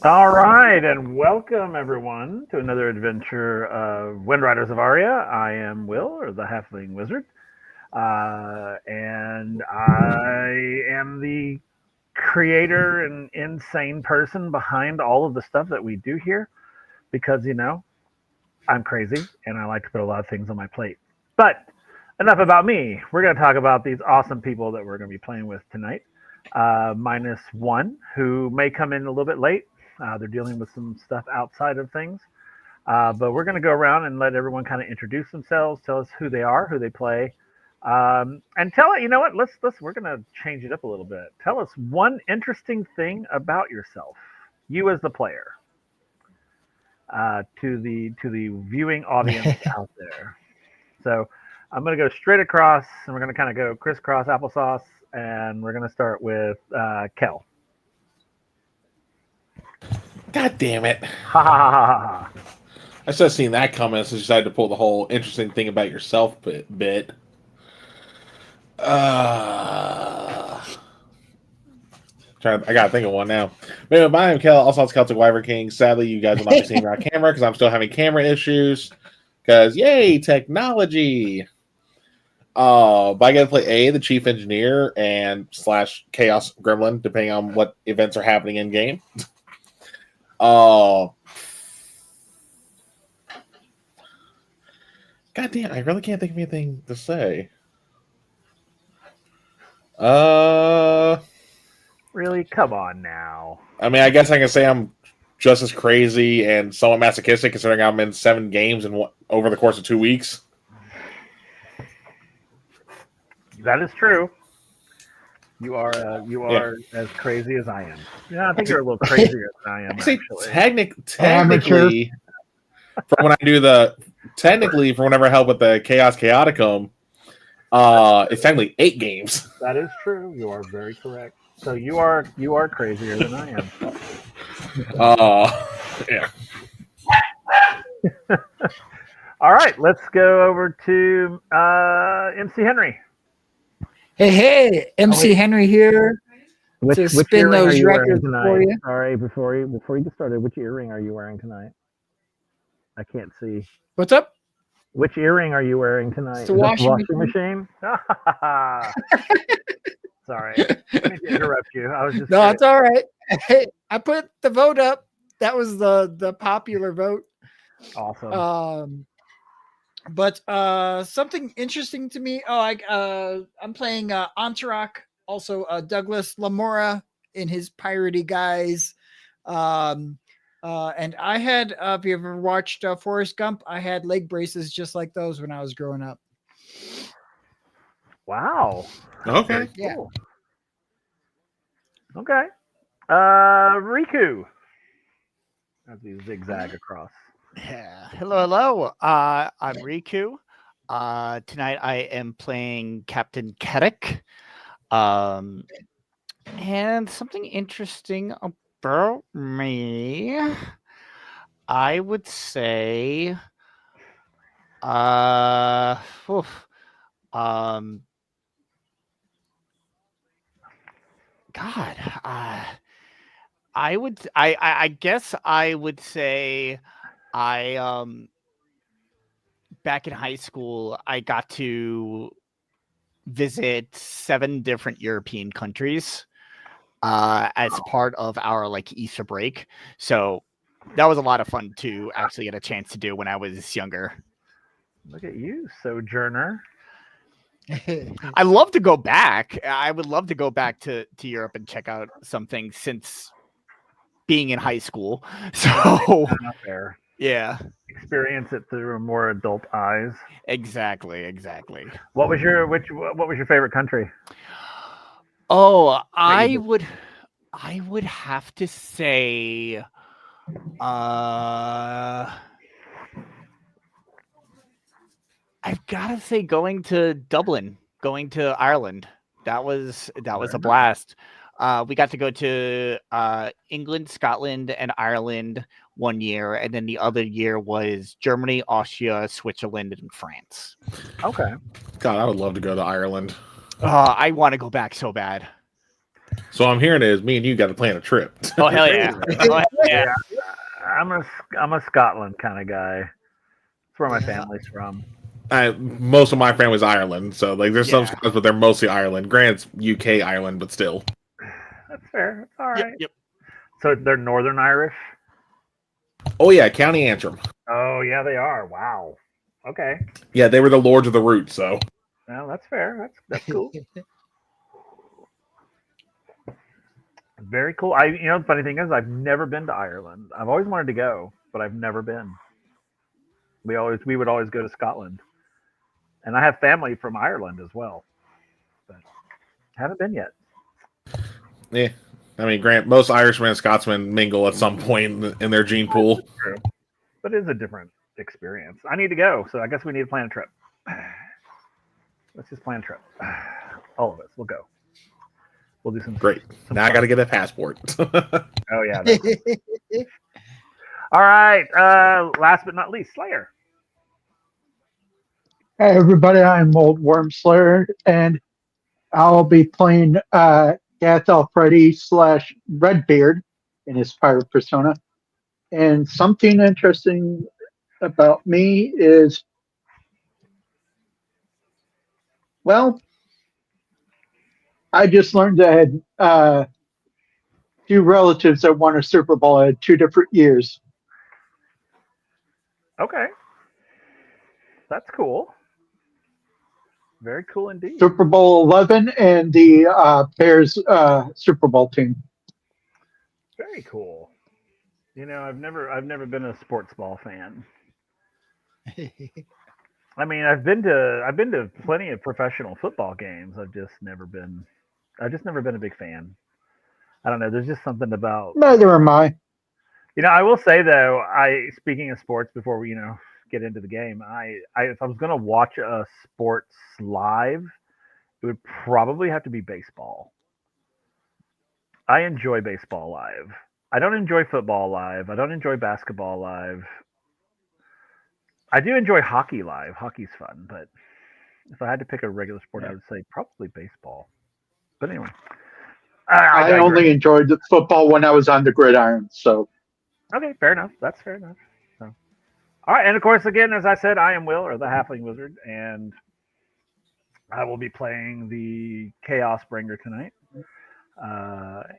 All right, and welcome everyone to another adventure of WindRiders of Aria. I am Will, or the Halfling Wizard, and I am the creator and insane person behind all of the stuff that we do here because, I'm crazy and I like to put a lot of things on my plate. But enough about me. We're going to talk about these awesome people that we're going to be playing with tonight, minus one who may come in a little bit late. They're dealing with some stuff outside of things. But we're going to go around and let everyone kind of introduce themselves, tell us who they are, who they play, and tell it. You know what? We're going to change it up a little bit. Tell us one interesting thing about yourself, you as the player, to the viewing audience out there. So I'm going to go straight across, and we're going to kind of go crisscross applesauce, and we're going to start with Kel. God damn it. Ha ha ha ha ha. I should have seen that coming, so I decided to pull the whole interesting thing about yourself bit. I gotta think of one now. Anyway, my name is Kel, also Celtic Wyvern King. Sadly, you guys will not be seeing me on camera because I'm still having camera issues. Because, yay, technology! But I get to play the Chief Engineer and / Chaos Gremlin, depending on what events are happening in game. God damn, I really can't think of anything to say. Really? Come on now. I mean, I guess I can say I'm just as crazy and somewhat masochistic considering I'm in 7 games over the course of 2 weeks. That is true. You are as crazy as I am. Yeah, I think you're a little crazier than I am. Actually, technically, for when I do technically for whenever I help with the Chaos Chaoticum, it's technically 8 games. That is true. You are very correct. So you are crazier than I am. Yeah. All right, let's go over to MC Henry. Hey, MC Henry here to spin those records for you. Sorry, before you get started, which earring are you wearing tonight? I can't see. What's up? Which earring are you wearing tonight? It's the washing machine. Sorry, I didn't interrupt you. I was just no, it's all right. Hey, I put the vote up. That was the popular vote. Awesome. But something interesting to me. I'm playing Entourage, also Douglas Lamora in his piratey guise. And I had, if you ever watched Forrest Gump, I had leg braces just like those when I was growing up. Wow. Okay. Yeah. Cool. Okay. Riku. As we zigzag across. Yeah. Hello. I'm Riku. Tonight I am playing Captain Kedek. And something interesting about me, I would say, God, I guess I would say back in high school I got to visit 7 different European countries as part of our Easter break. So that was a lot of fun to actually get a chance to do when I was younger. Look at you, sojourner. I love to go back. I would love to go back to Europe and check out something since being in high school. So fair. Yeah. Experience it through more adult eyes. Exactly. What was your favorite country? Oh, I would have to say I've got to say going to Dublin, going to Ireland. That was a blast. We got to go to England, Scotland, and Ireland one year, and then the other year was Germany, Austria, Switzerland, and France. Okay. God, I would love to go to Ireland. I want to go back so bad. So I'm hearing is me and you got to plan a trip. Oh hell yeah! Yeah. I'm a Scotland kind of guy. That's where my family's from. Most of my family's Ireland, so like there's some Yeah. Scots, but they're mostly Ireland. Grant's UK Ireland, but still. That's fair. That's all Yep. right. Yep. So they're Northern Irish. Oh yeah, County Antrim. Oh yeah, they are. Wow. Okay. Yeah, they were the Lords of the Root, so Well, that's fair. That's cool. Very cool. The funny thing is, I've never been to Ireland. I've always wanted to go, but I've never been. We would always go to Scotland, and I have family from Ireland as well, but haven't been yet. yeah. I mean, Grant, most Irishmen and Scotsmen mingle at some point in their gene pool. True, but it is a different experience. I need to go, so I guess we need to plan a trip. Let's just plan a trip. All of us, we'll go. We'll do some Great. some Now I fun. got to get a passport. Oh yeah. All right. Last but not least, Slayer. Hey everybody, I'm Old Worm Slayer, and I'll be playing Gath Alfredi / Redbeard in his pirate persona. And something interesting about me is, well, I just learned that I had two relatives that won a Super Bowl at 2 different years. Okay. That's cool. Very cool indeed. Super Bowl 11 and the Bears Super Bowl team. Very cool. I've never been a sports ball fan. I mean, I've been to plenty of professional football games. I've just never been a big fan. I don't know. There's just something about. Neither am I. I will say though, speaking of sports before we get into the game, if I was going to watch a sports live, it would probably have to be baseball. I enjoy baseball live. I don't enjoy football live. I don't enjoy basketball live. I do enjoy hockey live. Hockey's fun, but if I had to pick a regular sport, I would say probably baseball. But anyway, I only enjoyed the football when I was on the gridiron. So okay, fair enough. That's fair enough. So, all right, and of course, again, as I said, I am Will, or the Halfling Wizard, and I will be playing the Chaos Bringer tonight.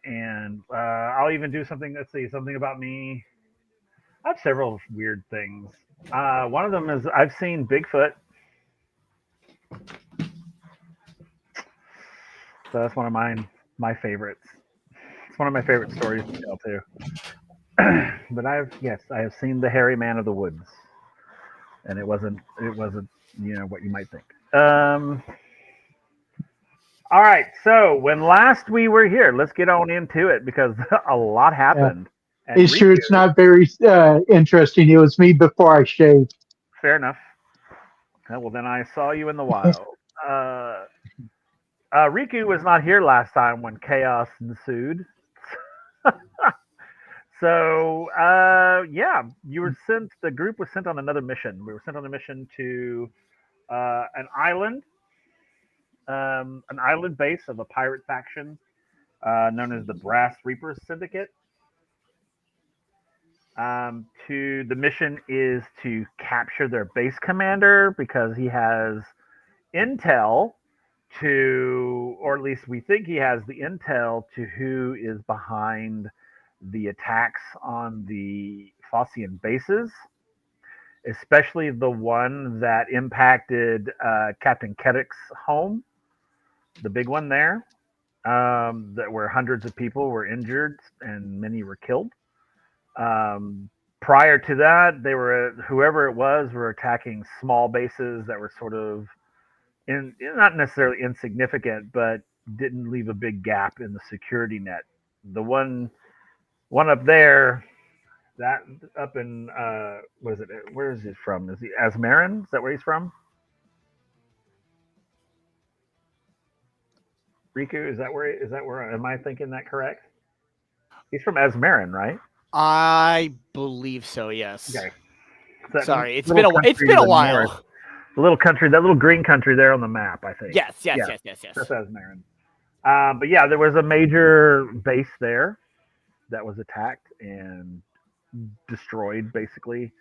And I'll even do something. Let's see, something about me. I have several weird things. One of them is I've seen Bigfoot. So that's one of my favorites. It's one of my favorite stories to tell too. But I have seen the hairy man of the woods, and it wasn't what you might think. All right, so when last we were here, let's get on into it because a lot happened. Yeah. It's true. It's not very interesting. It was me before I shaved. Fair enough. Well, then I saw you in the wild. Riku was not here last time when chaos ensued. So, the group was sent on another mission. We were sent on a mission to an island base of a pirate faction known as the Brass Reapers Syndicate. The mission is to capture their base commander because he has intel or at least we think he has the intel to who is behind the attacks on the Fossian bases, especially the one that impacted Captain Keddick's home, the big one there, where hundreds of people were injured and many were killed. Prior to that, whoever it was were attacking small bases that were sort of not necessarily insignificant, but didn't leave a big gap in the security net. The one up there, that up in what is it? Where is he from? Is he Asmarin? Is that where he's from? Riku, is that where? Am I thinking that correct? He's from Asmarin, right? I believe so. Yes. Okay. Sorry, it's been a while. North. The little country, that little green country there on the map, I think. Yes. That's Asmarin. But yeah, there was a major base there, that was attacked and destroyed, basically.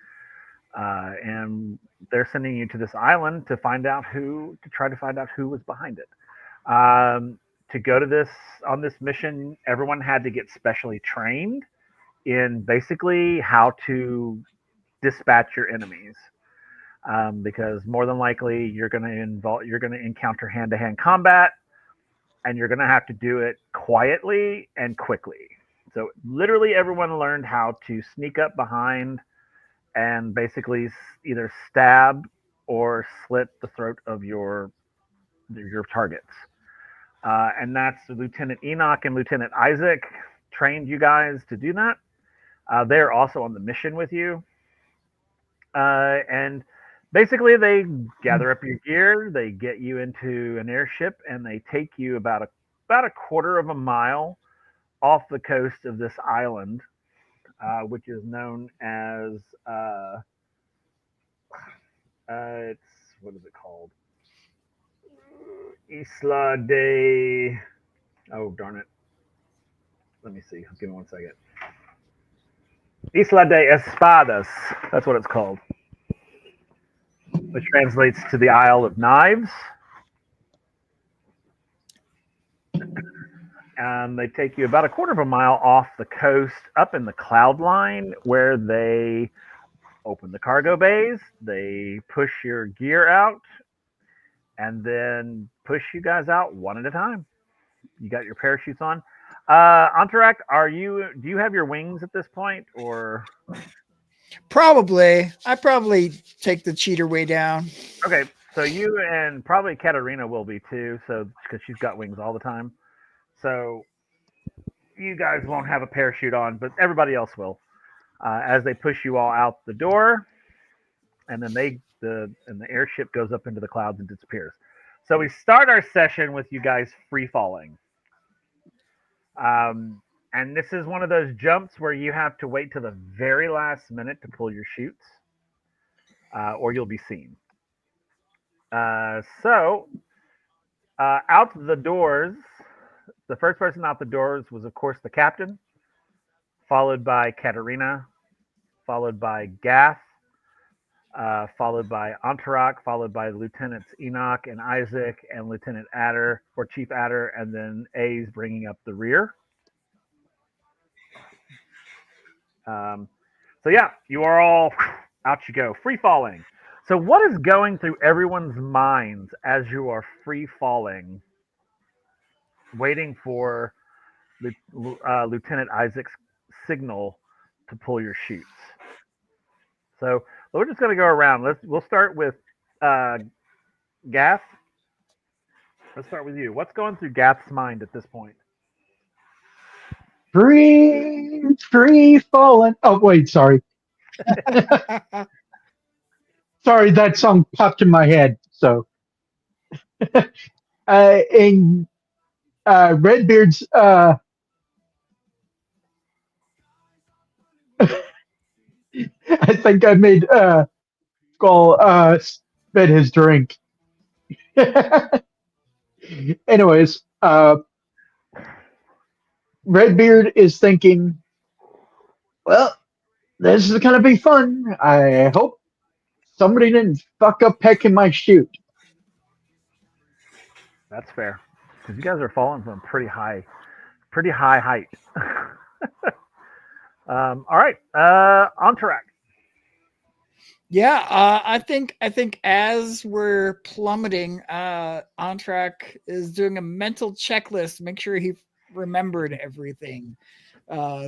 And they're sending you to this island to try to find out who was behind it. To go to this on this mission, everyone had to get specially trained in basically how to dispatch your enemies. Because more than likely you're going to encounter hand-to-hand combat, and you're going to have to do it quietly and quickly. So literally everyone learned how to sneak up behind and basically either stab or slit the throat of your targets. And that's Lieutenant Enoch and Lieutenant Isaac trained you guys to do that. They're also on the mission with you. And basically, they gather up your gear, they get you into an airship, and they take you about a quarter of a mile off the coast of this island, which is known as it's what is it called? Isla de. Oh darn it! Let me see. Give me 1 second. Isla de Espadas. That's what it's called, which translates to the Isle of Knives. And they take you about a quarter of a mile off the coast, up in the cloud line, where they open the cargo bays, they push your gear out, and then push you guys out one at a time. You got your parachutes on. Antarak, do you have your wings at this point, or? Probably. I probably take the cheater way down. Okay, so you and probably Katarina will be too, so because she's got wings all the time. So you guys won't have a parachute on, but everybody else will. As they push you all out the door, and then the airship goes up into the clouds and disappears. So we start our session with you guys free falling. And this is one of those jumps where you have to wait till the very last minute to pull your chutes, or you'll be seen. So out the doors, the first person out the doors was, of course, the captain, followed by Katarina, followed by Gath, followed by Antarak, followed by Lieutenants Enoch and Isaac, and Lieutenant Adder, or Chief Adder, and then A's bringing up the rear. So yeah, you are all out you go, free falling. So what is going through everyone's minds as you are free falling, waiting for Lieutenant Isaac's signal to pull your chutes? So we're just going to go around. We'll start with Gath. Let's start with you. What's going through Gath's mind at this point? Free falling. Oh wait, sorry. Sorry, that song popped in my head. So, in Redbeard's, I think I made Skull spit his drink. Anyways, Redbeard is thinking, well, this is gonna be fun. I hope somebody didn't fuck up pecking my chute. That's fair, because you guys are falling from pretty high height. All right, Antarak. Yeah, I think as we're plummeting, Antarak is doing a mental checklist, make sure he remembered everything.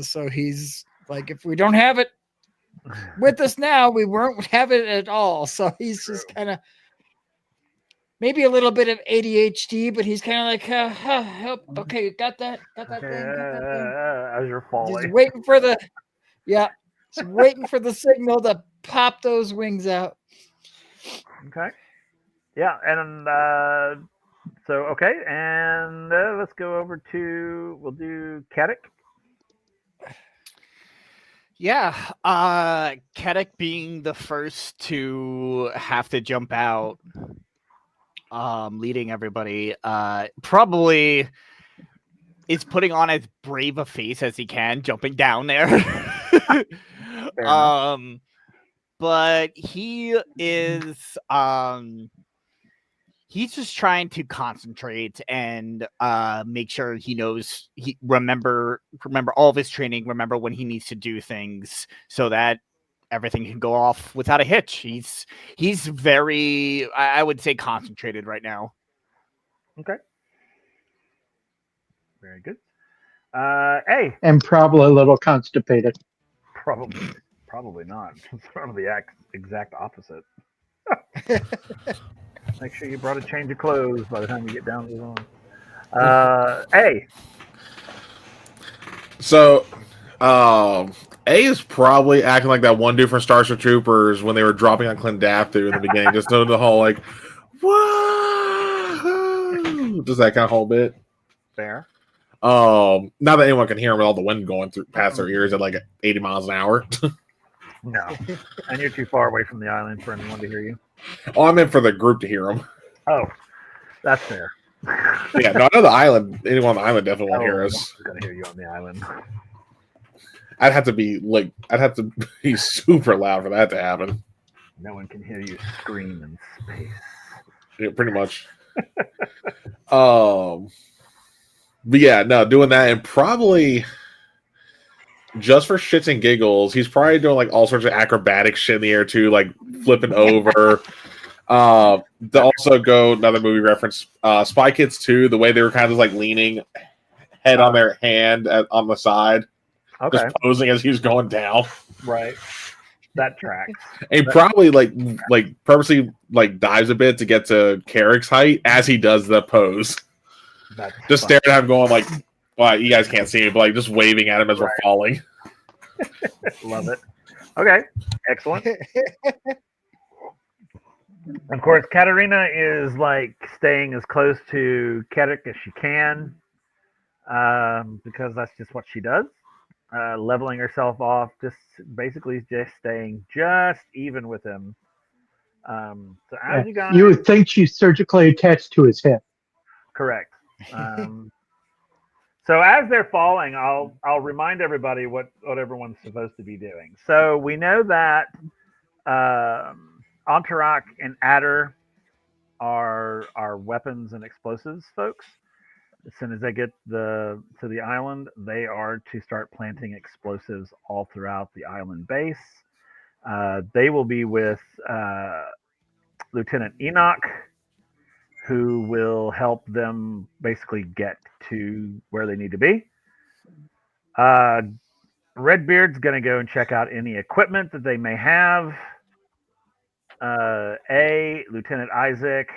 So he's like, if we don't have it with us now, we won't have it at all. So he's just kind of maybe a little bit of ADHD, but he's kind of like, okay, got that thing. As you're falling, Just waiting for the signal to pop those wings out. Okay. Yeah, and so okay, and let's go over to we'll do Katic. Yeah, Katic being the first to have to jump out, leading everybody, probably is putting on as brave a face as he can, jumping down there. Fair enough. But he is he's just trying to concentrate and make sure he knows he remember all of his training, remember when he needs to do things so that everything can go off without a hitch. He's very, I would say, concentrated right now. Okay. Very good. A. And probably a little constipated. Probably not. It's sort of the exact opposite. Make sure you brought a change of clothes by the time you get down to the lawn. A. So, A is probably acting like that one dude from Starship Troopers when they were dropping on Clendaphthu in the beginning, just doing the whole like, whoa, just that kind of whole bit. Fair. Not that anyone can hear him with all the wind going through past their ears at like 80 miles an hour. No. And you're too far away from the island for anyone to hear you. Oh, I meant for the group to hear him. Oh, that's fair. Yeah, no, I know the island. Anyone on the island definitely won't hear us. I'm gonna hear you on the island. I'd have to be super loud for that to happen. No one can hear you scream in space. Yeah, pretty much. But yeah, no, doing that and probably just for shits and giggles, he's probably doing like all sorts of acrobatic shit in the air too, like flipping over. To also go another movie reference, Spy Kids 2, the way they were kind of like leaning head on their hand on the side, Okay. just posing as he was going down. Right. That tracks. And probably like purposely like dives a bit to get to Carrick's height as he does the pose. That's Just fun. staring at him, going like, "Well, you guys can't see me," but like just waving at him as we're falling. Love it. Okay. Excellent. Of course, Katerina is like staying as close to Kedek as she can, because that's just what she does. Leveling herself off, just basically just staying just even with him. So as you guys, You would think she's surgically attached to his hip. correct. So as they're falling, I'll remind everybody what everyone's supposed to be doing. So we know that Entourage and Adder are weapons and explosives folks. As soon as they get to the island, they are to start planting explosives all throughout the island base. They will be with Lieutenant Enoch, who will help them basically get to where they need to be. Redbeard's going to go and check out any equipment that they may have. Lieutenant Isaac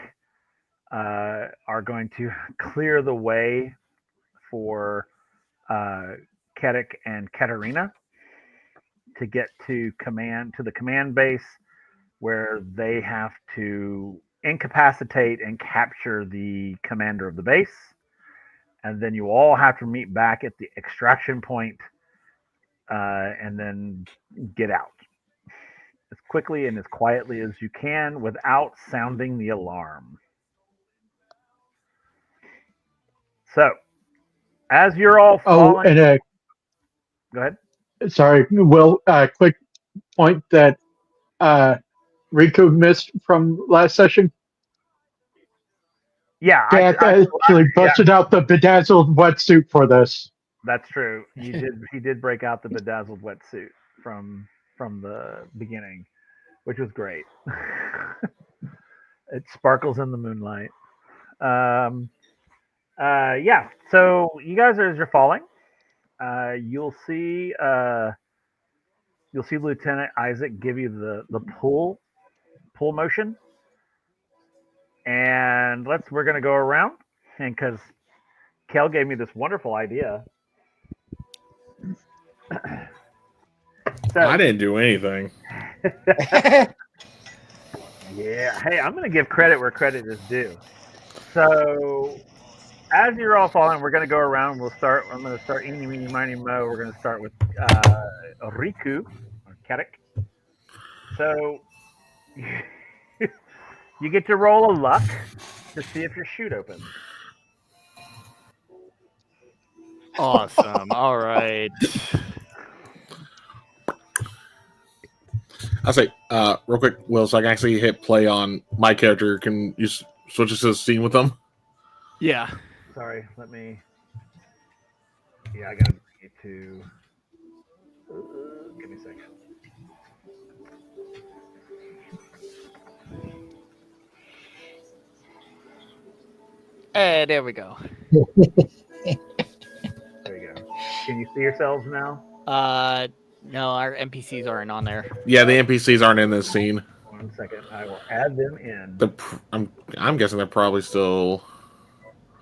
are going to clear the way for Kedek and Katerina to get to the command base, where they have to incapacitate and capture the commander of the base, and then you all have to meet back at the extraction point, and then get out as quickly and as quietly as you can without sounding the alarm. So, as you're all falling, And go ahead. sorry, Will, quick point that Riku missed from last session. Yeah, Dad actually busted out the bedazzled wetsuit for this. That's true. He did break out the bedazzled wetsuit from the beginning, which was great. It sparkles in the moonlight. Yeah. So you guys as you're falling, you'll see Lieutenant Isaac give you the pull motion, and we're gonna go around, and because Kel gave me this wonderful idea. So, I didn't do anything. yeah. Hey, I'm going to give credit where credit is due. So, as you're all falling, we're going to go around. I'm going to start eeny, meeny, miny, mo. We're going to start with Riku, or Kedek. So, you get to roll a luck to see if your chute opens. Awesome. All right. I'll say, real quick, Will, so I can actually hit play on my character. Can you switch us to the scene with them? Yeah. Sorry, let me. Yeah, I gotta bring you to. Give me a second. Hey, there we go. There you go. Can you see yourselves now? No, our NPCs aren't on there. Yeah, the NPCs aren't in this scene. 1 second. I will add them in. I'm guessing they're probably still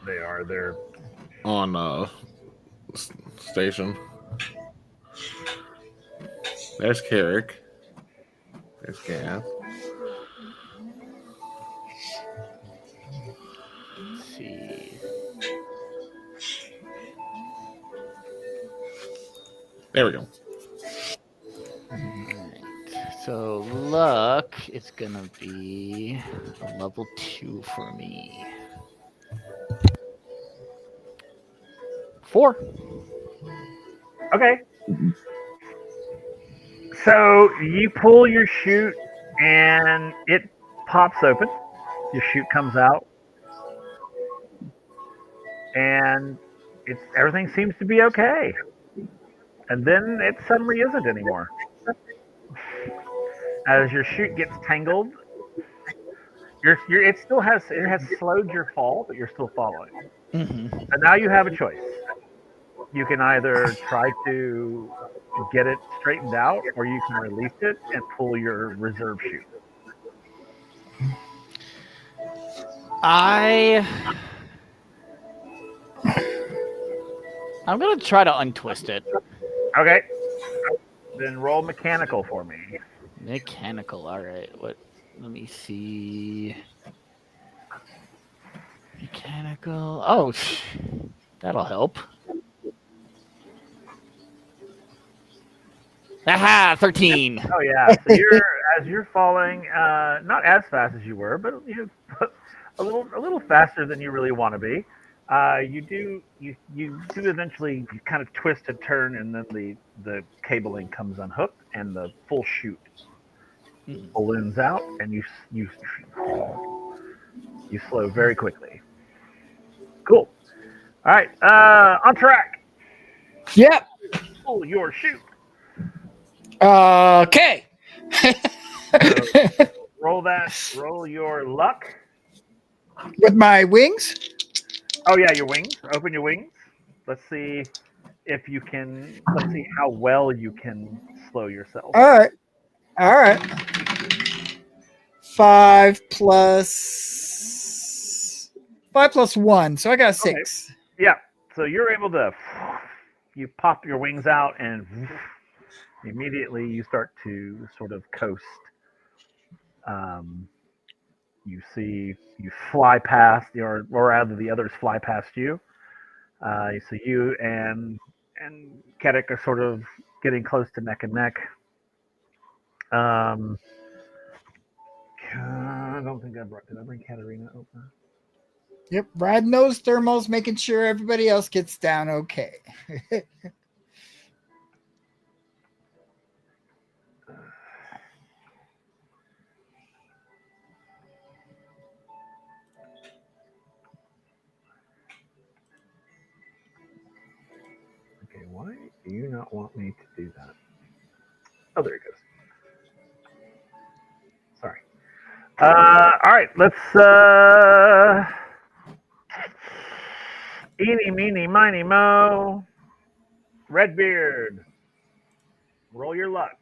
They are. They're. on station. There's Carrick. There's Gath. Let's see. There we go. Alright. So luck is gonna be a level 2 for me. 4. Okay. So you pull your chute and it pops open. Your chute comes out. And everything seems to be okay. And then it suddenly isn't anymore. As your chute gets tangled, it has slowed your fall, but you're still following. Mm-hmm. And now you have a choice. You can either try to get it straightened out, or you can release it and pull your reserve chute. I'm gonna try to untwist it. Okay. Then roll mechanical for me. Mechanical. All right. What? Let me see. Mechanical. Oh, that'll help. Aha! 13. Oh yeah. So as you're falling, not as fast as you were, but a little faster than you really want to be. You do eventually kind of twist and turn, and then the cabling comes unhooked, and the full chute balloons out, and you slow very quickly. Cool. All right, on track. Yep. Pull your chute. Okay. So roll your luck. With my wings? Oh yeah, your wings. Open your wings. Let's see if you can. Let's see how well you can slow yourself. All right. 5 plus 1, so I got 6. Okay. Yeah. So you're able to. You pop your wings out, and immediately you start to sort of coast. You fly past, or rather, the others fly past you. So you and Kedek are sort of getting close to neck and neck. I don't think did I bring Katarina over? Yep, riding those thermals, making sure everybody else gets down okay. Okay, why do you not want me to do that? Oh, there it goes. Sorry. All right, let's eeny, meeny, miny, mo. Redbeard, roll your luck.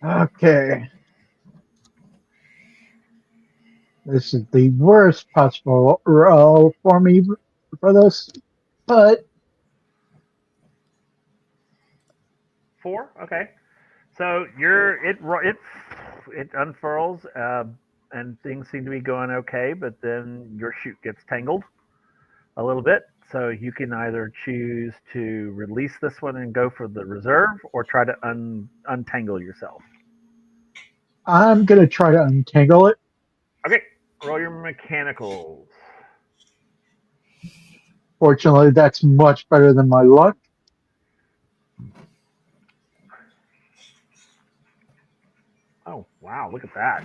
Okay. This is the worst possible roll for me for this, but 4. Okay. So it unfurls, and things seem to be going okay, but then your chute gets tangled a little bit. So you can either choose to release this one and go for the reserve, or try to untangle yourself. I'm gonna try to untangle it. Okay, roll your mechanicals. Fortunately, that's much better than my luck. Oh wow, look at that.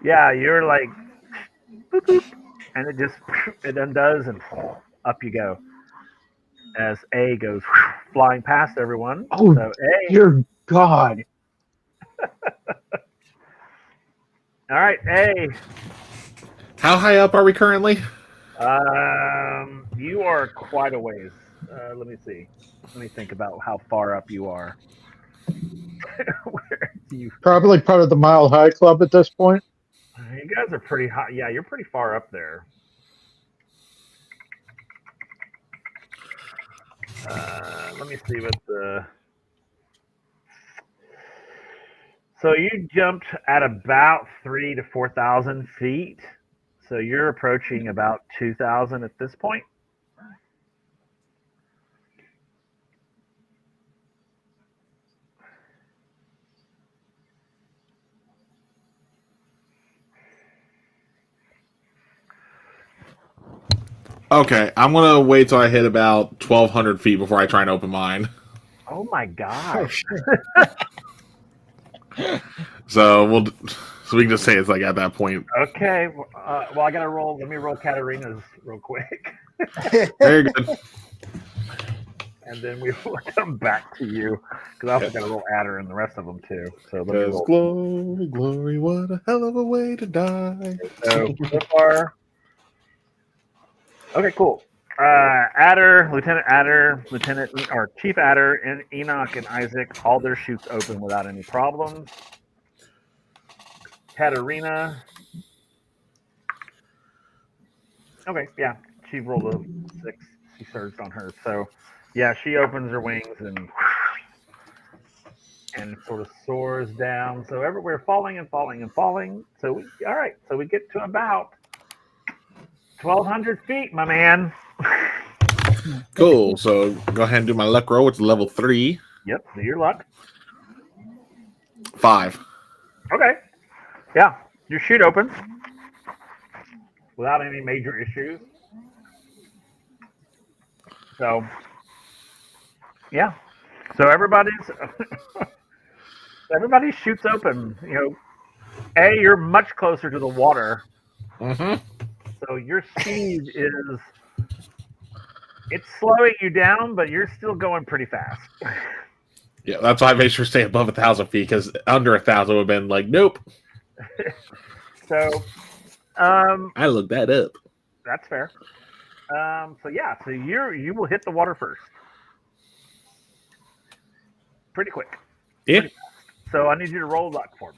Yeah, you're like boop, boop, and it just it undoes and up you go as A goes flying past everyone. Oh, So A, dear God. all right, A. How high up are we currently? You are quite a ways. Let me see. Let me think about how far up you are. Where do you? Probably part of the Mile High Club at this point. You guys are pretty high. Yeah, you're pretty far up there. Let me see what the. So you jumped at about 3,000 to 4,000 feet. So you're approaching about 2,000 at this point. Okay, I'm gonna wait till I hit about 1,200 feet before I try and open mine. Oh my god! So so we can just say it's like at that point. Okay. Well, I gotta roll. Let me roll Katarina's real quick, Very good. and then we will come back to you because I also gotta roll Adder and the rest of them too. So let me Because roll. glory, glory, what a hell of a way to die. So far. Okay, cool. Adder, Lieutenant or Chief Adder, and Enoch and Isaac, all their chutes open without any problems. Katarina. Okay, yeah, she rolled a 6. She surged on her, so yeah, she opens her wings and sort of soars down. So everywhere falling and falling and falling. So all right, so we get to about 1,200 feet, my man. Cool. So go ahead and do my luck roll, which is level 3. Yep, do your luck. 5. Okay. Yeah, your chute opens without any major issues. So, yeah. So everybody's shoots open. You know, you're much closer to the water, Mm-hmm. so your speed is it's slowing you down, but you're still going pretty fast. Yeah, that's why I made sure to stay above 1,000 feet, because under 1,000 would have been like, nope. So, I looked that up. that's fair. So yeah, so you will hit the water first, pretty quick. Yeah. Pretty fast. So I need you to roll luck for me.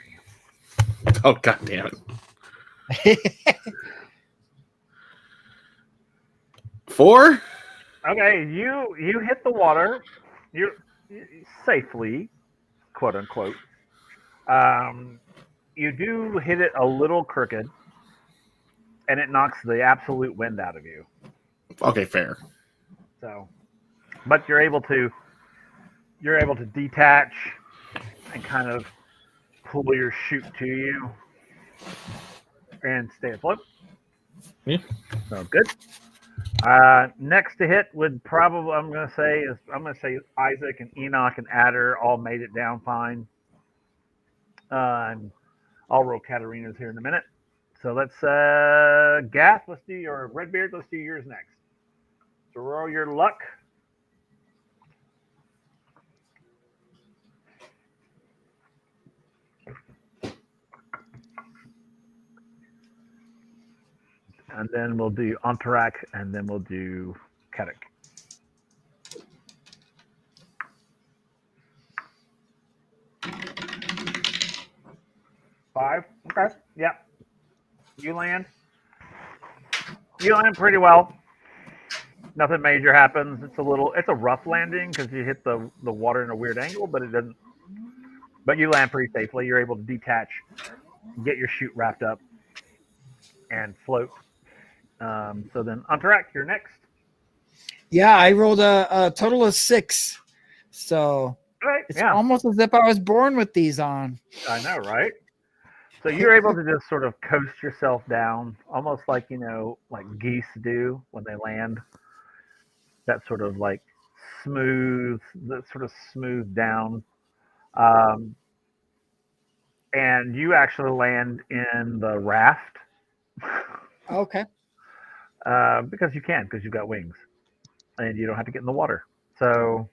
Oh, god damn it. 4? Okay, you hit the water. You safely, quote unquote. You do hit it a little crooked, and it knocks the absolute wind out of you. Okay, fair. So, but you're able to detach and kind of pull your chute to you and stay afloat. Yeah. So good. Next to hit would probably I'm gonna say Isaac and Enoch and Adder all made it down fine. I'll roll Katarina's here in a minute. So let's Gath, let's do your Redbeard, let's do yours next. So roll your luck. And then we'll do Antarak, and then we'll do Kedik. Five. Okay. Yeah. You land. You land pretty well. Nothing major happens. It's a rough landing because you hit the water in a weird angle, but it doesn't. But you land pretty safely. You're able to detach, get your chute wrapped up, and float. So then, Antarak, you're next. Yeah, I rolled a total of 6. So Right. it's Yeah. almost as if I was born with these on. I know, right? So you're able to just sort of coast yourself down, almost like like geese do when they land. That sort of like that sort of smooth down. Um, and you actually land in the raft Okay. because you can, because you've got wings, and you don't have to get in the water. So,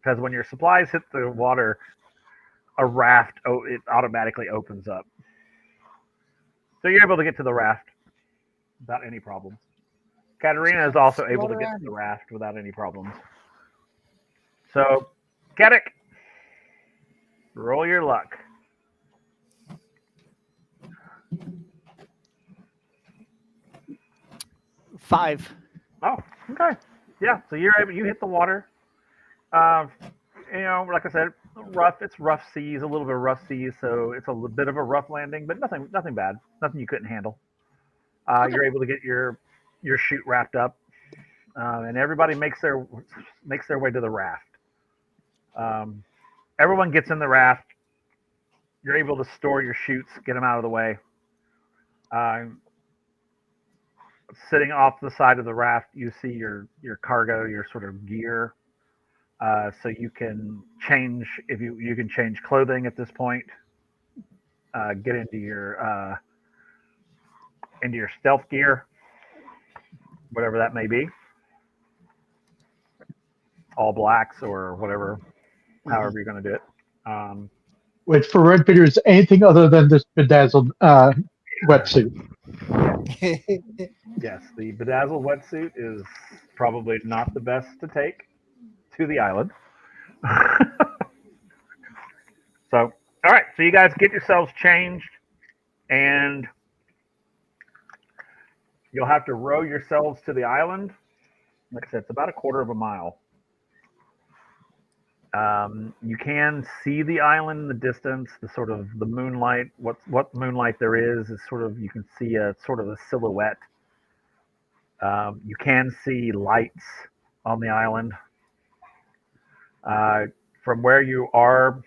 because when your supplies hit the water, a raft it automatically opens up. So you're able to get to the raft without any problems. Katarina is also able Float to get to around. the raft without any problems. So, Kedek, roll your luck. 5. Oh, okay. Yeah, so you hit the water. Uh, like I said, rough. It's rough seas, a little bit of rough seas, so it's a bit of a rough landing, but nothing bad, nothing you couldn't handle. Okay. You're able to get your chute wrapped up, and everybody makes their way to the raft. Um, everyone gets in the raft. You're able to store your chutes, get them out of the way. Um, Sitting off the side of the raft, you see your cargo, your sort of gear. So you can change if you can change clothing at this point. Get into your stealth gear, whatever that may be, all blacks or whatever, however you're going to do it. Which for red beaters, anything other than this bedazzled wetsuit. Yes, the bedazzled wetsuit is probably not the best to take to the island. So, all right, so you guys get yourselves changed, and you'll have to row yourselves to the island. Like I said, it's about a quarter of a mile. You can see the island in the distance. The sort of the moonlight. What moonlight there is sort of you can see a sort of a silhouette. You can see lights on the island. From where you are,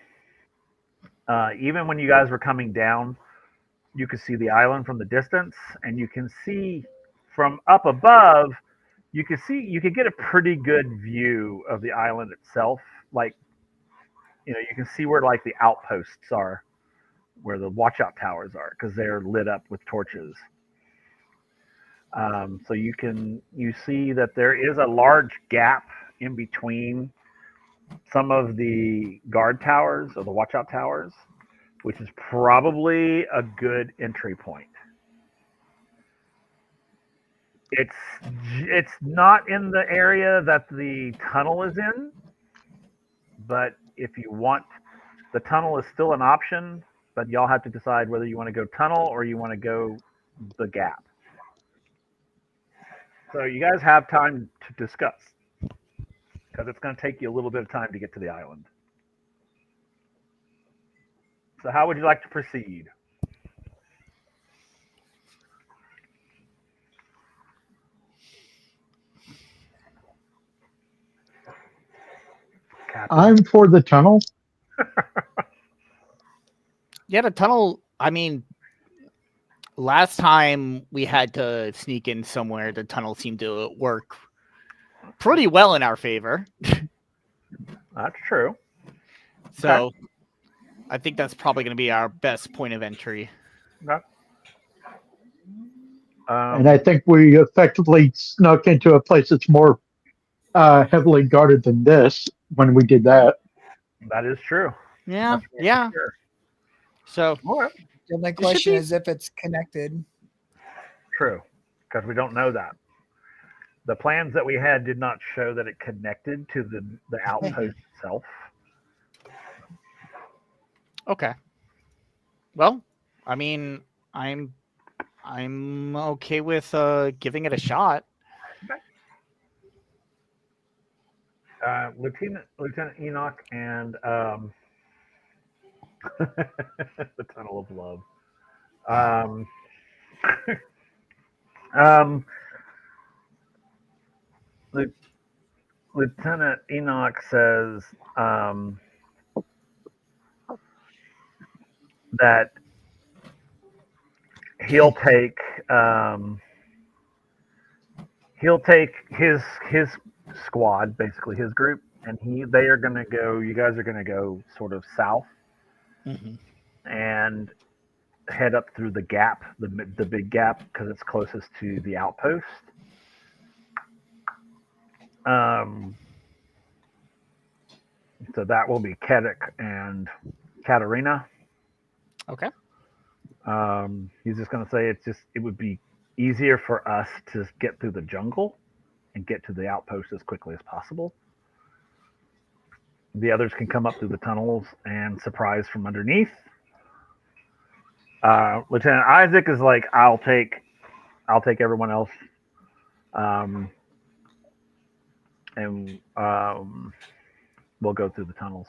even when you guys were coming down, you could see the island from the distance, and you can see from up above. You could get a pretty good view of the island itself. Like you can see where like the outposts are, where the watchout towers are, because they're lit up with torches. So you see that there is a large gap in between some of the guard towers or the watchout towers, which is probably a good entry point. It's it's not in the area that the tunnel is in, but if you want, the tunnel is still an option, but y'all have to decide whether you want to go tunnel or you want to go the gap. So you guys have time to discuss because it's going to take you a little bit of time to get to the island. So how would you like to proceed? Captain? I'm for the tunnel. Yeah, the tunnel. I mean, last time we had to sneak in somewhere, the tunnel seemed to work pretty well in our favor. That's true. So okay. I think that's probably going to be our best point of entry. Okay. And I think we effectively snuck into a place that's more heavily guarded than this when we did that. That is true. Yeah, yeah. Sure. So the only question is if it's connected. True, because we don't know that. The plans that we had did not show that it connected to the outpost itself. Okay. Well, I mean, I'm okay with giving it a shot. Okay. Lieutenant Enoch and the Tunnel of Love. Lieutenant Enoch says that he'll take his squad, basically his group, and they are gonna go. You guys are gonna go sort of south Mhm. and head up through the gap, the big gap, because it's closest to the outpost. Um, so that will be Kedek and Katarina. Okay. He's just going to say it would be easier for us to get through the jungle and get to the outpost as quickly as possible. The others can come up through the tunnels and surprise from underneath. Lieutenant Isaac is like, I'll take everyone else, and we'll go through the tunnels.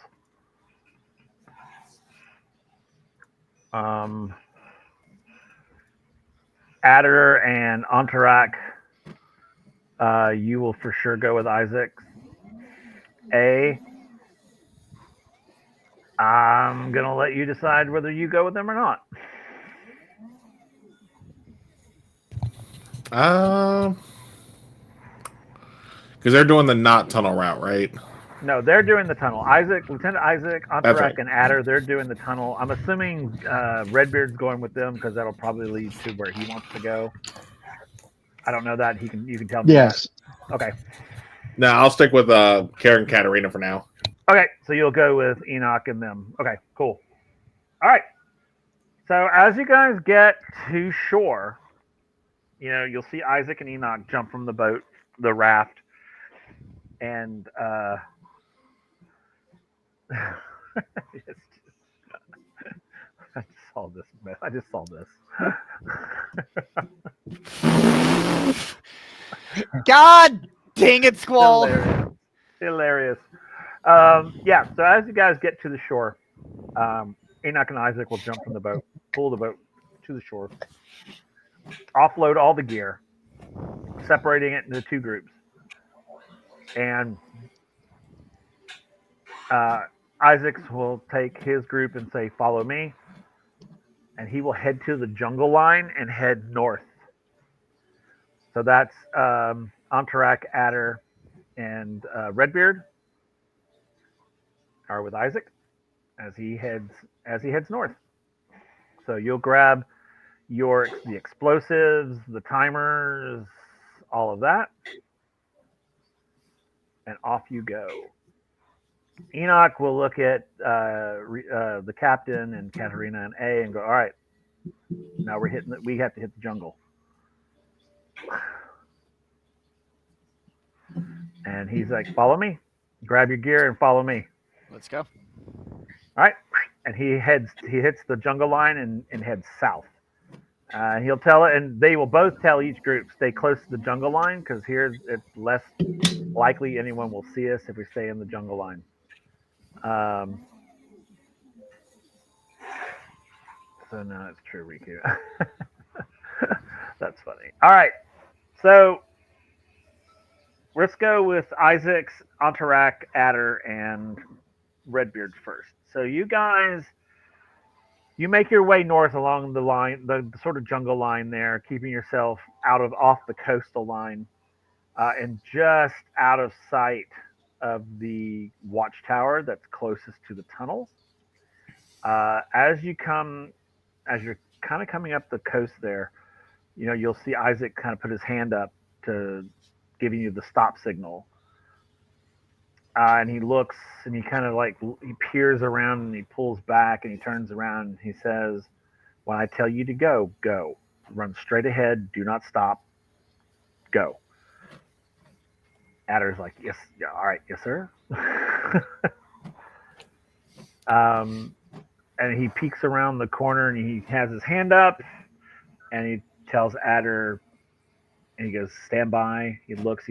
Adder and Antarak, you will for sure go with Isaac. I'm gonna let you decide whether you go with them or not. Because they're doing the not tunnel route, right? No, they're doing the tunnel. Lieutenant Isaac, That's Antarak, right. and Adder, they're doing the tunnel. I'm assuming Redbeard's going with them because that'll probably lead to where he wants to go. I don't know that. You can tell me Yes. that. Okay. No, I'll stick with Karen Katarina for now. Okay, so you'll go with Enoch and them. Okay, cool. All right. So as you guys get to shore, you'll see Isaac and Enoch jump from the boat, the raft, and I just saw this. I just saw this. God dang it, Squall! Hilarious. Yeah. So as you guys get to the shore, Enoch and Isaac will jump from the boat, pull the boat to the shore, offload all the gear, separating it into two groups, and Isaac will take his group and say, "Follow me," and he will head to the jungle line and head north. So that's Antarak, Adder, and Redbeard are with Isaac as he heads north. So you'll grab the explosives, the timers, all of that, and off you go. Enoch will look at the captain and Katarina and A and go, all right, now we have to hit the jungle. And he's like, follow me, grab your gear and follow me. Let's go. All right. And he hits the jungle line and heads south. He'll tell it, and they will both tell each group, stay close to the jungle line because here it's less likely anyone will see us if we stay in the jungle line. So no, it's true, Riku. That's funny. All right, so let's go with Isaac's, Antarak, Adder, and Redbeard first. So you guys, you make your way north along the line, the sort of jungle line there, keeping yourself off the coastal line, and just out of sight of the watchtower that's closest to the tunnel. As you're kind of coming up the coast there, you'll see Isaac kind of put his hand up to giving you the stop signal. And he looks and he kind of he peers around and he pulls back and he turns around and he says, when I tell you to go, go. Run straight ahead. Do not stop. Go. Adder's like, yes, yeah, all right, yes, sir. And he peeks around the corner and he has his hand up and he tells Adder, and he goes, stand by. He looks,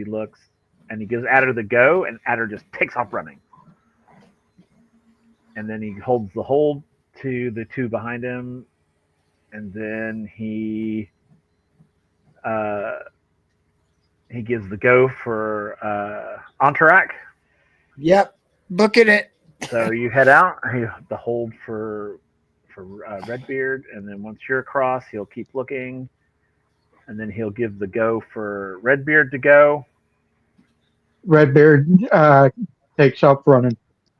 and he gives Adder the go, and Adder just takes off running. And then he holds the hold to the two behind him, and then he gives the go for Antarak. Yep, booking it. So you head out. The hold for for Redbeard, and then once you're across, he'll keep looking, and then he'll give the go for Redbeard to go. Redbeard takes off running.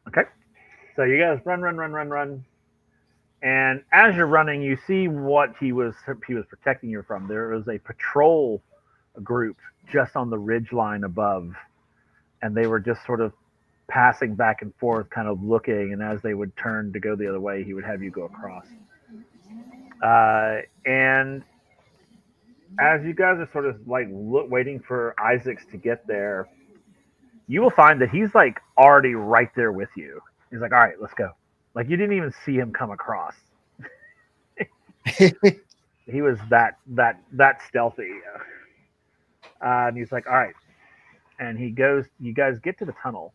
Okay. So you guys run. And as you're running, you see what he was protecting you from. There was a patrol group just on the ridge line above, and they were just sort of passing back and forth, kind of looking. And as they would turn to go the other way, he would have you go across. And as you guys are sort of like waiting for Isaacs to get there, you will find that he's like already right there with you. He's like, all right, let's go. Like you didn't even see him come across. He was that stealthy. And he's like, all right. And he goes, you guys get to the tunnel.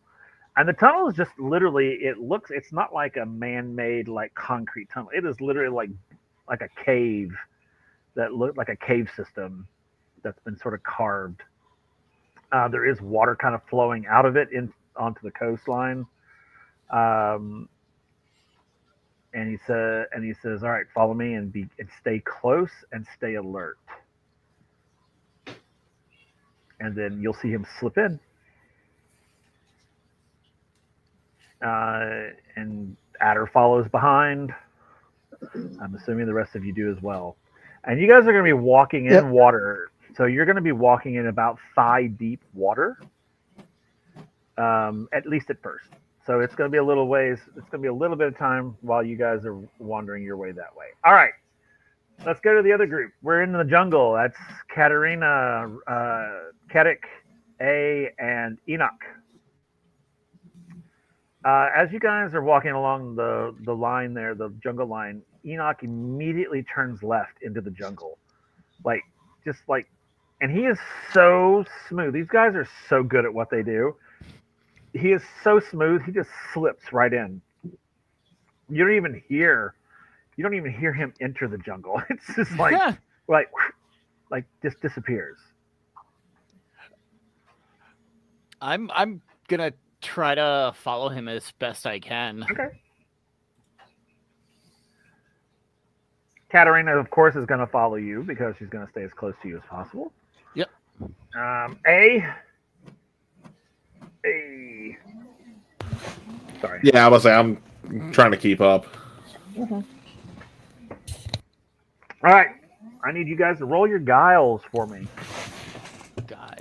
And the tunnel is just literally, it's not like a man-made like concrete tunnel. It is literally like a cave that looked like a cave system that's been sort of carved. There is water kind of flowing out of it onto the coastline. And he says, all right, follow me and stay close and stay alert. And then you'll see him slip in. And Adder follows behind. I'm assuming the rest of you do as well. And you guys are going to be walking in water. So you're going to be walking in about thigh-deep water, at least at first. So it's going to be a little ways. It's going to be a little bit of time while you guys are wandering your way that way. All right. Let's go to the other group. We're in the jungle. That's Katarina, Kedik, A, and Enoch. As you guys are walking along the line there, the jungle line, Enoch immediately turns left into the jungle. And he is so smooth. These guys are so good at what they do. He is so smooth. He just slips right in. You don't even hear him enter the jungle. It's just like just disappears. I'm gonna try to follow him as best I can. Okay. Katarina, of course, is going to follow you because she's going to stay as close to you as possible. Yep. A. Sorry. Yeah, I was say I'm trying to keep up. Mm-hmm. All right. I need you guys to roll your guiles for me. Guy.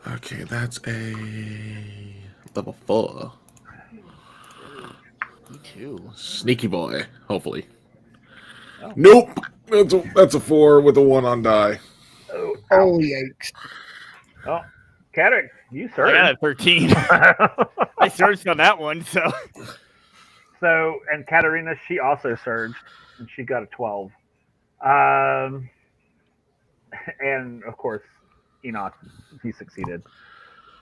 Okay, that's a level 4. Me too. Sneaky boy, hopefully. Oh. Nope. That's a 4 with a 1 on die. Oh, yikes. Oh, Katarina, you I surged. got a 13. I surged on that one, so. So, and Katarina, she also surged, and she got a 12. And of course, Enoch, he succeeded.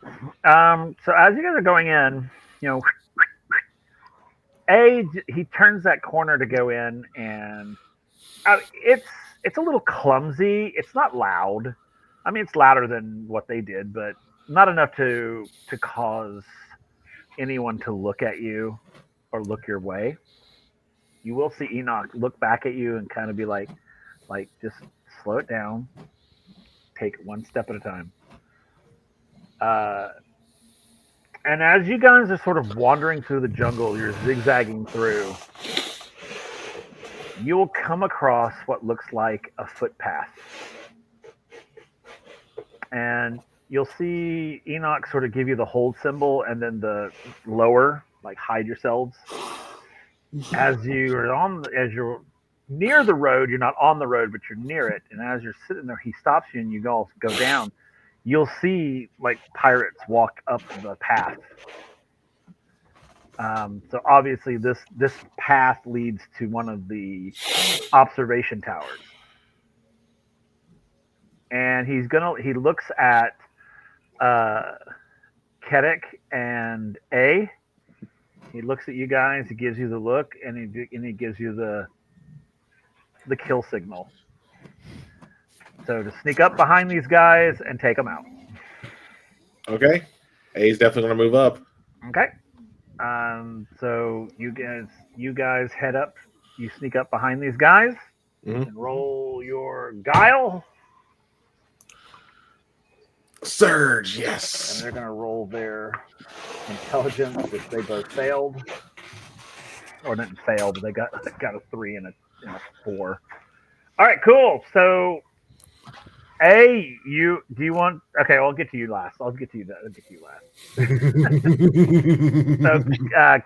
So as you guys are going in, he turns that corner to go in, and it's a little clumsy. It's not loud. I mean, it's louder than what they did, but not enough to cause anyone to look at you or look your way. You will see Enoch look back at you and kind of be like just slow it down. Take it one step at a time. And as you guys are sort of wandering through the jungle, you're zigzagging through, you will come across what looks like a footpath. And you'll see Enoch sort of give you the hold symbol and then the lower, like hide yourselves. As you're near the road, you're not on the road, but you're near it. And as you're sitting there, he stops you and you all go down. You'll see like pirates walk up the path. So obviously this path leads to one of the observation towers. And he looks at Kedik and A. He looks at you guys, he gives you the look, and he gives you the kill signal. So to sneak up behind these guys and take them out. Okay. A's definitely going to move up. Okay. So you guys head up you sneak up behind these guys Mhm. and roll your guile. Surge, And yes. they're going to roll their intelligence, which they both failed. Or didn't fail, but they got a 3 and a 4. All right, cool. So, do you want? Okay, I'll get to you last. I'll get to you last. So,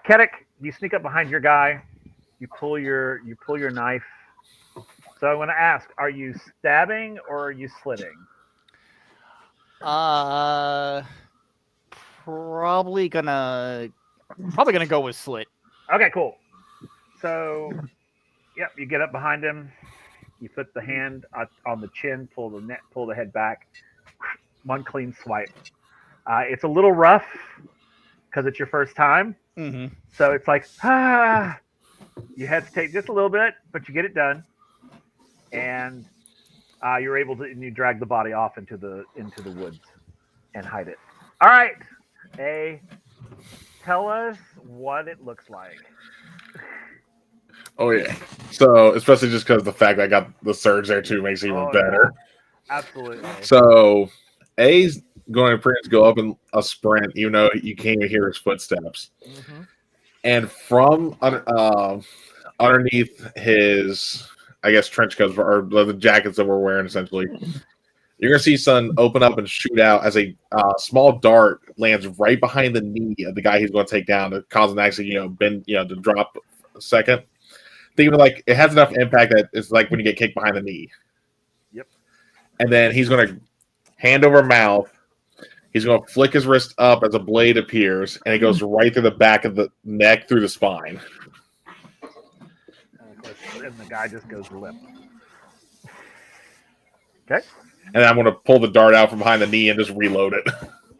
Kedek, you sneak up behind your guy. You pull your knife. So I want to ask: are you stabbing or are you slitting? Probably gonna go with slit. Okay, cool. So, yep, you get up behind him. You put the hand on the chin, pull the head back. One clean swipe. It's a little rough because it's your first time. Mm-hmm. So it's like, you hesitate just a little bit, but you get it done. And you're able to, and you drag the body off into the woods and hide it. All right. Tell us what it looks like. Oh yeah. So especially just because the fact that I got the surge there too makes it even better. Yeah. Absolutely. So A's going to pretty much go up in a sprint, even though you can't even hear his footsteps. Mm-hmm. And from underneath his, I guess, trench coats or the jackets that we're wearing, essentially, you're gonna see Sun open up and shoot out as a small dart lands right behind the knee of the guy he's going to take down to cause an accident, to drop a second. Think of it like it has enough impact that it's like when you get kicked behind the knee. Yep. And then he's going to hand over mouth. He's going to flick his wrist up as a blade appears, and it goes right through the back of the neck, through the spine. And the guy just goes limp. Okay. And I'm going to pull the dart out from behind the knee and just reload it.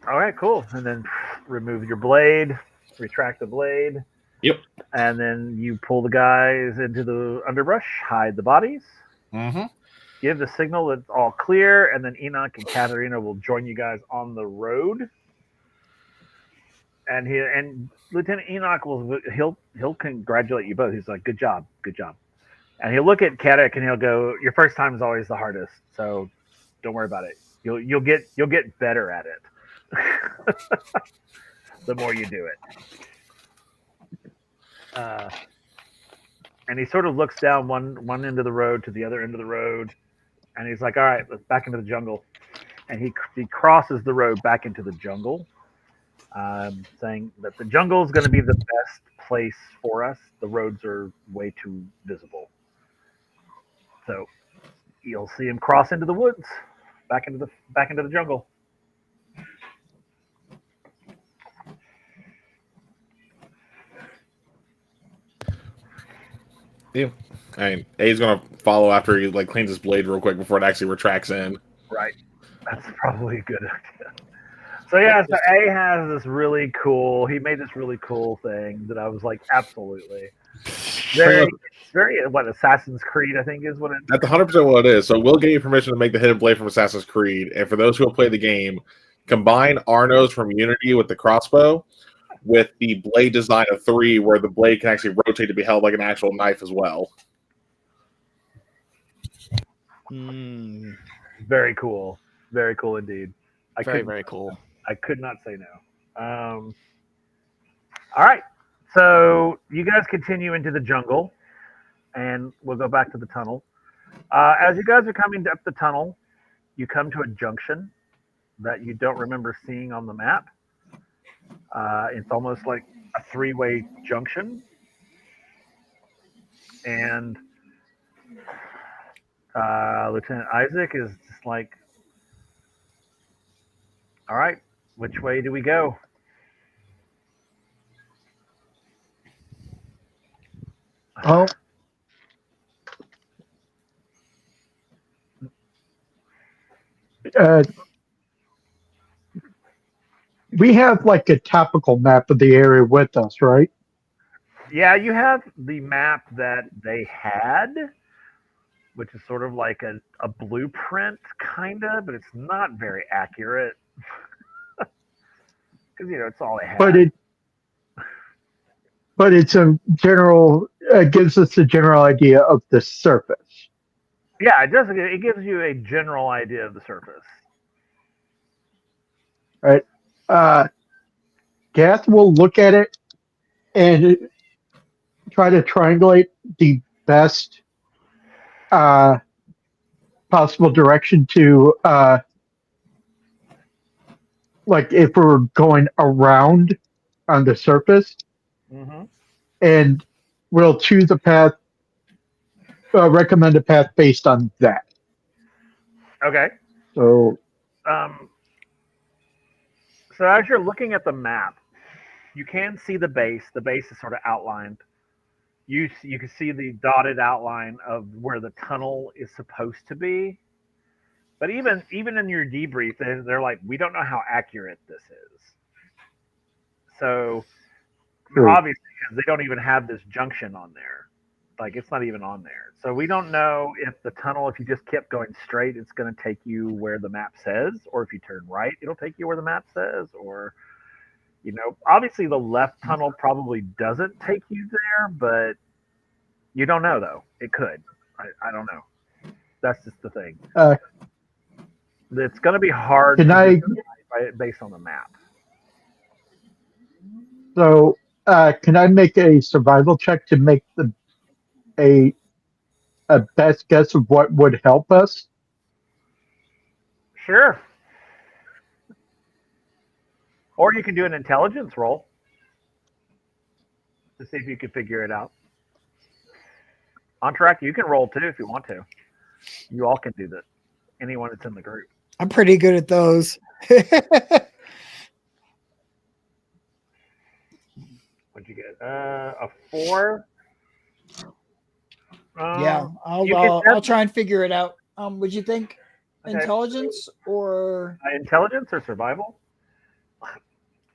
All right, cool. And then remove your blade, retract the blade. Yep. And then you pull the guys into the underbrush, hide the bodies. Mm-hmm. Give the signal that it's all clear, and then Enoch and Katarina will join you guys on the road. And Lieutenant Enoch he'll congratulate you both. He's like, good job. And he'll look at Katarina and he'll go, your first time is always the hardest, so don't worry about it. You'll get better at it. The more you do it. And he sort of looks down one end of the road to the other end of the road, and he's like, all right, let's back into the jungle. And he crosses the road back into the jungle, saying that the jungle is going to be the best place for us. The roads are way too visible. So you'll see him cross into the woods, back into the jungle. Yeah. I mean, A's going to follow after he cleans his blade real quick before it actually retracts in. Right. That's probably a good idea. So yeah, so A has this really cool. He made this really cool thing that I was like, absolutely. It's very what Assassin's Creed, I think, is what it. That's 100% what it is. So we'll give you permission to make the hidden blade from Assassin's Creed, and for those who will play the game, combine Arno's from Unity with the crossbow, with the blade design of 3, where the blade can actually rotate to be held like an actual knife as well. Very cool. Very cool indeed. Very cool. I could not say no. All right. So you guys continue into the jungle, and we'll go back to the tunnel. As you guys are coming up the tunnel, you come to a junction that you don't remember seeing on the map. It's almost like a 3-way junction. And Lieutenant Isaac is just like, all right, which way do we go? Oh. We have like a topical map of the area with us, right? Yeah, you have the map that they had, which is sort of like a blueprint, kind of, but it's not very accurate. Because, it's all they have. But it's a general gives us a general idea of the surface. Yeah, it does. It gives you a general idea of the surface. Right? Gath will look at it and try to triangulate the best possible direction to, like, if we're going around on the surface, Hmm. and we'll choose a path, recommend a path based on that. Okay. So, Um, so as you're looking at the map, you can see the base. The base is sort of outlined. You can see the dotted outline of where the tunnel is supposed to be. But even in your debrief, they're like, we don't know how accurate this is. So true. obviously, because they don't even have this junction on there, like it's not even on there. So we don't know if the tunnel, if you just kept going straight, it's going to take you where the map says, or if you turn right, it'll take you where the map says, or obviously the left tunnel probably doesn't take you there, but you don't know though. It could. I don't know. That's just the thing. Uh, It's going to be hard can to I? decide based on the map. So, can I make a survival check to make a a best guess of what would help us? Sure. Or you can do an intelligence roll to see if you can figure it out. On track, you can roll too if you want to. You all can do that. Anyone that's in the group. I'm pretty good at those. What'd you get? A 4. Yeah, You can I'll try and figure it out. Would you think Okay. intelligence or Intelligence or survival.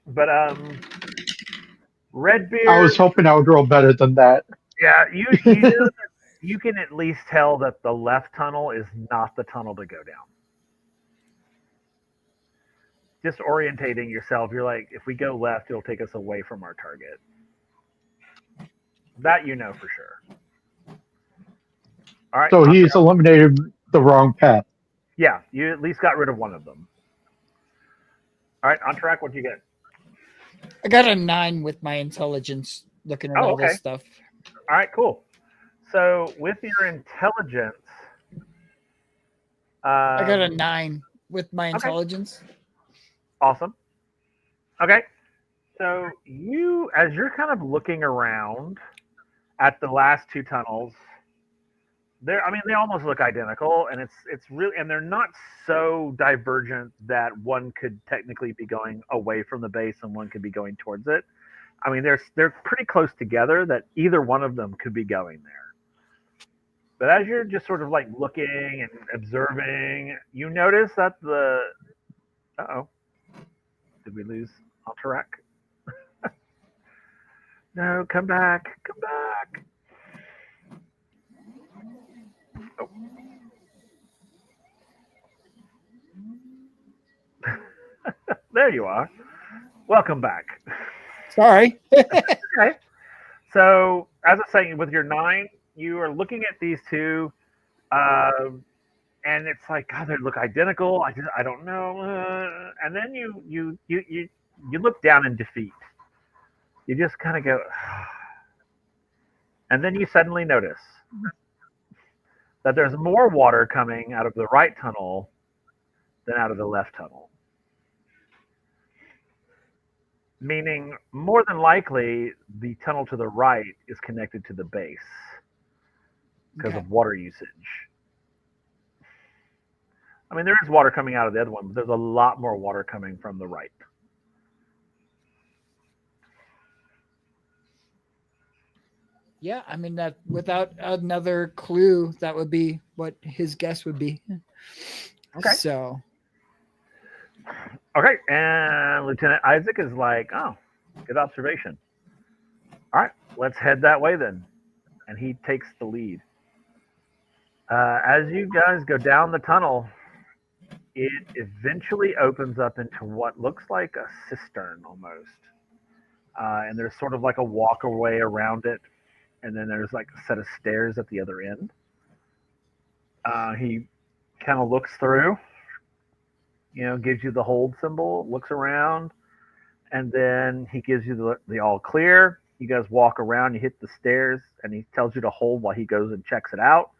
But Redbeard. I was hoping I would roll better than that. Yeah, you can at least tell that the left tunnel is not the tunnel to go down. Just orientating yourself, you're like, if we go left, it'll take us away from our target. That you know for sure. All right. So he's eliminated the wrong path. Yeah, you at least got rid of one of them. All right, on track, what'd you get? I got a 9 with my intelligence looking at all okay. this stuff. All right, cool. So with your intelligence, I got a 9 with my intelligence. Awesome. Okay. So as you're kind of looking around at the last two tunnels, they almost look identical, and it's really, and they're not so divergent that one could technically be going away from the base and one could be going towards it. I mean, they're pretty close together that either one of them could be going there. But as you're just sort of like looking and observing, you notice that did we lose Alterac? No, come back. Come back. Oh. There you are. Welcome back. Sorry. Okay. So, as I was saying, with your 9, you are looking at these two, and it's like, God, they look identical. I don't know. And then you look down in defeat. You just kind of go, and then you suddenly notice that there's more water coming out of the right tunnel than out of the left tunnel. Meaning, more than likely, the tunnel to the right is connected to the base because of water usage. I mean, there is water coming out of the other one, but there's a lot more water coming from the right. Yeah, I mean that without another clue, that would be what his guess would be. Okay. So. Okay, and Lieutenant Isaac is like, oh, good observation. All right, let's head that way then. And he takes the lead. As you guys go down the tunnel, it eventually opens up into what looks like a cistern almost. And there's sort of like a walkway around it. and then there's like a set of stairs at the other end. He kind of looks through, gives you the hold symbol, looks around, and then he gives you the all clear. You guys walk around, you hit the stairs, and he tells you to hold while he goes and checks it out.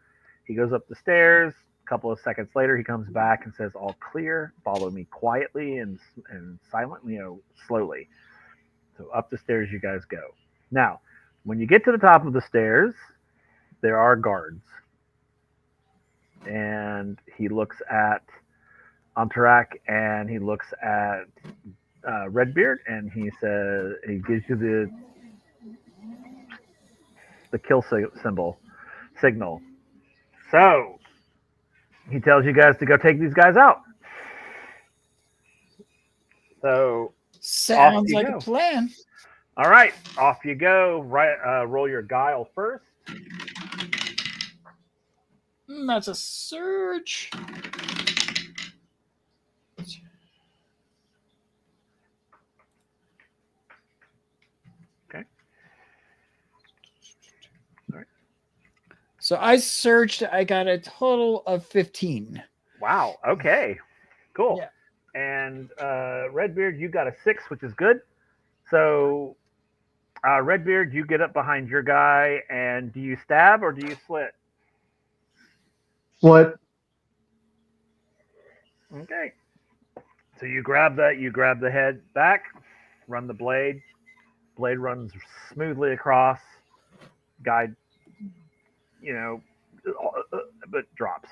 He goes up the stairs. A couple of seconds later, he comes back and says, "All clear. Follow me quietly and silently, slowly." So up the stairs you guys go. Now, when you get to the top of the stairs, there are guards, and he looks at Antarak and he looks at Redbeard, and he says he gives you the kill signal. So he tells you guys to go take these guys out. So Sounds like a plan. all right, off you go. Right, roll your guile first. That's a surge. Okay. All right. So I searched. I got a total of 15. Wow. Okay. Cool. Yeah. And Redbeard, you got a 6, which is good. So, Redbeard, you get up behind your guy, and do you stab or do you slit? Slit. Okay. So you grab the head back, run the blade. Blade runs smoothly across. Guy, but drops.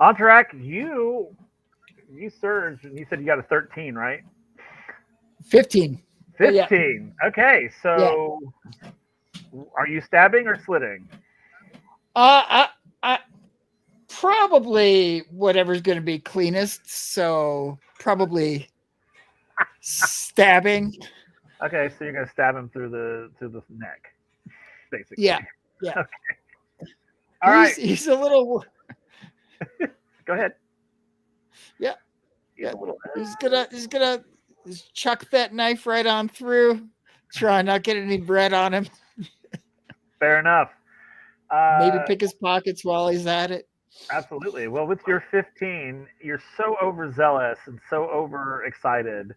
Antarak, you surged, and you said you got a 13, right? 15. 15. Yeah. Okay, so are you stabbing or slitting? I probably whatever's going to be cleanest. So probably stabbing. Okay, so you're gonna stab him through the neck, basically. Yeah. Okay. All right. He's a little. Go ahead. Yeah. He's a little. He's gonna chuck that knife right on through. Try not get any bread on him. Fair enough. Maybe pick his pockets while he's at it. Absolutely. Well, with your 15, you're so overzealous and so overexcited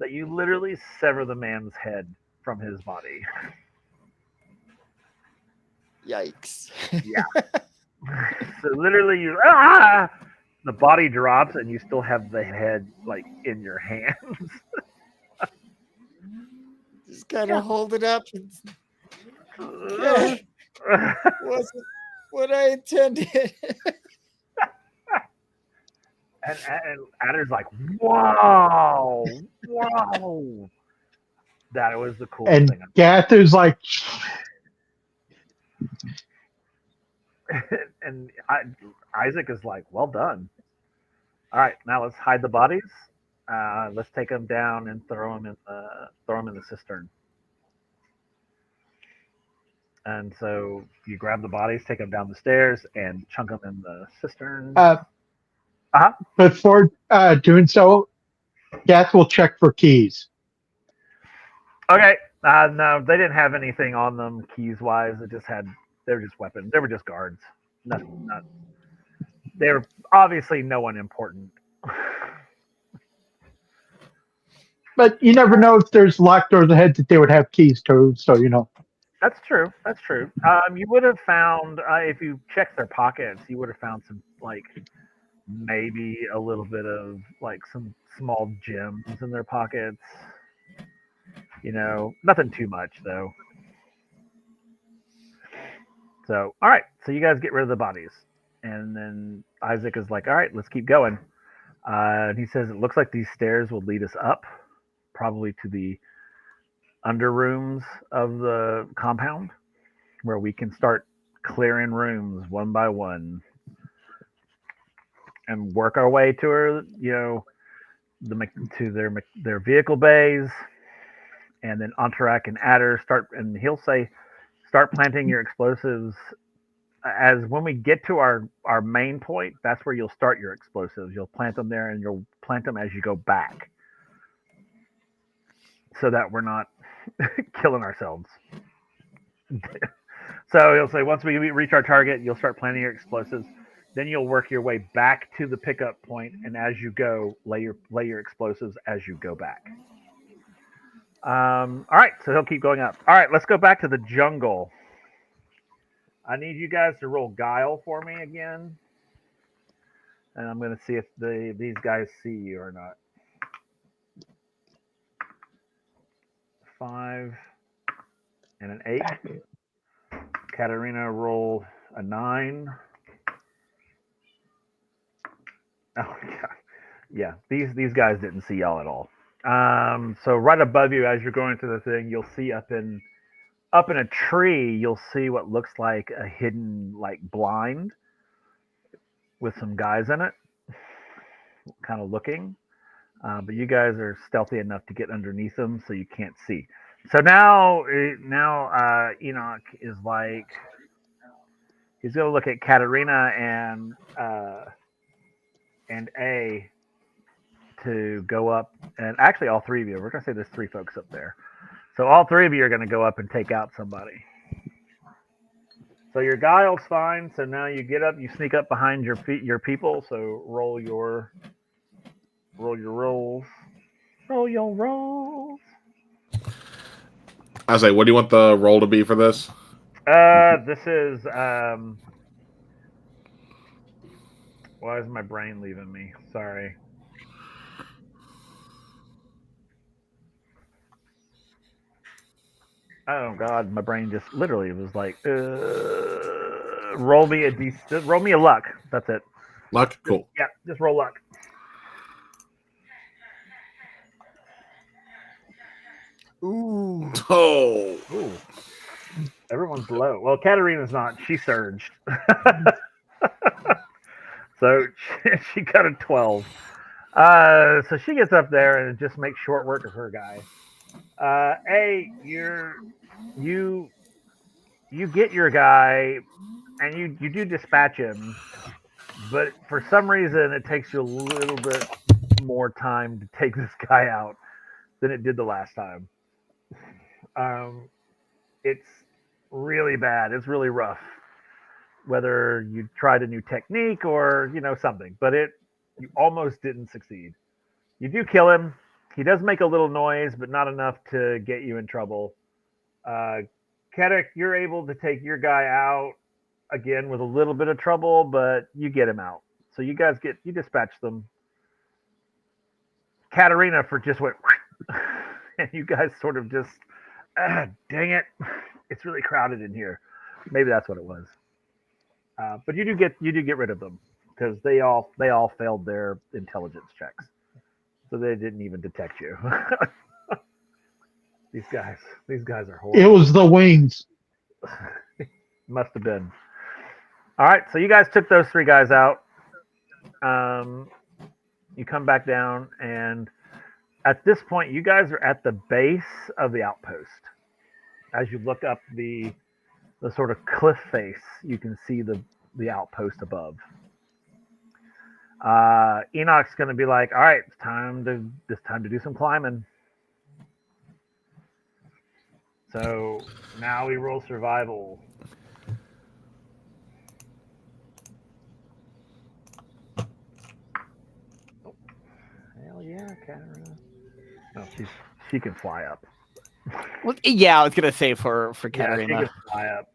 that you literally sever the man's head from his body. Yikes. Yeah. So literally the body drops and you still have the head like in your hands. Just gotta hold it up. Wasn't what I intended. And Adder's like, wow. That was the coolest And thing. Gather's like, And Isaac is like, well done. All right, now let's hide the bodies. Let's take them down and throw them in the cistern. And so you grab the bodies, take them down the stairs, and chunk them in the cistern. before doing so, Gath will check for keys. Okay. No, they didn't have anything on them keys wise. They were just weapons. They were just guards. Not. They were obviously no one important. But you never know if there's locked doors ahead that they would have keys to. So That's true. You would have found if you checked their pockets, you would have found some like maybe a little bit of like some small gems in their pockets. Nothing too much though. So, all right. So you guys get rid of the bodies, and then Isaac is like, "All right, let's keep going." And he says, "It looks like these stairs will lead us up, probably to the under rooms of the compound, where we can start clearing rooms one by one and work our way to their vehicle bays." And then Antarak and Adder he'll say, start planting your explosives. As when we get to our main point, that's where you'll start your explosives. You'll plant them there, and you'll plant them as you go back, so that we're not killing ourselves. So you'll say once we reach our target, you'll start planting your explosives. Then you'll work your way back to the pickup point, and as you go, lay your explosives as you go back. All right, so he'll keep going up. All right, let's go back to the jungle. I need you guys to roll guile for me again, and I'm going to see if these guys see you or not. 5 and an 8. Katarina rolled a 9. Oh yeah, yeah. These guys didn't see y'all at all. So right above you, as you're going through the thing, you'll see up in a tree, you'll see what looks like a hidden like blind with some guys in it, kind of looking. But you guys are stealthy enough to get underneath them, so you can't see. So now Enoch is like he's gonna look at Katarina and A to go up, and actually all three of you. We're gonna say there's 3 folks up there, so all 3 of you are gonna go up and take out somebody. So your guile's fine. So now you get up, you sneak up behind your people. So roll your rolls. Roll your rolls. I was like, what do you want the roll to be for this? This is why is my brain leaving me? Sorry. Oh God, my brain just literally was like, roll me a luck. That's it. Luck? Cool. Yeah, just roll luck. Ooh. Oh. Ooh. Everyone's low. Well, Katarina's not. She surged. So she got a 12. So she gets up there and just makes short work of her guy. You get your guy and you do dispatch him, but for some reason it takes you a little bit more time to take this guy out than it did the last time. It's really bad. It's really rough. Whether you tried a new technique or something, but you almost didn't succeed. You do kill him. He does make a little noise, but not enough to get you in trouble. Kedek, you're able to take your guy out again with a little bit of trouble, but you get him out. So you guys you dispatch them. Katarina just went, and you guys sort of just, dang it, it's really crowded in here. Maybe that's what it was. But you do get rid of them because they all failed their intelligence checks, so they didn't even detect you. These guys are horrible. It was the wings. Must have been. All right, so you guys took those 3 guys out. You come back down, and at this point, you guys are at the base of the outpost. As you look up the sort of cliff face, you can see the outpost above. Enoch's going to be like, all right, it's time to do some climbing. So now we roll survival. Oh, hell yeah, Katarina. Oh, she can fly up. Well, yeah, I was gonna say for Yeah, Katarina. she can fly up.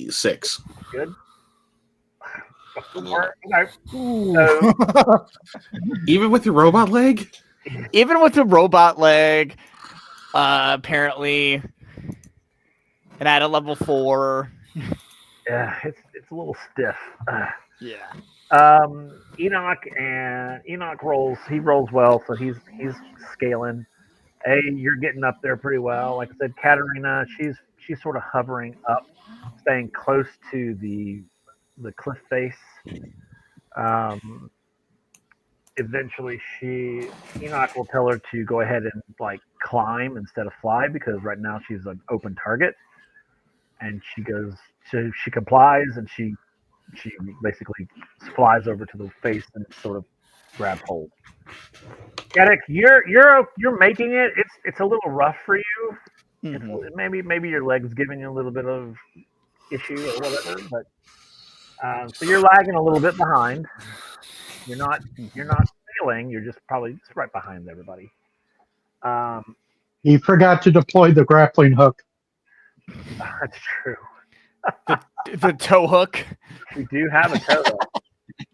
6. Good. Okay. Even with your robot leg? Even with the robot leg, apparently, and at a level 4. Yeah, it's a little stiff. Yeah. Enoch rolls. He rolls well, so he's scaling. You're getting up there pretty well. Like I said, Katarina, she's sort of hovering up, staying close to the cliff face. Eventually, Enoch will tell her to go ahead and like climb instead of fly because right now she's an open target, and she goes. So she complies, and she basically flies over to the face and sort of grabs hold. Kedek, you're making it. It's a little rough for you. Maybe your leg's giving you a little bit of issue or whatever, but so you're lagging a little bit behind. You're not failing. You're just probably just right behind everybody. He forgot to deploy the grappling hook. That's true. The tow hook. We do have a tow hook.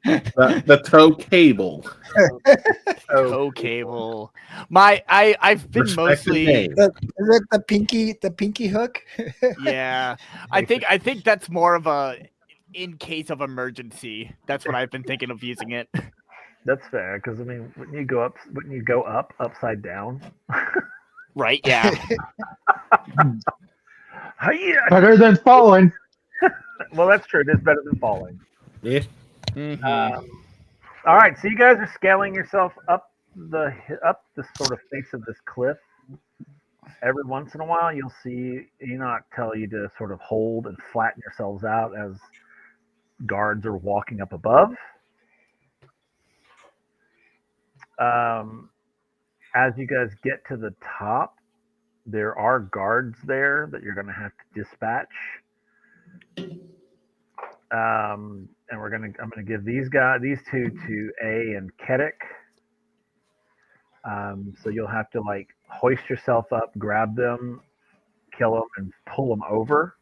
The tow cable. Tow cable. I've been Respect the mostly name. Is it the pinky hook? yeah. I think that's more of a in case of emergency. That's what I've been thinking of using it. That's fair because I mean, wouldn't you go up upside down? Right? Yeah. Hiya! Better than falling. Well, that's true. It is better than falling. Yeah. All right, so you guys are scaling yourself up the sort of face of this cliff. Every once in a while, you'll see Enoch tell you to sort of hold and flatten yourselves out as guards are walking up above. As you guys get to the top, there are guards there that you're going to have to dispatch. And I'm going to give these two to A and Kedek. So you'll have to like hoist yourself up, grab them, kill them, and pull them over,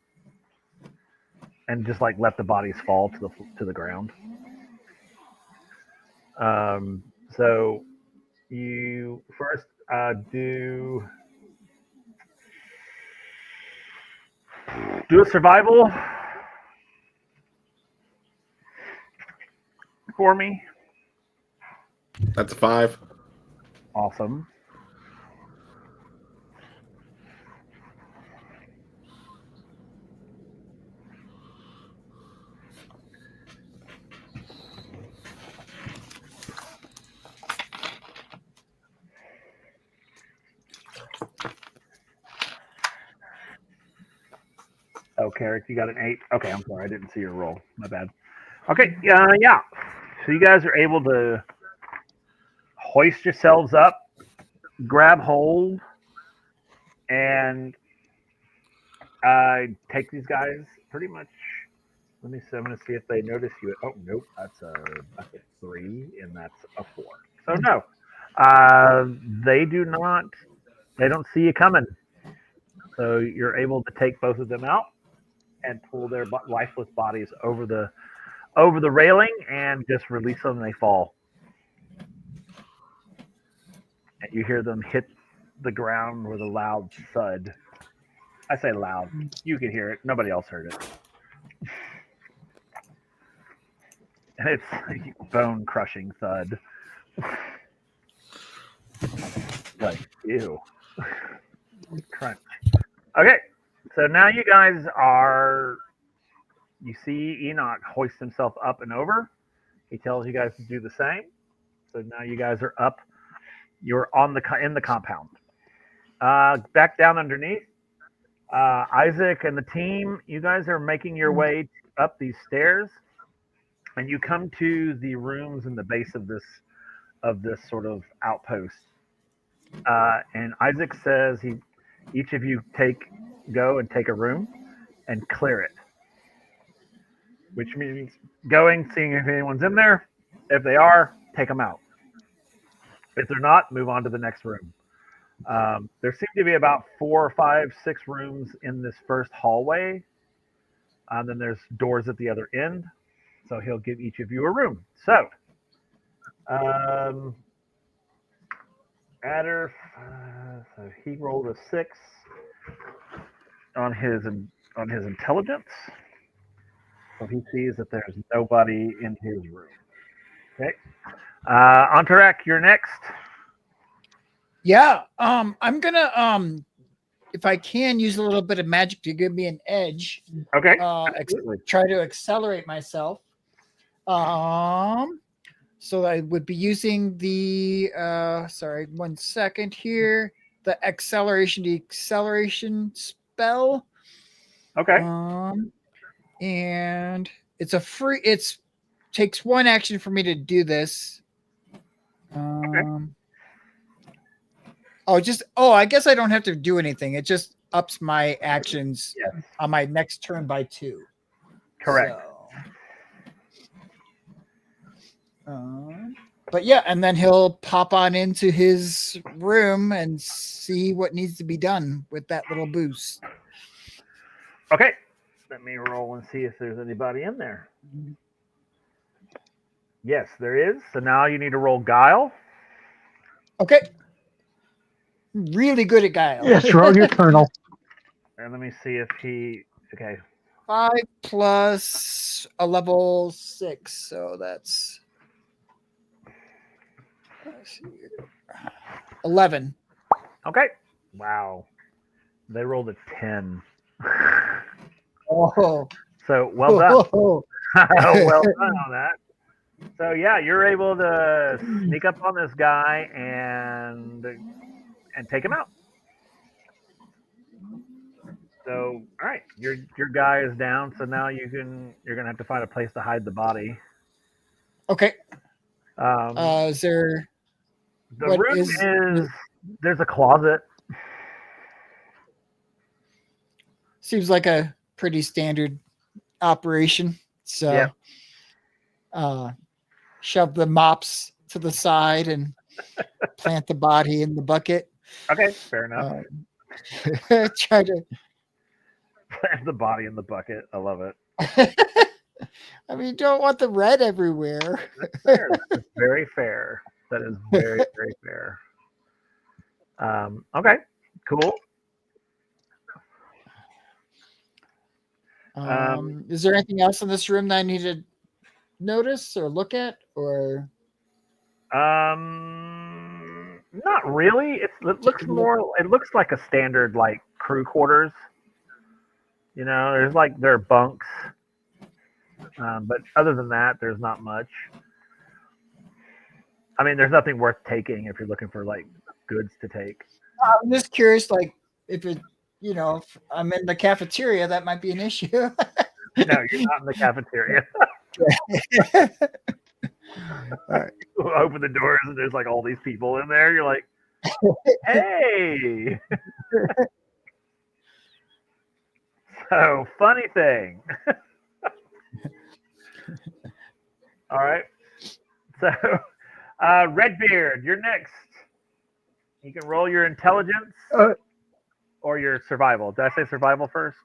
and just like let the bodies fall to the ground. So you first do a survival for me. That's a 5. Awesome. Oh, Carrick, you got an 8. Okay, I'm sorry, I didn't see your roll. My bad. Okay, yeah. So you guys are able to hoist yourselves up, grab hold, and take these guys pretty much. Let me see. I'm going to see if they notice you. Oh, nope. That's a 3, and that's a 4. So no, they do not. They don't see you coming. So you're able to take both of them out and pull their lifeless bodies over the railing and just release them. And they fall, and you hear them hit the ground with a loud thud. I say loud. You can hear it. Nobody else heard it. And it's a bone-crushing thud. Like, ew. Crunch. Okay, so now you guys you see Enoch hoist himself up and over. He tells you guys to do the same. So now you guys are up. You're in the compound. Back down underneath. Isaac and the team, you guys are making your way up these stairs, and you come to the rooms in the base of this sort of outpost. And Isaac says each of you go and take a room and clear it, which means going, seeing if anyone's in there. If they are, take them out. If they're not, move on to the next room. There seem to be about 4, 5, 6 rooms in this first hallway. Then there's doors at the other end. So he'll give each of you a room. So, Adder, so he rolled a 6 on his intelligence. So he sees that there's nobody in his room. Okay. Antarak, you're next. Yeah. I'm gonna if I can use a little bit of magic to give me an edge. Okay. Try to accelerate myself. So I would be using the sorry, 1 second here. The acceleration spell. Okay. And it's takes 1 action for me to do this. Okay. I guess I don't have to do anything. It just ups my actions Yes. on my next turn by 2. Correct. But yeah, and then he'll pop on into his room and see what needs to be done with that little boost. Okay. Let me roll and see if there's anybody in there. Yes, there is. So now you need to roll guile. Okay. Really good at guile. Yes, roll your colonel. And let me see if he. Okay. 5 plus a level 6. So that's 11. Okay. Wow. They rolled a 10. Oh. So well done. Well done on that. So yeah, you're able to sneak up on this guy and take him out. So all right, your guy is down. So now you're gonna have to find a place to hide the body. Okay. Um, Is there the what room is- there's a closet. seems like a pretty standard operation. So Yep. Shove the mops to the side and plant the body in the bucket. Okay, fair enough. Try to. Plant the body in the bucket. I love it. I mean, you don't want the red everywhere. That's fair. That is very fair. That is very, very fair. Okay, cool. Is there anything else in this room that I need to notice or look at, or Not really. It looks more. It looks like a standard like crew quarters. You know, there are bunks, but other than that, there's not much. I mean, there's nothing worth taking if you're looking for like goods to take. I'm just curious, like if it, if I'm in the cafeteria, that might be an issue. No, you're not in the cafeteria. All right. You open the doors and there's like all these people in there. You're like, hey. So funny thing. All right. So, Redbeard, you're next. You can roll your intelligence or your survival. Did I say survival first?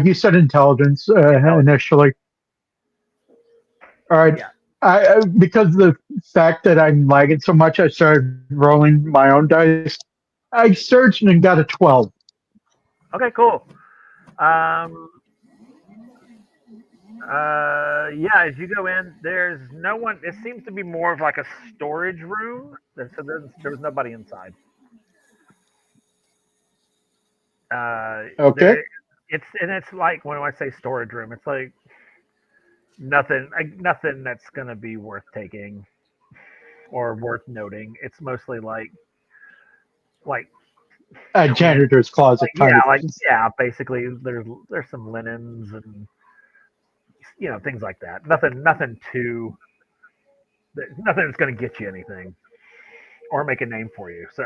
You said intelligence initially. All right. Yeah. Because of the fact that I'm lagging so much, I started rolling my own dice. I searched and got a 12. Okay, cool. Yeah, as you go in, there's no one. It seems to be more of like a storage room. So there was nobody inside. Okay. It's like when I say storage room, it's like nothing that's gonna be worth taking or worth noting. It's mostly like A janitor's closet kind of. basically there's some linens and things like that. Nothing that's gonna get you anything or make a name for you. So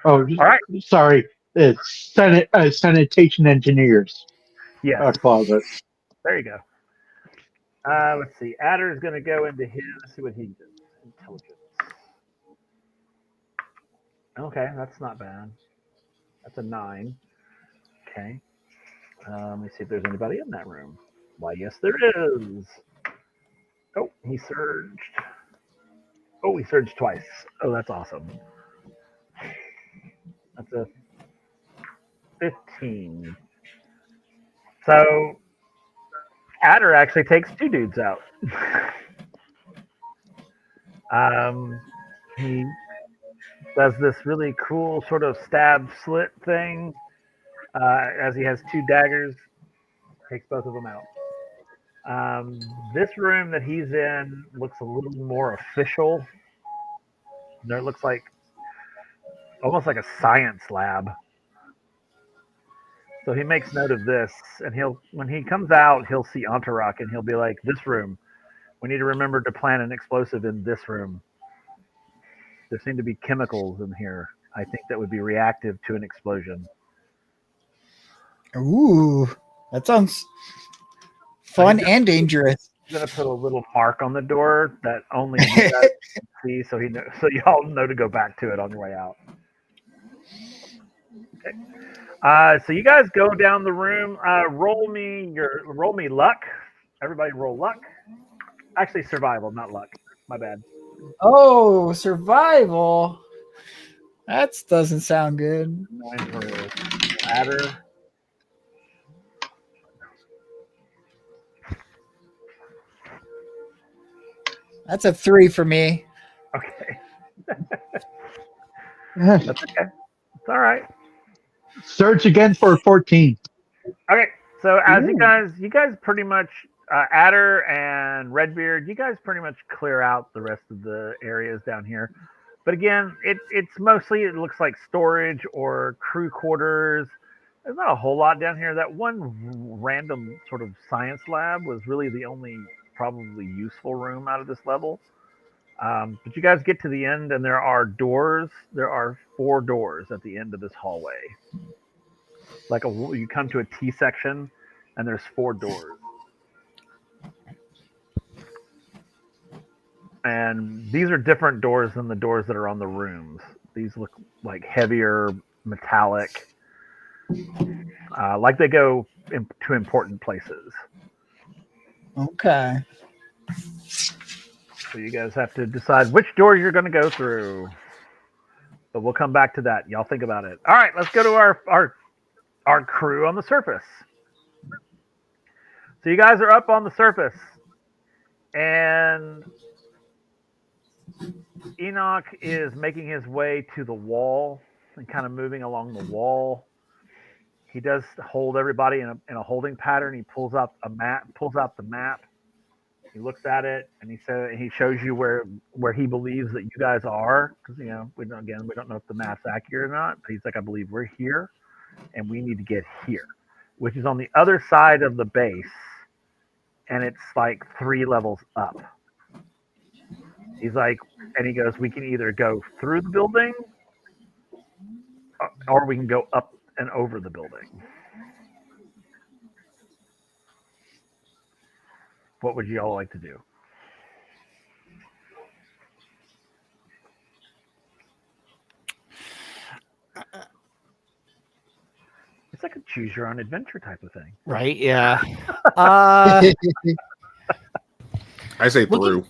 Oh, all right. sorry. It's sanitation engineers Yes. closet. There you go. Let's see. Adder's going to go into his. Let's see what he does. Intelligence. Okay, that's not bad. That's a 9. Okay. Let me see if there's anybody in that room. Why, yes, there is. Oh, he surged. Oh, he surged twice. Oh, that's awesome. That's a 15. So Adder actually takes 2 dudes out. He does this really cool sort of stab slit thing as he has 2 daggers. Takes both of them out. This room that he's in looks a little more official. It looks like almost like a science lab. So he makes note of this, and when he comes out, he'll see Entourage, and he'll be like, "This room. We need to remember to plant an explosive in this room. There seem to be chemicals in here. I think that would be reactive to an explosion. Ooh, that sounds fun and dangerous. He's gonna put a little mark on the door that only you guys can see, so so y'all know to go back to it on your way out. Okay. So you guys go down the room. Roll me luck. Everybody roll luck. Actually, survival, not luck. My bad. Oh, survival. That doesn't sound good. 9 for adder. That's a 3 for me. Okay, Yeah. that's okay. It's all right. Search again for 14. Okay, so as Ooh. you guys pretty much Adder and Redbeard, you guys pretty much clear out the rest of the areas down here. But again, it's mostly it looks like storage or crew quarters. There's not a whole lot down here. That one random sort of science lab was really the only probably useful room out of this level. But you guys get to the end, and there are doors. There are 4 doors at the end of this hallway. You come to a T section, and there's 4 doors. And these are different doors than the doors that are on the rooms. These look like heavier, metallic, like they go to important places. Okay. So you guys have to decide which door you're going to go through. But we'll come back to that. Y'all think about it. All right, let's go to our crew on the surface. So you guys are up on the surface, and Enoch is making his way to the wall and kind of moving along the wall. He does hold everybody in a holding pattern. He pulls out the map. He looks at it and he shows you where he believes that you guys are, because we don't know if the map's accurate or not. But he's like, I believe we're here, and we need to get here, which is on the other side of the base, and it's like 3 levels up. He's like, and he goes, we can either go through the building, or we can go up and over the building. What would you all like to do? It's like a choose your own adventure type of thing. Right? Yeah. I say through.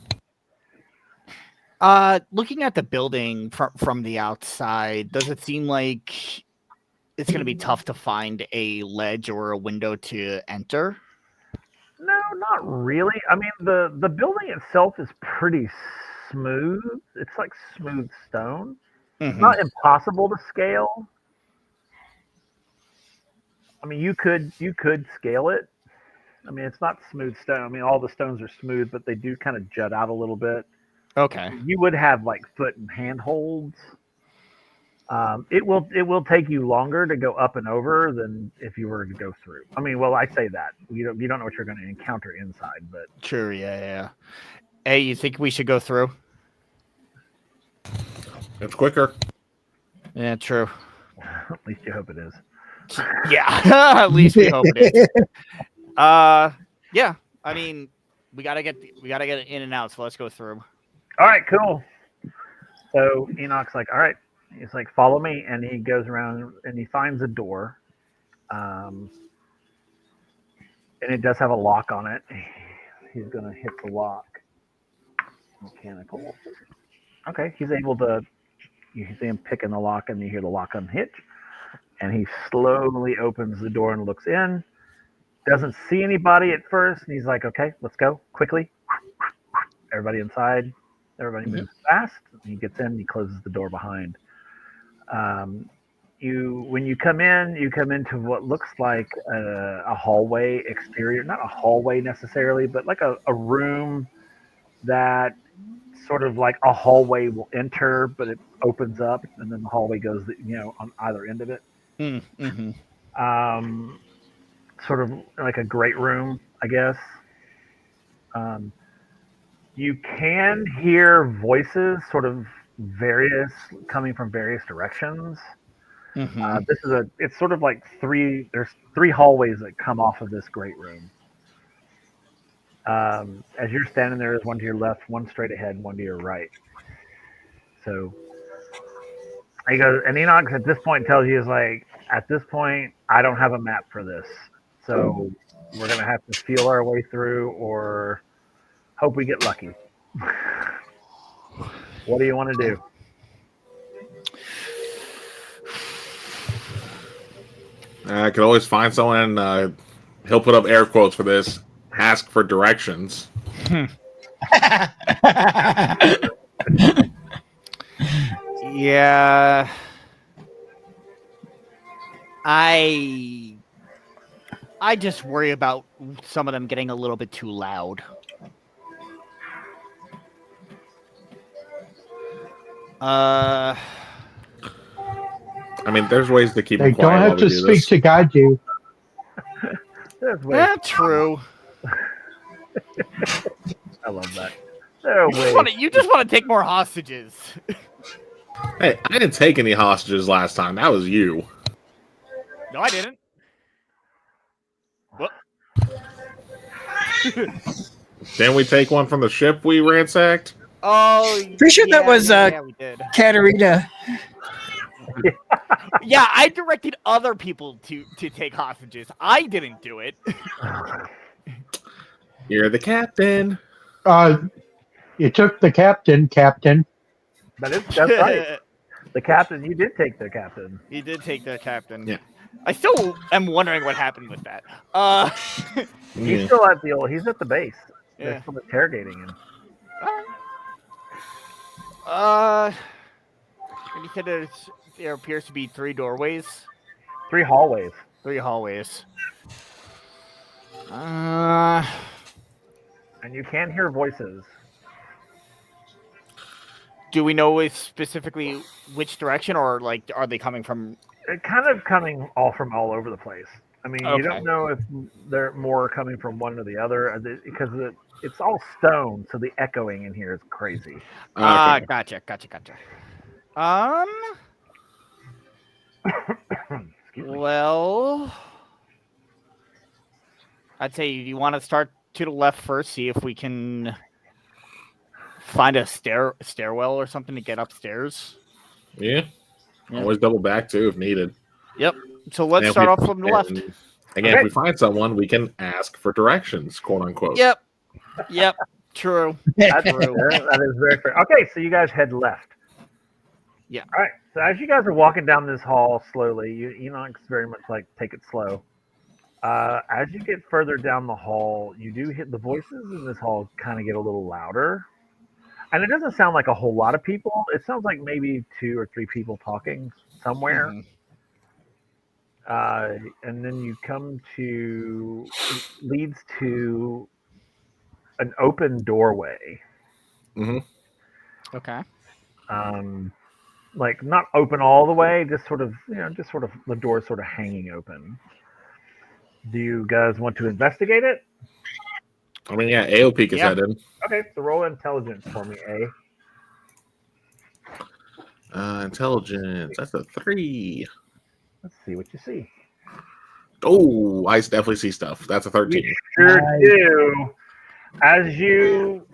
Looking at the building from the outside, does it seem like it's going to be tough to find a ledge or a window to enter? No, not really. I mean, the building itself is pretty smooth. It's like smooth stone. Mhm. Not impossible to scale. I mean, you could scale it. I mean, it's not smooth stone. I mean, all the stones are smooth, but they do kind of jut out a little bit. Okay. You would have like foot and hand holds. It will take you longer to go up and over than if you were to go through. I mean, well, I say that you don't know what you're going to encounter inside, but True. Yeah. Hey, you think we should go through? It's quicker. Yeah, true. at least you hope it is. Yeah, at least we hope it is. Yeah. I mean, we gotta get in and out, so let's go through. All right, cool. So Enoch's like, all right. He's like, follow me, and he goes around and he finds a door, and it does have a lock on it. He's gonna hit the lock. Mechanical. Okay, he's able to. You see him picking the lock, and you hear the lock unhitch, and he slowly opens the door and looks in. Doesn't see anybody at first, and he's like, okay, let's go quickly. Everybody inside. Everybody moves fast. He gets in. He closes the door behind. When you come into what looks like a hallway exterior, not a hallway necessarily, but like a room that sort of like a hallway will enter, but it opens up and then the hallway goes, on either end of it. Mm-hmm. Sort of like a great room, I guess. You can hear voices sort of coming from various directions. Mhm. It's sort of like there's three hallways that come off of this great room. As you're standing there, there's one to your left, one straight ahead, and one to your right. So he goes, and Enoch at this point tells you, is like, at this point, I don't have a map for this. So we're going to have to feel our way through or hope we get lucky. What do you want to do? I could always find someone. He'll put up air quotes for this. Ask for directions. Yeah. I just worry about some of them getting a little bit too loud. I mean, there's ways to keep They them quiet don't while have we to do speak this. to guide you. True. I love that. You just want to take more hostages. Hey, I didn't take any hostages last time. That was you. No, I didn't. What? Didn't we take one from the ship we ransacked? Oh, Pretty sure that was we did. Katarina. Yeah, I directed other people to take hostages. I didn't do it. You're the captain. You took the captain. That's right. The captain, you did take the captain. He did take the captain. Yeah. I still am wondering what happened with that. He's still at he's at the base. Yeah. They're still interrogating him. And you said there appears to be three doorways. Three hallways. Three hallways. And you can hear voices. Do we know specifically which direction, or like are they coming from? They're kind of coming from all over the place. I mean, Okay. you don't know if they're more coming from one or the other because it's all stone, so the echoing in here is crazy. Okay. Gotcha. Excuse me. Well, I'd say you want to start to the left first, see if we can find a stairwell or something to get upstairs. Yeah. Yeah. Always double back too if needed. Yep. So let's And if start we- off from the left. and Again, if we find someone, we can ask for directions, quote unquote. Yep. True. That is very fair. Okay, so you guys head left. Yeah. All right. So as you guys are walking down this hall slowly, Enoch's very much like take it slow. As you get further down the hall, you do hit the voices in this hall kind of get a little louder. And it doesn't sound like a whole lot of people. It sounds like maybe 2 or 3 people talking somewhere. Mhm. And then you come to, it leads to an open doorway. Mm-hmm. Okay. Like not open all the way, just sort of the door sort of hanging open. Do you guys want to investigate it? I mean, yeah, AOP is Yeah. headed. Okay, so roll intelligence for me, A. Intelligence. That's a 3. Let's see what you see. Oh, I definitely see stuff. That's a 13. You sure do. As you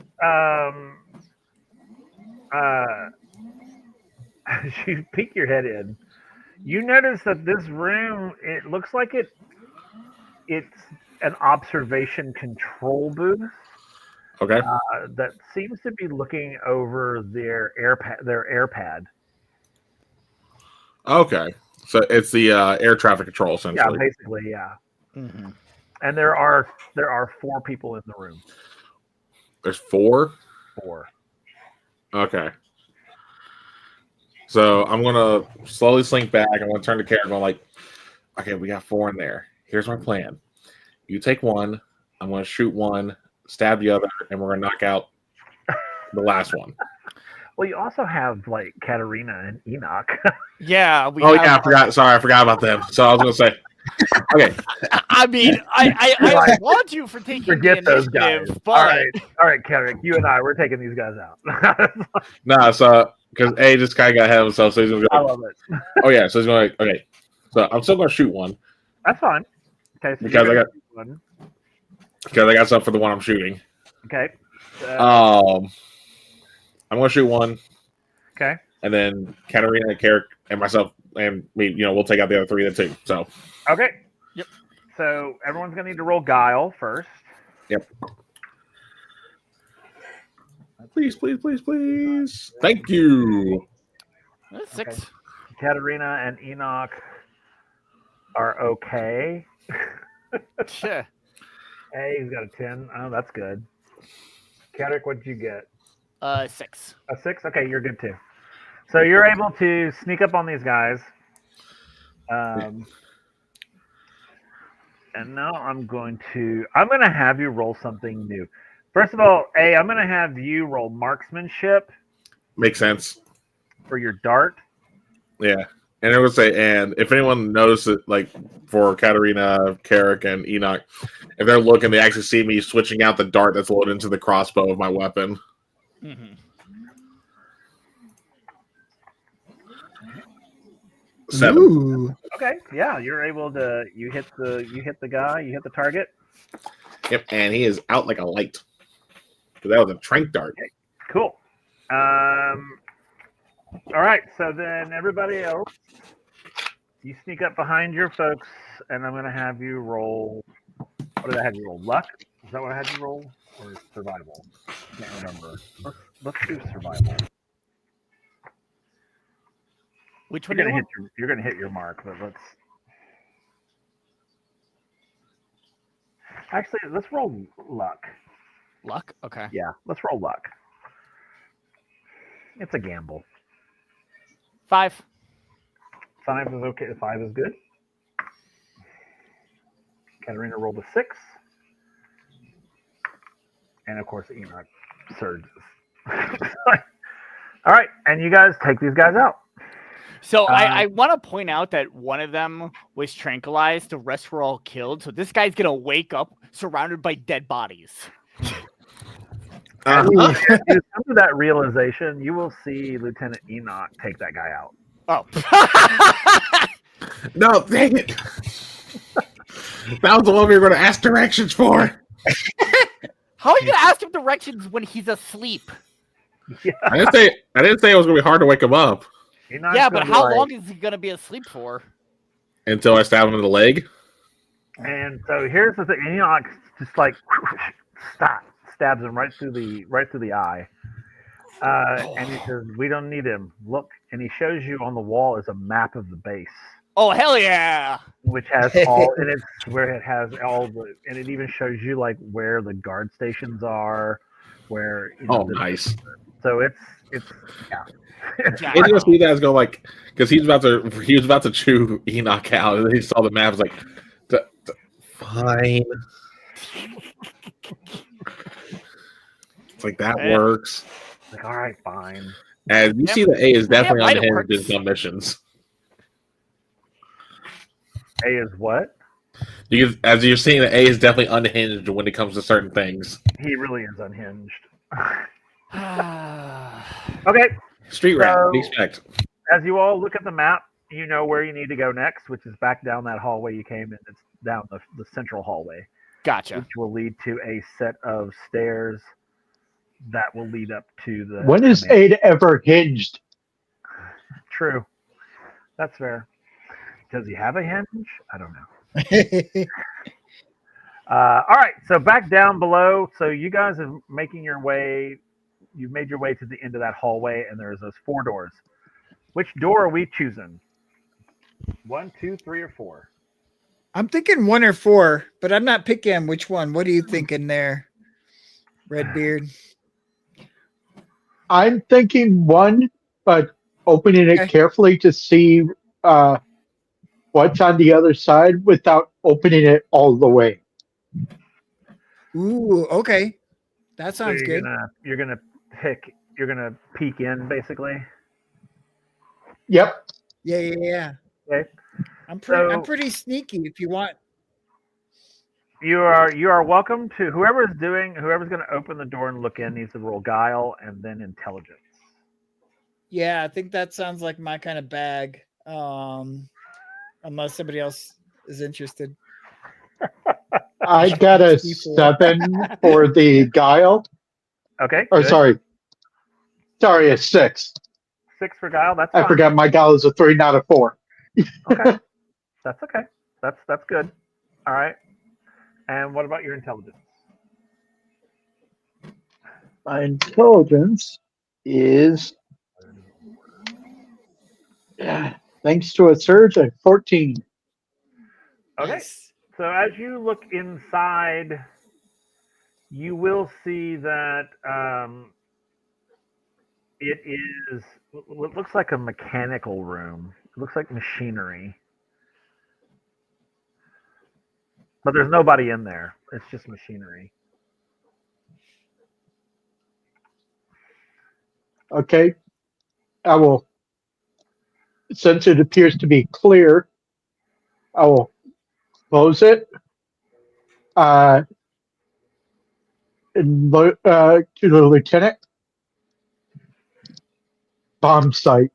as you peek your head in, you notice that this room, it looks like it's an observation control booth Okay. that seems to be looking over their air pad. Okay. So it's the air traffic control, Yeah, essentially. basically, yeah. Mm-hmm. And there are 4 people in the room. There's 4? 4. Okay. So I'm going to slowly slink back. I'm going to turn to Karen. I'm like, okay, we got 4 in there. Here's my plan. You take one. I'm going to shoot one, stab the other, and we're going to knock out the last one. Well, you also have like Katarina and Enoch. Yeah. I forgot. Sorry, I forgot about them. So I was going to say, okay. I mean, I want you for taking Forget the those initiative, guys. but All right, Kendrick, you and I, we're taking these guys out. No, so because A just kind of got ahead of himself, so he's gonna I go. love it. Oh yeah, so he's going. Okay, so I'm still gonna shoot one That's fine. Okay, so because you're I gonna got shoot one. something for the one I'm shooting. Okay. I'm gonna shoot one, Okay. and then Katarina, Carrick, and myself, and me. We'll take out the other three then too. So Okay. Yep. So everyone's gonna need to roll guile first. yep. Please, please, please, please. Thank you. That's 6. Okay. Katarina and Enoch are okay. Yeah. Hey, he's got a 10. Oh, that's good. Katarina, what did you get? 6. A 6? Okay, you're good too. So you're able to sneak up on these guys. And now I'm going to have you roll something new. First of all, I'm going to have you roll marksmanship Makes sense. for your dart. Yeah. And I would say, and if anyone notices, like for Katarina, Carrick, and Enoch, if they're looking, they actually see me switching out the dart that's loaded into the crossbow of my weapon. Mm-hmm. 7. Ooh. Okay, yeah, you're able to. You hit the guy. You hit the target. Yep, and he is out like a light. Because that was a trank dart. Cool. All right. So then everybody else, you sneak up behind your folks, and I'm going to have you roll. What did I have you roll? Luck? Is that what I had you roll, or survival? I can't remember. Let's do survival. Which You're one? gonna hit your mark, but let's roll luck. Luck. Okay. Yeah, let's roll luck. It's a gamble. 5. 5 is okay. 5 is good. Katarina rolled a 6, and of course Enoch surges. All right, and you guys take these guys out. So I want to point out that one of them was tranquilized. The rest were all killed. So this guy's gonna wake up surrounded by dead bodies. As you come to that realization, you will see Lieutenant Enoch take that guy out. Oh. No, dang it. That was the one we were going to ask directions for. How are you gonna ask him directions when he's asleep? Yeah, I didn't say it was going to be hard to wake him up Enoch's Yeah, gonna but be how like- long is he gonna be asleep for? until I stab him in the leg. And so here's the thing: Enoch just like stabs him right through the eye, and he says, "We don't need him. Look," and he shows you on the wall is a map of the base, Oh hell yeah! which has all, and it's where it has all the, and it even shows you like where the guard stations are, where Nice. So it's yeah. Yeah. He's gonna see that as go like because he was about to chew Enoch out, and then he saw the map. Was like, fine. It's like that Yeah. works. Like, all right, fine. And you see that A is definitely might on the have hinge in worked. some missions. A is what? As you're seeing that A is definitely unhinged when it comes to certain things. He really is unhinged. Okay, Street rat, So- what do you expect? as you all look at the map, you know where you need to go next, which is back down that hallway you came in. It's down the central hallway, Gotcha. which will lead to a set of stairs that will lead up to the. When is command- Ada ever hinged? True. That's fair. Does he have a hinge? I don't know. All right, so back down below. So you guys are making your way. You've made your way to the end of that hallway, and there's those 4 doors. Which door are we choosing? 1, 2, 3, or 4? I'm thinking 1 or 4, but I'm not picking which one. What are you thinking there, Redbeard? I'm thinking 1, but opening it Okay. carefully to see what's on the other side without opening it all the way. Ooh, okay. That So sounds good. You're gonna peek in basically. Yep. Yeah. Okay. I'm So- pretty sneaky if you want. You are welcome to whoever's going to open the door and look in needs to roll guile and then intelligence. Yeah, I think that sounds like my kind of bag. Unless somebody else is interested. I got a 7 for the guile. Okay. Or Good. sorry, a 6. 6 for guile. That's I fine. forgot my guile is a 3, not a 4. Okay. That's okay. That's good. All right. And what about your intelligence? My intelligence is, thanks to a surge, at 14. Okay. Nice. So as you look inside, you will see that it is what looks like a mechanical room. It looks like machinery, but there's nobody in there. It's just machinery. Okay. I will, since it appears to be clear, I will close it. To the lieutenant. Bomb site,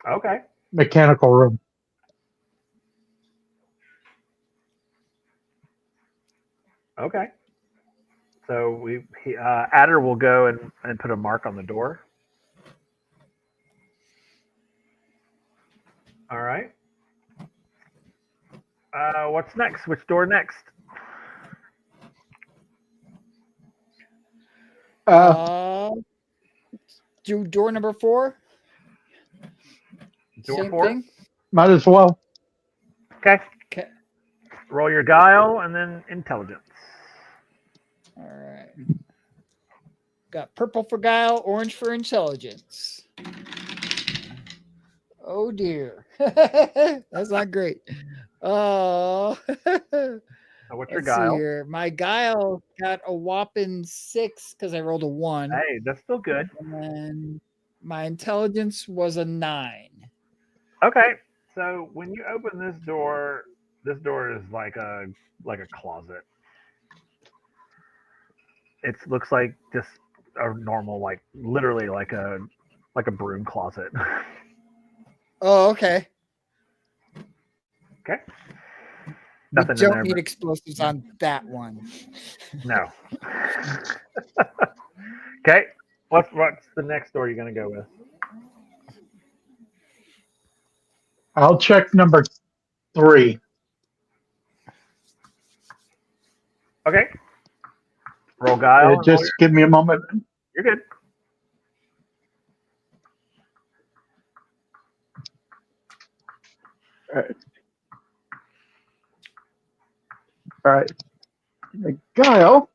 Okay. mechanical room. Okay. So Adder will go and put a mark on the door. All right. What's next? Which door next? Do door number 4. Door Same 4. thing. Might as well. Okay. Okay. Roll your guile and then intelligence. All right. Got purple for guile, orange for intelligence. Oh dear. That's not great. Oh. So what's your Let's see guile? here. My guile got a whopping 6 because I rolled a 1. Hey, that's still good. And then my intelligence was a 9. Okay. So when you open this door is like a closet. It looks like just a normal, like literally like a broom closet. Oh, okay. Okay. We Nothing in don't there. need explosives on that one. No. Okay. What's the next door you're gonna go with? I'll check number 3. Okay. Roll guile. And roll Just give me a moment. You're good. All right. The guile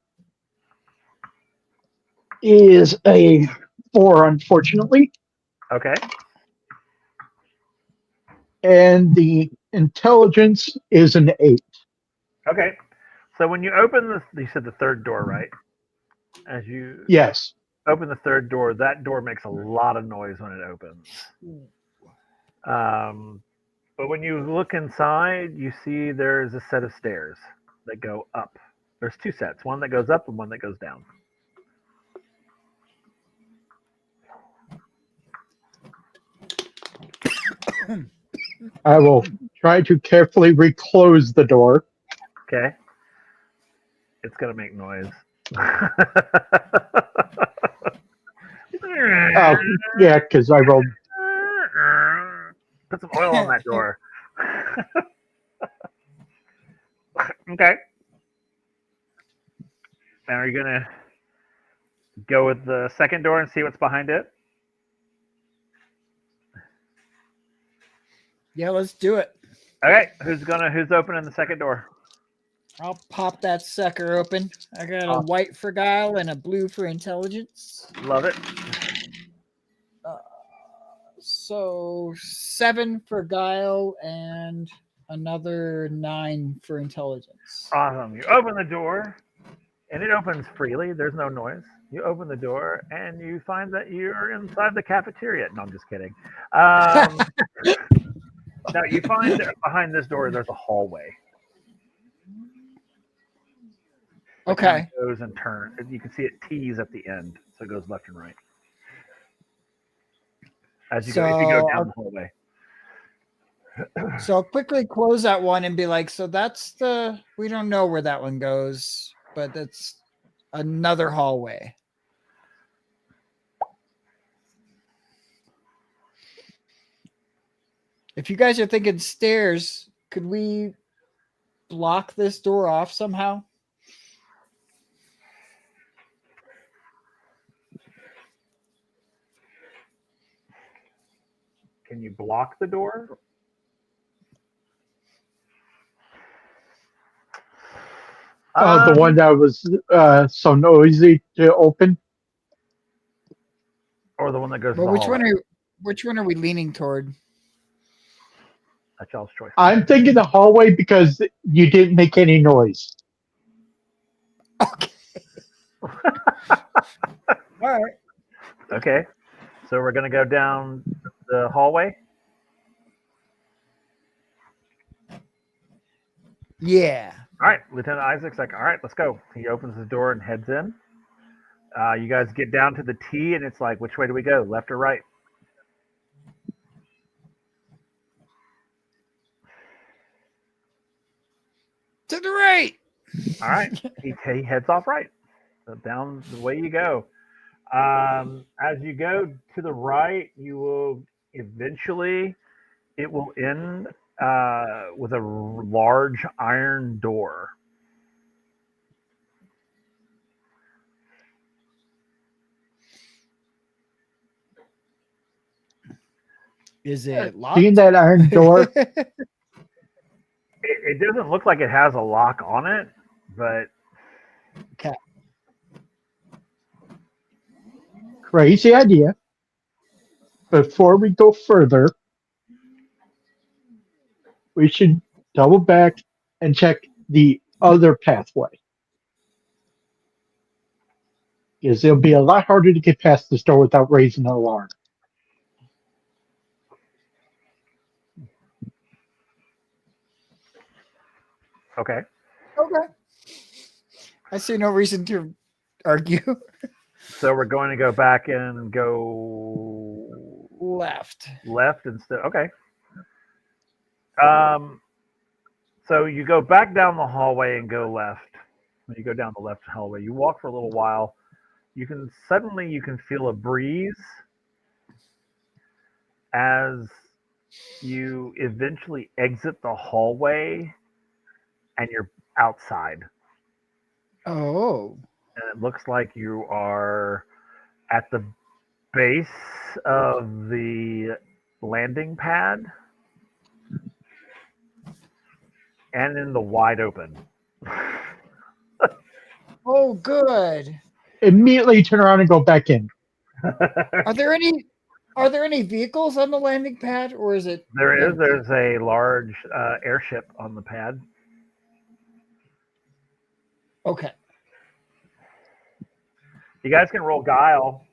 is a 4, unfortunately, Okay. and the intelligence is an 8. Okay. So when you open this, you said the third door, right? As you Yes. open the third door, that door makes a lot of noise when it opens. But when you look inside, you see there's a set of stairs that go up. There's 2 sets, one that goes up and one that goes down. I will try to carefully reclose the door. Okay. It's gonna make noise. Oh, yeah, because I rolled. Put some oil on that door. Okay. Now are you gonna go with the second door and see what's behind it? Yeah, let's do it. Okay. Who's opening the second door? I'll pop that sucker open. I got a white for guile and a blue for intelligence. Love it. So 7 for guile and another 9 for intelligence. Awesome. You open the door, and it opens freely. There's no noise. You open the door, and you find that you're inside the cafeteria. No, I'm just kidding. Now, you find that behind this door, there's a hallway. It kinda Okay. goes and turns. You can see it tees at the end, so it goes left and right as you go. If you go So down the hallway, So I'll quickly close that one and be like, so that's we don't know where that one goes, but that's another hallway. If you guys are thinking stairs, could we block this door off somehow? can you block the door? The one that was so noisy to open. Or the one that goes to Well, the hallway. which one are we leaning toward? That's y'all's choice. I'm thinking the hallway because you didn't make any noise. Okay. All right. Okay, so we're gonna go down the hallway. Yeah. All right, Lieutenant Isaac's like, all right, let's go. He opens the door and heads in. You guys get down to the T, and it's like, which way do we go, left or right? To the right. All right, he heads off right. So down the way you go. As you go to the right, you will eventually, it will end with a large iron door. Is it locked? Seeing that iron door, It doesn't look like it has a lock on it, but Okay. crazy idea. Before we go further, we should double back and check the other pathway. Because it'll be a lot harder to get past this door without raising an alarm. okay. Okay. I see no reason to argue. So we're going to go back and go Left. left instead. Okay. So you go back down the hallway and go left. When you go down the left hallway, you walk for a little while. You can feel a breeze as you eventually exit the hallway and you're outside. Oh. And it looks like you are at the base of the landing pad and in the wide open. Oh, good. Immediately turn around and go back in. Are there any vehicles on the landing pad, or is it? There is. empty? There's a large airship on the pad. Okay. You guys can roll guile,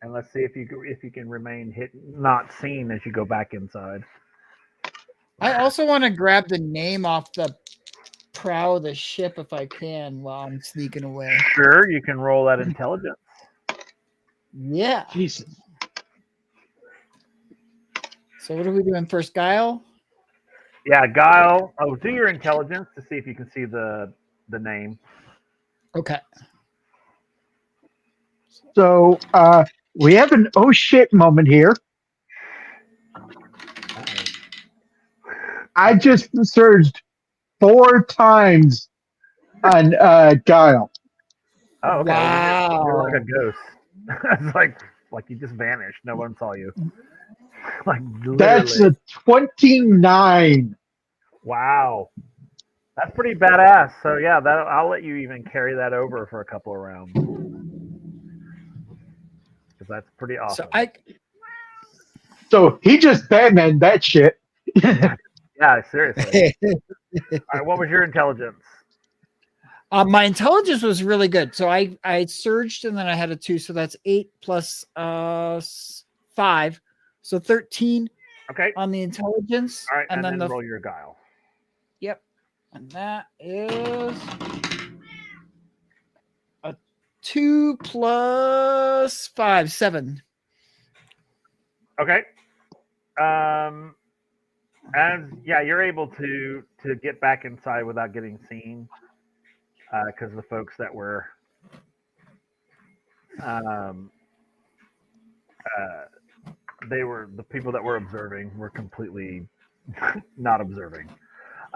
and let's see if you can remain not seen as you go back inside. I also want to grab the name off the prow of the ship if I can while I'm sneaking away. Sure, you can roll that intelligence. Yeah. Jesus. So what are we doing first? Guile? Yeah, guile. Oh, do your intelligence to see if you can see the name. Okay. So we have an oh shit moment here. I just surged 4 times on Guile. Oh, okay. Wow. You're like a ghost. It's like you just vanished. No one saw you. Like literally. That's a 29. Wow. That's pretty badass. So yeah, I'll let you even carry that over for a couple of rounds. Because that's pretty awesome. So he just Batman that shit. Yeah, seriously. All right, what was your intelligence? My intelligence was really good. So I surged and then I had a 2. So that's 8 plus 5. So 13 Okay. on the intelligence. All right, and then the roll your guile. Yep. And that is 2 plus 5, 7. Okay. You're able to get back inside without getting seen, because the folks that were um, the people that were observing were completely not observing.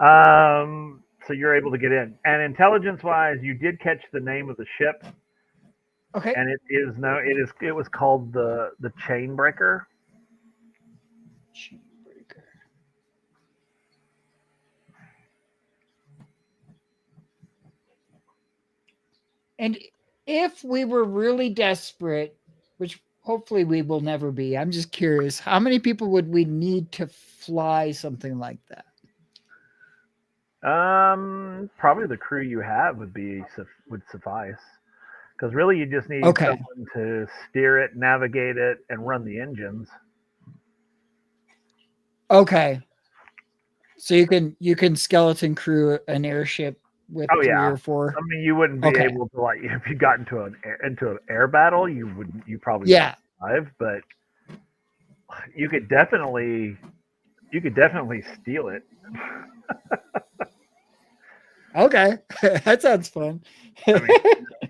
So you're able to get in, and intelligence wise, you did catch the name of the ship, Okay. and it was called the Chainbreaker. Chainbreaker. And if we were really desperate, which hopefully we will never be, I'm just curious, how many people would we need to fly something like that? Probably the crew you have would suffice, because really you just need Okay. someone to steer it, navigate it, and run the engines. Okay. So you can skeleton crew an airship with Oh 3 yeah. or 4. I mean, you wouldn't be Okay. able to, like, if you got into an air battle, you probably Yeah. wouldn't survive, but you could definitely steal it. Okay. That sounds fun. I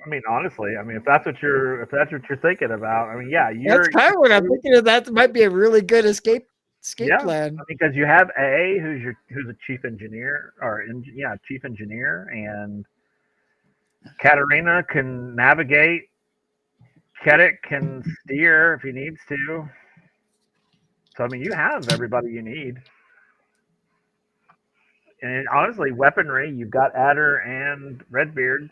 mean, honestly, I mean, if that's what you're thinking about, I mean, yeah, That's kind of what I'm thinking of. That might be a really good escape yeah, plan. because you have A, who's a chief engineer, chief engineer, and Katarina can navigate. Kedit can steer if he needs to. So I mean, you have everybody you need. And honestly, weaponry, you've got Adder and Redbeard.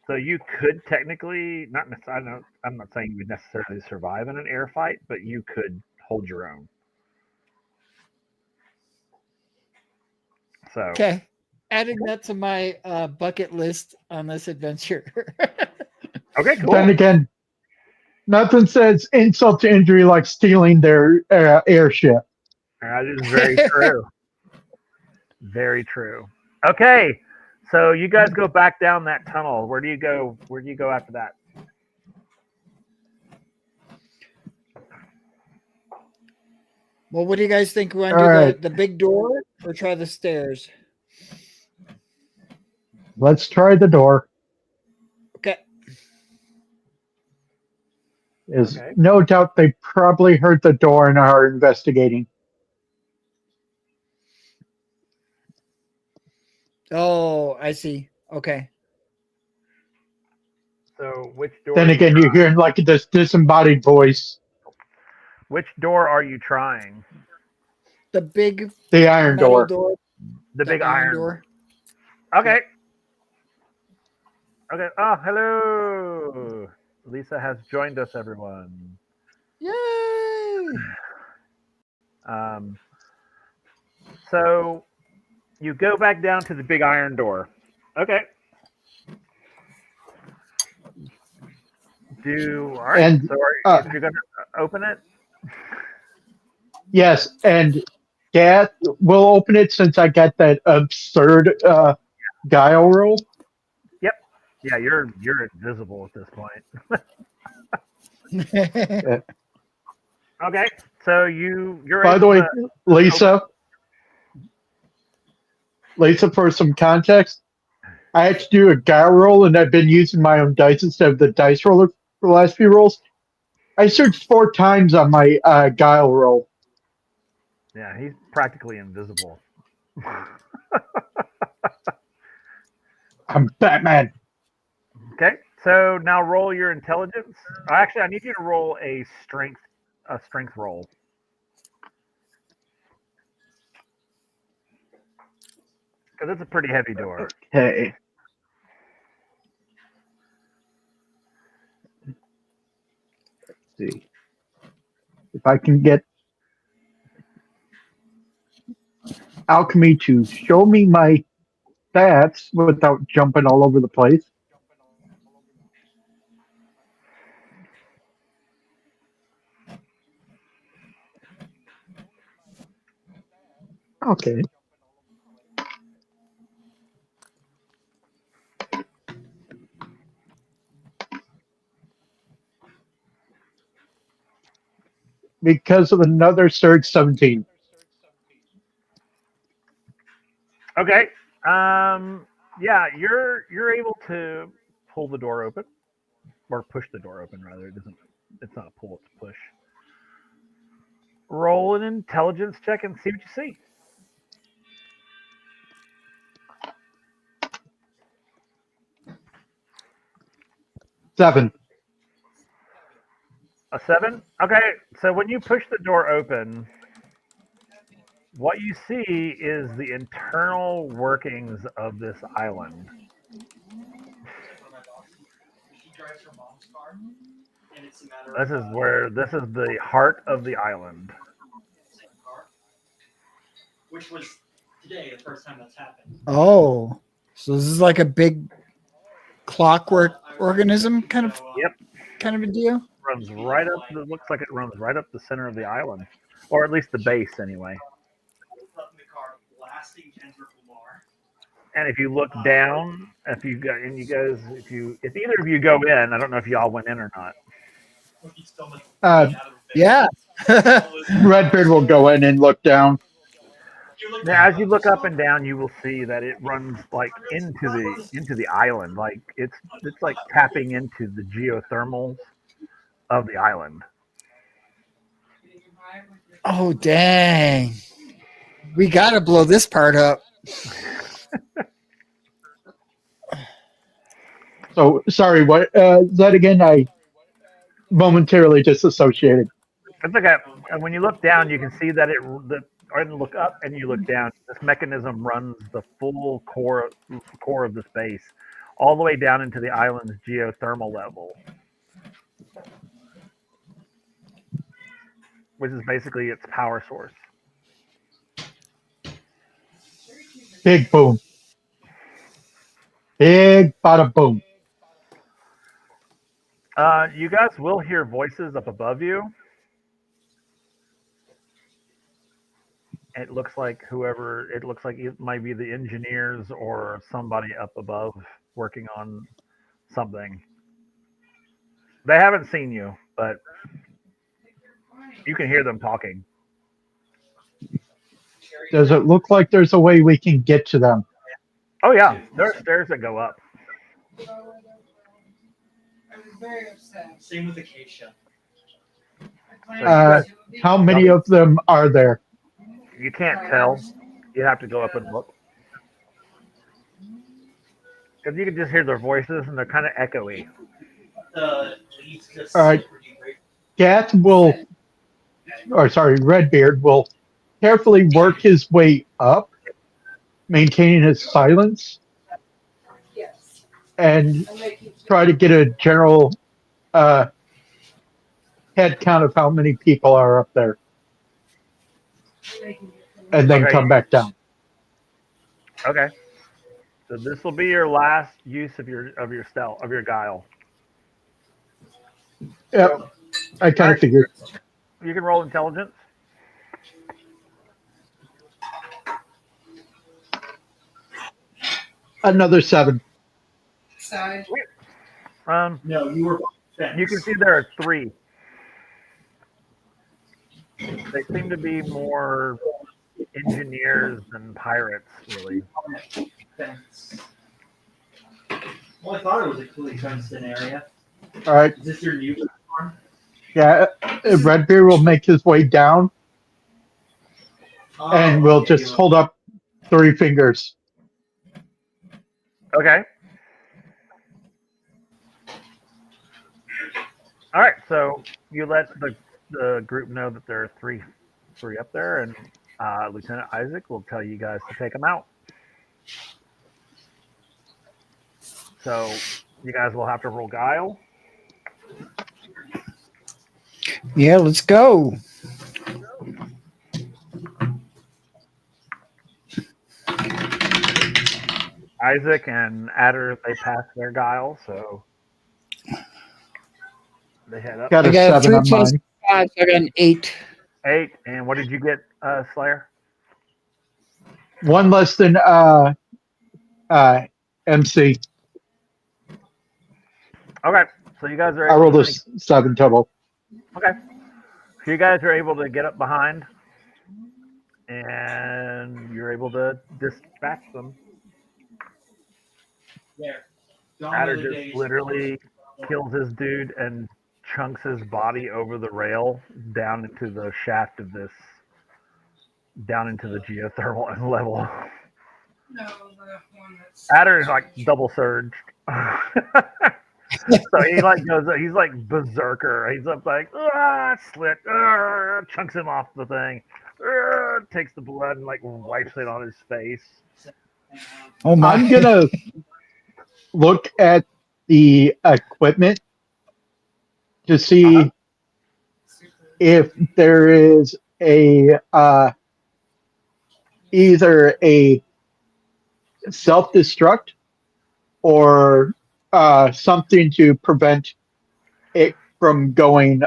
So you could technically not necessarily. I'm not saying you would necessarily survive in an air fight, but you could hold your own. So Okay. Adding that to my bucket list on this adventure. okay, cool. Then again, nothing says insult to injury like stealing their airship. That is very true. Very true. Okay, so you guys go back down that tunnel. Where do you go? Where do you go after that? Well, what do you guys think? We want to All do right. the big door or try the stairs? Let's try the door. Okay. Is Okay. no doubt they probably heard the door and are investigating. Oh, I see. Okay. So which door? Then Are you again, you're hearing like this disembodied voice. which door are you trying? The big The iron metal door. door. The big iron door. Okay. Okay. Oh, hello. Lisa has joined us, everyone. Yay! Um, so you go back down to the big iron door. Okay. All right. And So if you're going to open it, yes, and Gath will open it since I got that absurd guile roll. yep. Yeah, you're invisible at this point. Okay. So you're By the able way, to Lisa, for some context, I had to do a guile roll, and I've been using my own dice instead of the dice roller for the last few rolls. I searched 4 times on my guile roll. Yeah, he's practically invisible. I'm Batman. Okay. So now roll your intelligence. Actually, I need you to roll a strength roll. Because it's a pretty heavy door. Okay. Let's see if I can get alchemy to show me my stats without jumping all over the place. Okay. because of another surge 17. Okay. Yeah, you're able to pull the door open, or push the door open rather. It doesn't. It's not a pull; it's a push. Roll an intelligence check and see what you see. 7. A 7. Okay. So when you push the door open, what you see is the internal workings of this island. This is the heart of the island. Which was today the first time that's happened. Oh, so this is like a big clockwork organism kind of a deal. Runs right up. It looks like it runs right up the center of the island, or at least the base, anyway. And if you look down, if either of you go in, I don't know if y'all went in or not. Yeah. Redbeard will go in and look down. Now, as you look up and down, you will see that it runs like into the island. Like it's like tapping into the geothermals of the island. Oh, dang. We got to blow this part up. So, sorry, what? That again, I momentarily disassociated. It's okay. And when you look down, you can see that or look up and you look down. This mechanism runs the full core of the space, all the way down into the island's geothermal level, which is basically its power source. Big boom. Big bada boom. You guys will hear voices up above you. It looks like it might be the engineers or somebody up above working on something. They haven't seen you, but you can hear them talking. Does it look like there's a way we can get to them? Oh yeah, there are stairs that go up. Same with Acacia. How many of them are there? You can't tell. You have to go up and look. Because you can just hear their voices and they're kind of echoey. All right. Redbeard will carefully work his way up, maintaining his silence, and try to get a general head count of how many people are up there, and then come back down. Okay. So this will be your last use of your guile. Yep. I kind of figured. You can roll intelligence. Another 7. No, you were. You can see there are 3. They seem to be more engineers than pirates, really. Well, I thought it was a clearly fenced in area. All right. Is this your new platform? Yeah. Redbeard will make his way down, and we'll just hold up 3 fingers. Okay. All right. So you let the group know that there are three up there, and Lieutenant Isaac will tell you guys to take them out. So you guys will have to roll guile. Yeah, let's go. Isaac and Adder, they pass their guile, so they head up. Got a I got 7 3 on plus mine. 5, so I got an 8. 8. And what did you get, Slayer? 1 less than MC. Okay, so you guys are. I rolled a 7 total. Okay. So you guys are able to get up behind, and you're able to dispatch them. There. Adder just literally kills his dude and chunks his body over the rail down into the shaft of this, down into the geothermal level. No, the one that's. Adder is like double surged. So he like goes, he's like berserker. He's up like, slit, chunks him off the thing, takes the blood and like wipes it on his face. Oh my! I'm gonna look at the equipment to see if there is a either a self-destruct or something to prevent it from going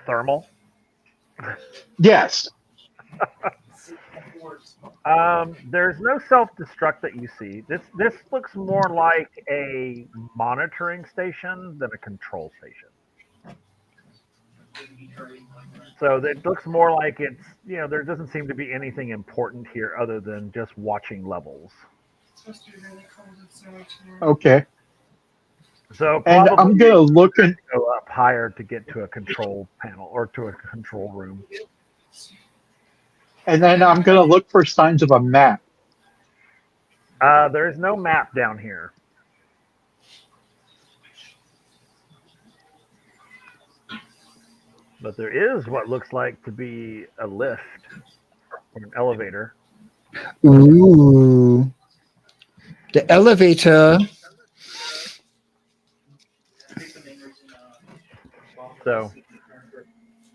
Thermal. yes. There's no self-destruct that you see. This looks more like a monitoring station than a control station. So it looks more like it's, there doesn't seem to be anything important here other than just watching levels. It's supposed to be really cold and snowy tomorrow. Okay. So And probably I'm gonna look in, go up higher to get to a control panel or to a control room. and then I'm gonna look for signs of a map. There is no map down here. But there is what looks like to be a lift or an elevator. Ooh, the elevator. So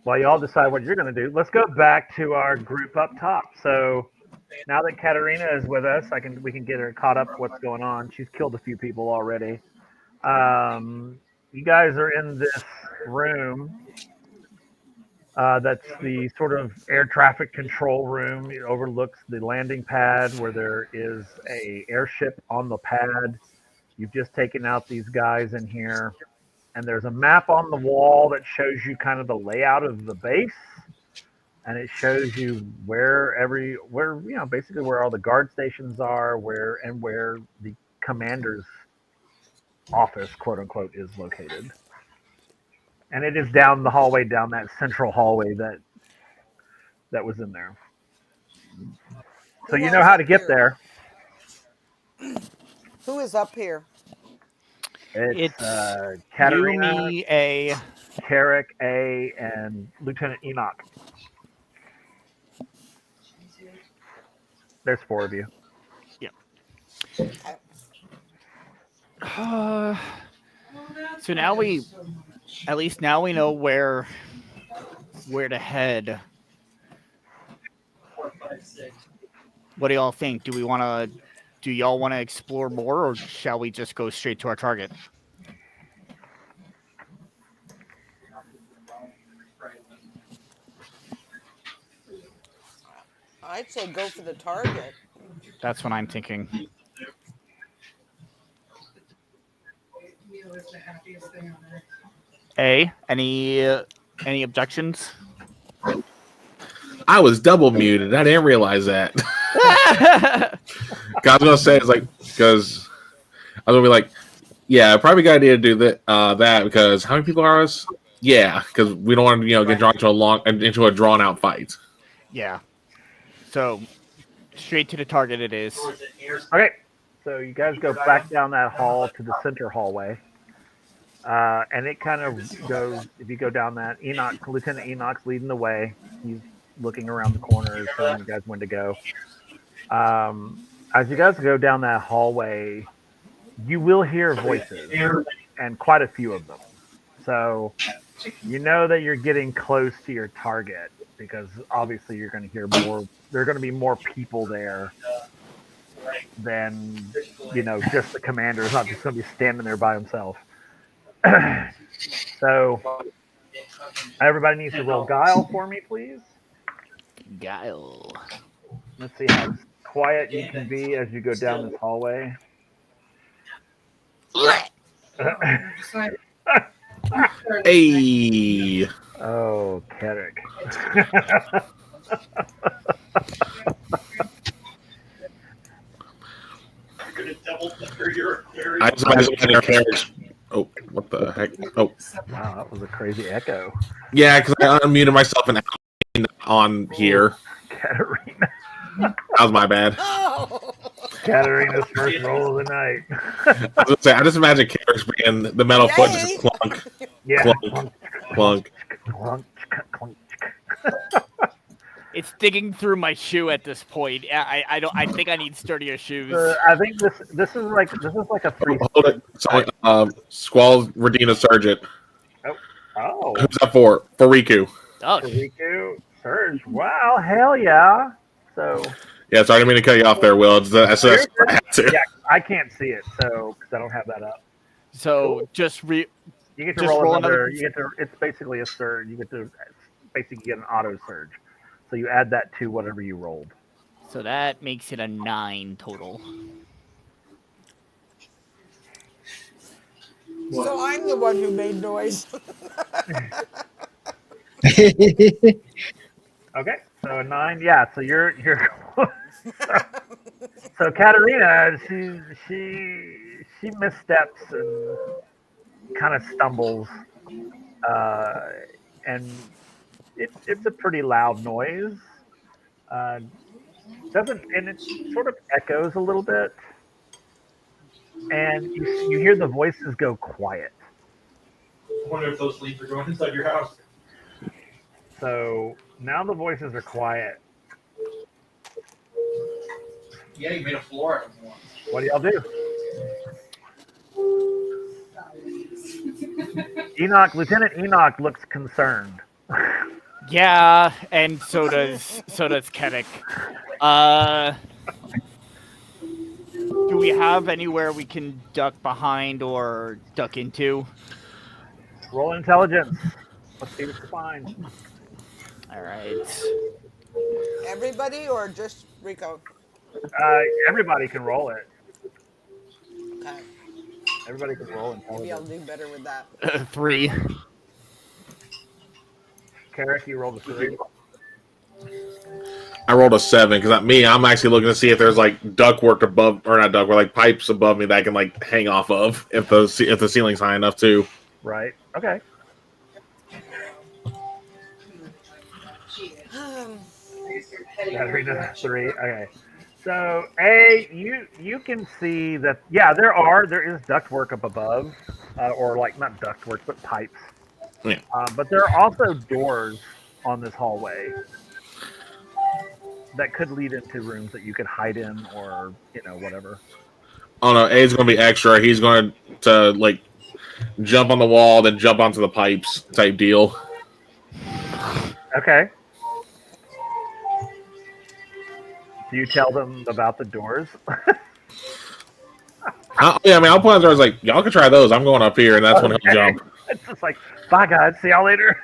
while y'all decide what you're going to do, let's go back to our group up top. So now that Katarina is with us, we can get her caught up what's going on. She's killed a few people already. You guys are in this room. That's the sort of air traffic control room. It overlooks the landing pad where there is a airship on the pad. You've just taken out these guys in here. And there's a map on the wall that shows you kind of the layout of the base. And it shows you basically where all the guard stations are, where the commander's office, quote unquote, is located. And it is down the hallway, down that central hallway that was in there. So you know how to get there. Who is up here? It's You, Katarina, me, A. Carrick, A, and Lieutenant Enoch. There's 4 of you. So now at least now we know where to head. What do y'all think? Do y'all want to explore more, or shall we just go straight to our target? I'd say go for the target. That's what I'm thinking. Meal is the happiest thing on earth. A, any objections? I was double muted. I didn't realize that. I was gonna say because I was gonna be like, yeah, probably a good idea to do that because how many people are us? Yeah, because we don't want to get drawn into a drawn out fight. Yeah. So straight to the target it is. Okay. So you guys go back down that hall to the center hallway. And it kind of goes, if you go down that, Lieutenant Enoch's leading the way. He's looking around the corners, telling you guys when to go. As you guys go down that hallway, you will hear voices, and quite a few of them. So you know that you're getting close to your target, because obviously you're going to hear more. There are going to be more people there than, just the commander. Is not just going to be standing there by himself. So everybody needs to roll guile for me, please. Guile. Let's see how quiet you can be as you go down this hallway. Hey. Oh, Kedrick. I just imagine your characters. Oh, what the heck? Oh, Wow, that was a crazy echo. yeah, because I unmuted myself and on here. Katarina. That was my bad. Oh. Katarina's first roll of the night. I was gonna say, I just imagine characters being the metal foot Yay. just clunk, Yeah. clunk, clunk. Clunk, clunk. It's digging through my shoe at this point. I don't. I think I need sturdier shoes. I think this is like a three. Hold it. So, Squall's Redina Sergeant. Oh, Who's that for? For Riku. Oh, Riku Surge. Wow, hell yeah. So Yeah, sorry, I didn't mean to cut you off there, Will. That's what I had to. yeah, I can't see it, so because I don't have that up. so just You get to Just roll roll another. another- You get to. It's basically a surge. You get to basically get an auto surge. So you add that to whatever you rolled. so that makes it a 9 total. So I'm the one who made noise. Okay, so a 9. Yeah, so you're. So Katarina, she missteps and kind of stumbles, and it's a pretty loud noise. It sort of echoes a little bit, and you hear the voices go quiet. I wonder if those leaves are going inside your house. So now the voices are quiet. Yeah, you made a floor out of them once. What do y'all do? Lieutenant Enoch looks concerned. Yeah, and so does Kedek. Do we have anywhere we can duck behind or duck into? Roll intelligence. Let's see what you find. All right. Everybody or just Rico? Everybody can roll it. Okay. Everybody can roll Maybe I'll intelligence. do better with that. 3. Carrick, you rolled a 3. I rolled a 7 because I'm actually looking to see if there's like ductwork above, or not ductwork, like pipes above me that I can like hang off of if the ceiling's high enough too. Right. Okay. Katarina 3. Okay. So you can see that there is ductwork up above, or like not ductwork but pipes. Yeah. But there are also doors on this hallway that could lead into rooms that you could hide in, or whatever. Oh no, A's going to be extra. He's going to like jump on the wall, then jump onto the pipes type deal. Okay. Do you tell them about the doors? Yeah, I'll point out the doors like, y'all can try those. I'm going up here, and that's when he'll jump. It's just like, bye guys, see y'all later.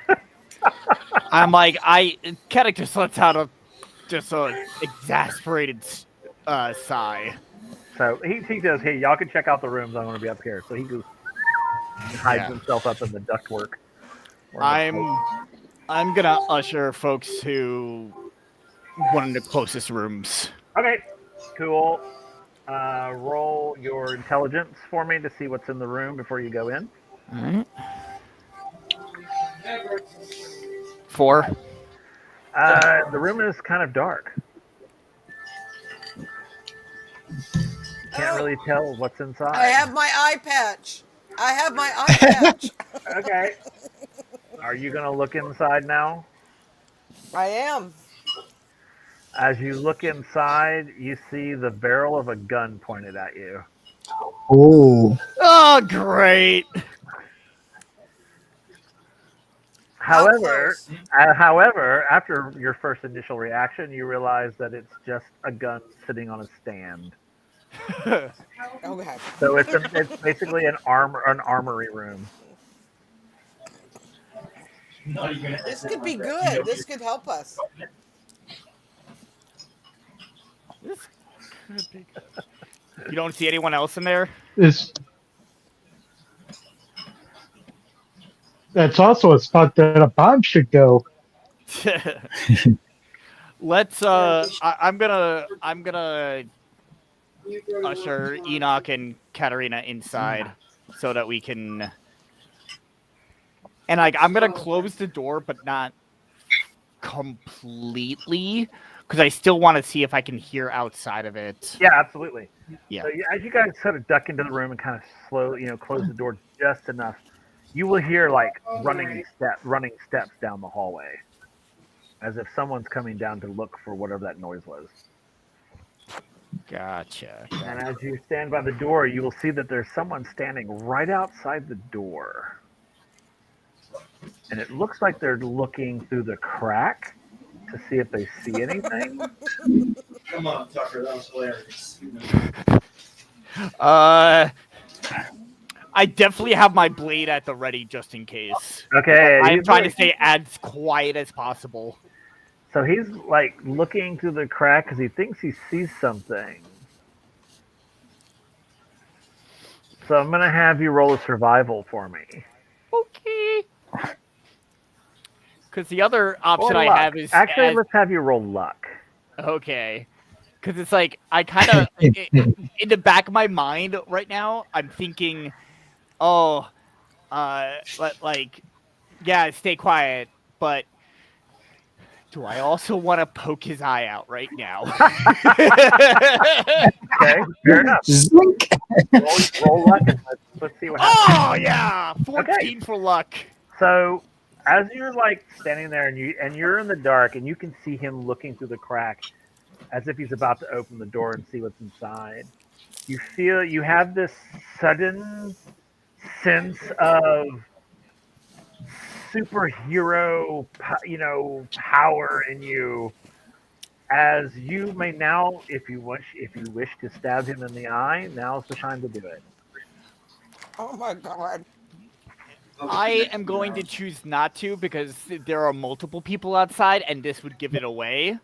I'm like, Kedek just lets out a exasperated sigh. So he says, hey, y'all can check out the rooms. I'm going to be up here. So he goes, hides himself up in the ductwork. I'm gonna usher folks to one of the closest rooms. Okay, cool. Roll your intelligence for me to see what's in the room before you go in. All right. 4. The room is kind of dark. Can't really tell what's inside. I have my eye patch. Okay. Are you going to look inside now? I am. As you look inside, you see the barrel of a gun pointed at you. Oh, Oh, great! However, close? after your first initial reaction, you realize that it's just a gun sitting on a stand. Okay. So it's basically an armory room. This could be good. This could help us. You don't see anyone else in there? is That's also a spot that a bomb should go. Let's. I'm gonna usher Enoch and Katarina inside so that we can. And like, I'm gonna close the door, but not completely, because I still want to see if I can hear outside of it. Yeah, absolutely. Yeah. So as you guys sort of duck into the room and kind of close the door just enough, you will hear like running steps down the hallway, as if someone's coming down to look for whatever that noise was. Gotcha. And as you stand by the door, you will see that there's someone standing right outside the door. And it looks like they're looking through the crack to see if they see anything. Come on, Tucker, that was hilarious. I definitely have my blade at the ready just in case. Okay. I'm trying to stay as quiet as possible. So he's like looking through the crack because he thinks he sees something. So I'm going to have you roll a survival for me. Okay. Because the other option Or I luck. have is... Actually, let's have you roll luck. Okay. Because it's like, I kind of... in the back of my mind right now, I'm thinking, yeah, stay quiet, but do I also want to poke his eye out right now? Okay, fair enough. Zink. Roll luck and let's see what happens. Oh, yeah! 14 for luck. So as you're like standing there and you're in the dark and you can see him looking through the crack as if he's about to open the door and see what's inside, you have this sudden sense of superhero, power in you, as you may now, if you wish to stab him in the eye, now's the time to do it. Oh my god. I am going to choose not to because there are multiple people outside and this would give it away.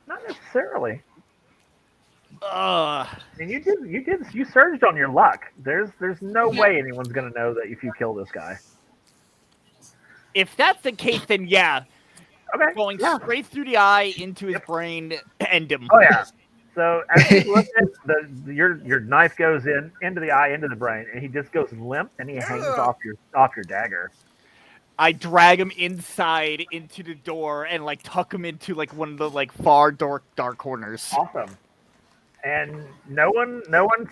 Not necessarily. Ugh. And you surged on your luck. There's no way anyone's gonna know that if you kill this guy. If that's the case, then yeah. Okay. Going straight through the eye into his brain, end him. Oh yeah. So as you look at your knife goes into the eye, into the brain, and he just goes limp, and he hangs off your dagger. I drag him inside into the door and like tuck him into like one of the like far dark corners. Awesome. And no one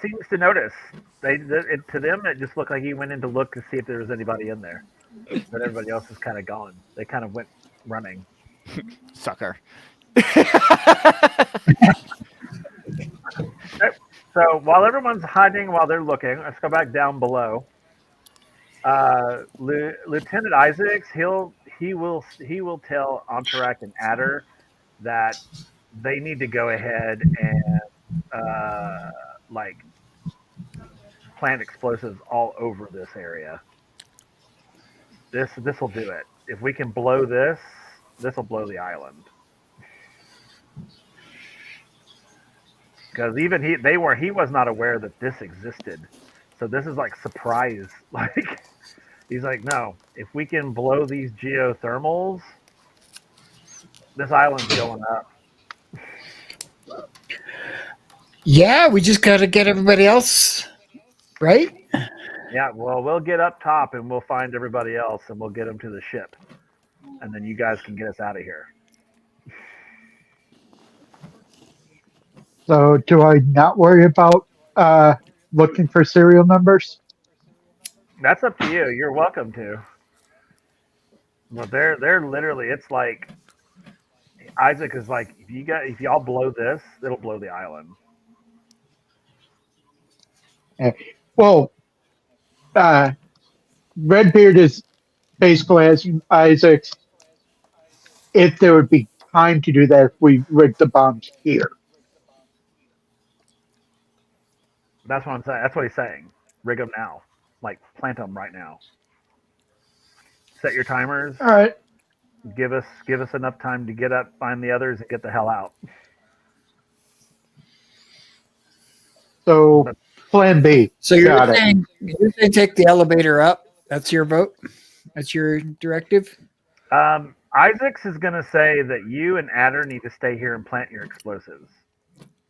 seems to notice. To them, it just looked like he went in to look to see if there was anybody in there. But everybody else is kind of gone. They kind of went running. Sucker. So while everyone's hiding, while they're looking, let's go back down below. Lieutenant Isaacs, he will tell Antarak and Adder that they need to go ahead and plant explosives all over this area. This will do it. If we can blow this will blow the island. Because even he was not aware that this existed. So this is like surprise. Like he's like, no, if we can blow these geothermals, this island's going up. Yeah, we just got to get everybody else, right? Yeah, well, we'll get up top and we'll find everybody else and we'll get them to the ship. And then you guys can get us out of here. So do I not worry about looking for serial numbers? That's up to you. You're welcome to. But they're literally, it's like Isaac is like, if y'all blow this, it'll blow the island. Well, Redbeard is basically asking Isaac if there would be time to do that if we rig the bombs here. That's what I'm saying. That's what he's saying. Rig them now. Like, plant them right now. Set your timers. All right. Give us enough time to get up, find the others, and get the hell out. So, plan B. So you're Got it. saying take the elevator up? That's your vote? That's your directive. Isaacs is going to say that you and Adder need to stay here and plant your explosives,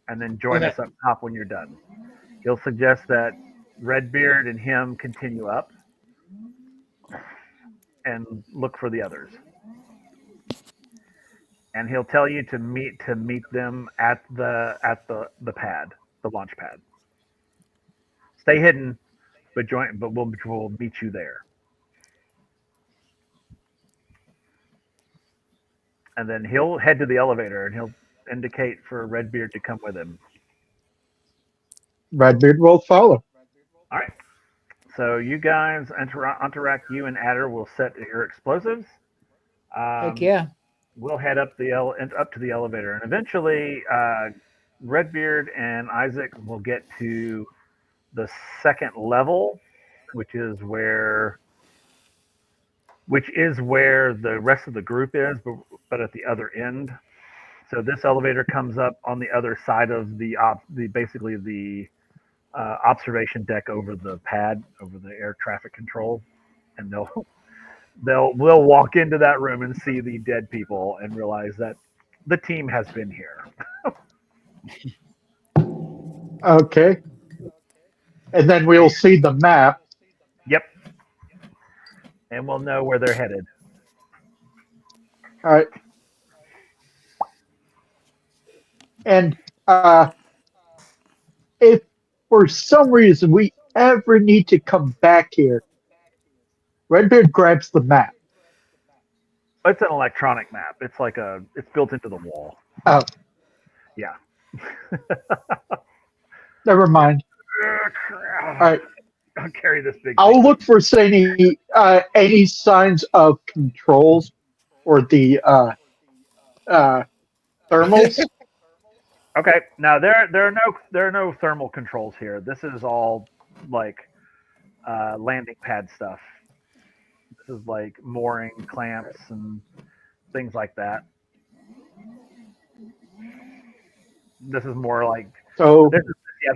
and then join Okay. us up top when you're done. He'll suggest that Redbeard and him continue up and look for the others. And he'll tell you to meet them at the pad, the launch pad. Stay hidden, but we'll meet you there. And then he'll head to the elevator and he'll indicate for Redbeard to come with him. Redbeard will follow. All right. So you guys, Antarac, you and Adder will set your explosives. Heck yeah. We'll head up up to the elevator, and eventually, Redbeard and Isaac will get to the second level, which is where the rest of the group is, but at the other end. So this elevator comes up on the other side of the basically the observation deck over the pad, over the air traffic control, and we'll walk into that room and see the dead people and realize that the team has been here. Okay. And then we'll see the map. Yep. And we'll know where they're headed. All right. And if for some reason we ever need to come back here, Redbeard grabs the map. It's an electronic map. It's built into the wall. Oh, Yeah. never mind. All right. I'll carry this big I'll thing. look for any signs of controls or the thermals. Okay. Now there are no thermal controls here. This is all like landing pad stuff. This is like mooring clamps and things like that. This is more like So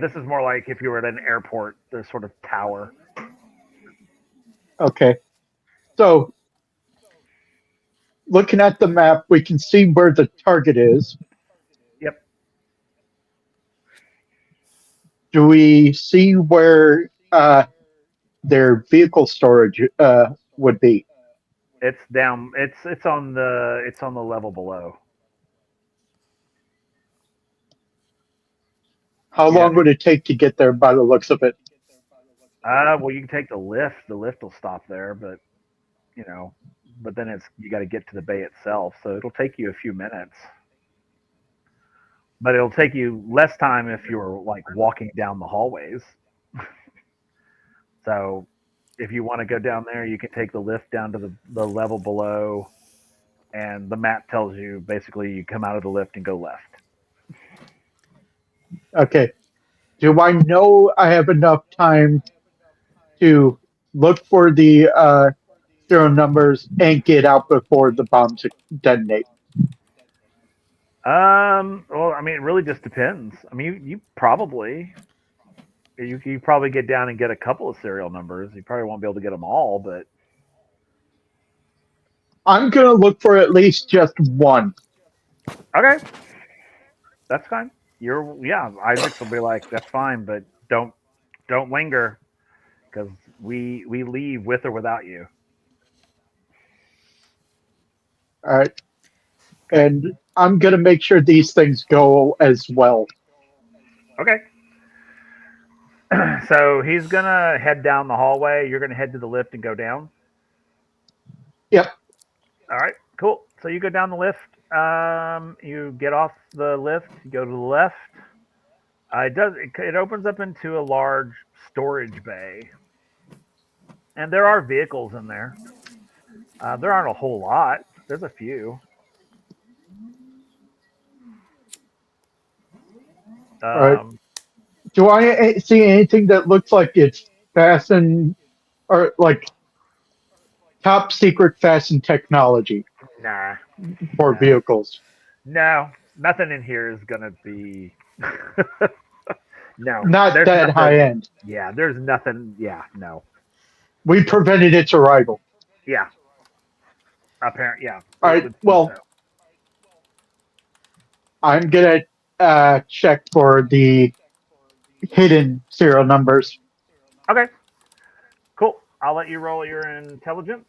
this is more like if you were at an airport, the sort of tower. okay. So looking at the map, we can see where the target is. Yep. Do we see where their vehicle storage would be? It's down. It's on the level below. How long would it take to get there by the looks of it? Well, you can take the lift. The lift will stop there, but but then you got to get to the bay itself, so it'll take you a few minutes. But it'll take you less time if you're like walking down the hallways. So if you want to go down there, you can take the lift down to the level below, and the map tells you basically you come out of the lift and go left. Okay. Do I know I have enough time to look for the serial numbers and get out before the bombs detonate? Well, I mean, it really just depends. I mean, you probably get down and get a couple of serial numbers. You probably won't be able to get them all, but I'm going to look for at least just one. okay, that's fine. Isaac will be like, that's fine, but don't linger because we leave with or without you. All right. And I'm going to make sure these things go as well. Okay. So he's gonna head down the hallway. You're gonna head to the lift and go down. Yep. All right. Cool. So you go down the lift. You get off the lift. You go to the left. It opens up into a large storage bay, and there are vehicles in there. There aren't a whole lot. There's a few. All right. Do I see anything that looks like it's fastened or like top secret fastened technology Nah. for vehicles? No, nothing in here is gonna be. No, Not there's that high end. Yeah, there's nothing. Yeah, no. We prevented its arrival. Yeah. Apparently, yeah. All it right. would seem Well, so. I'm gonna check for the hidden serial numbers. Okay. Cool. I'll let you roll your intelligence.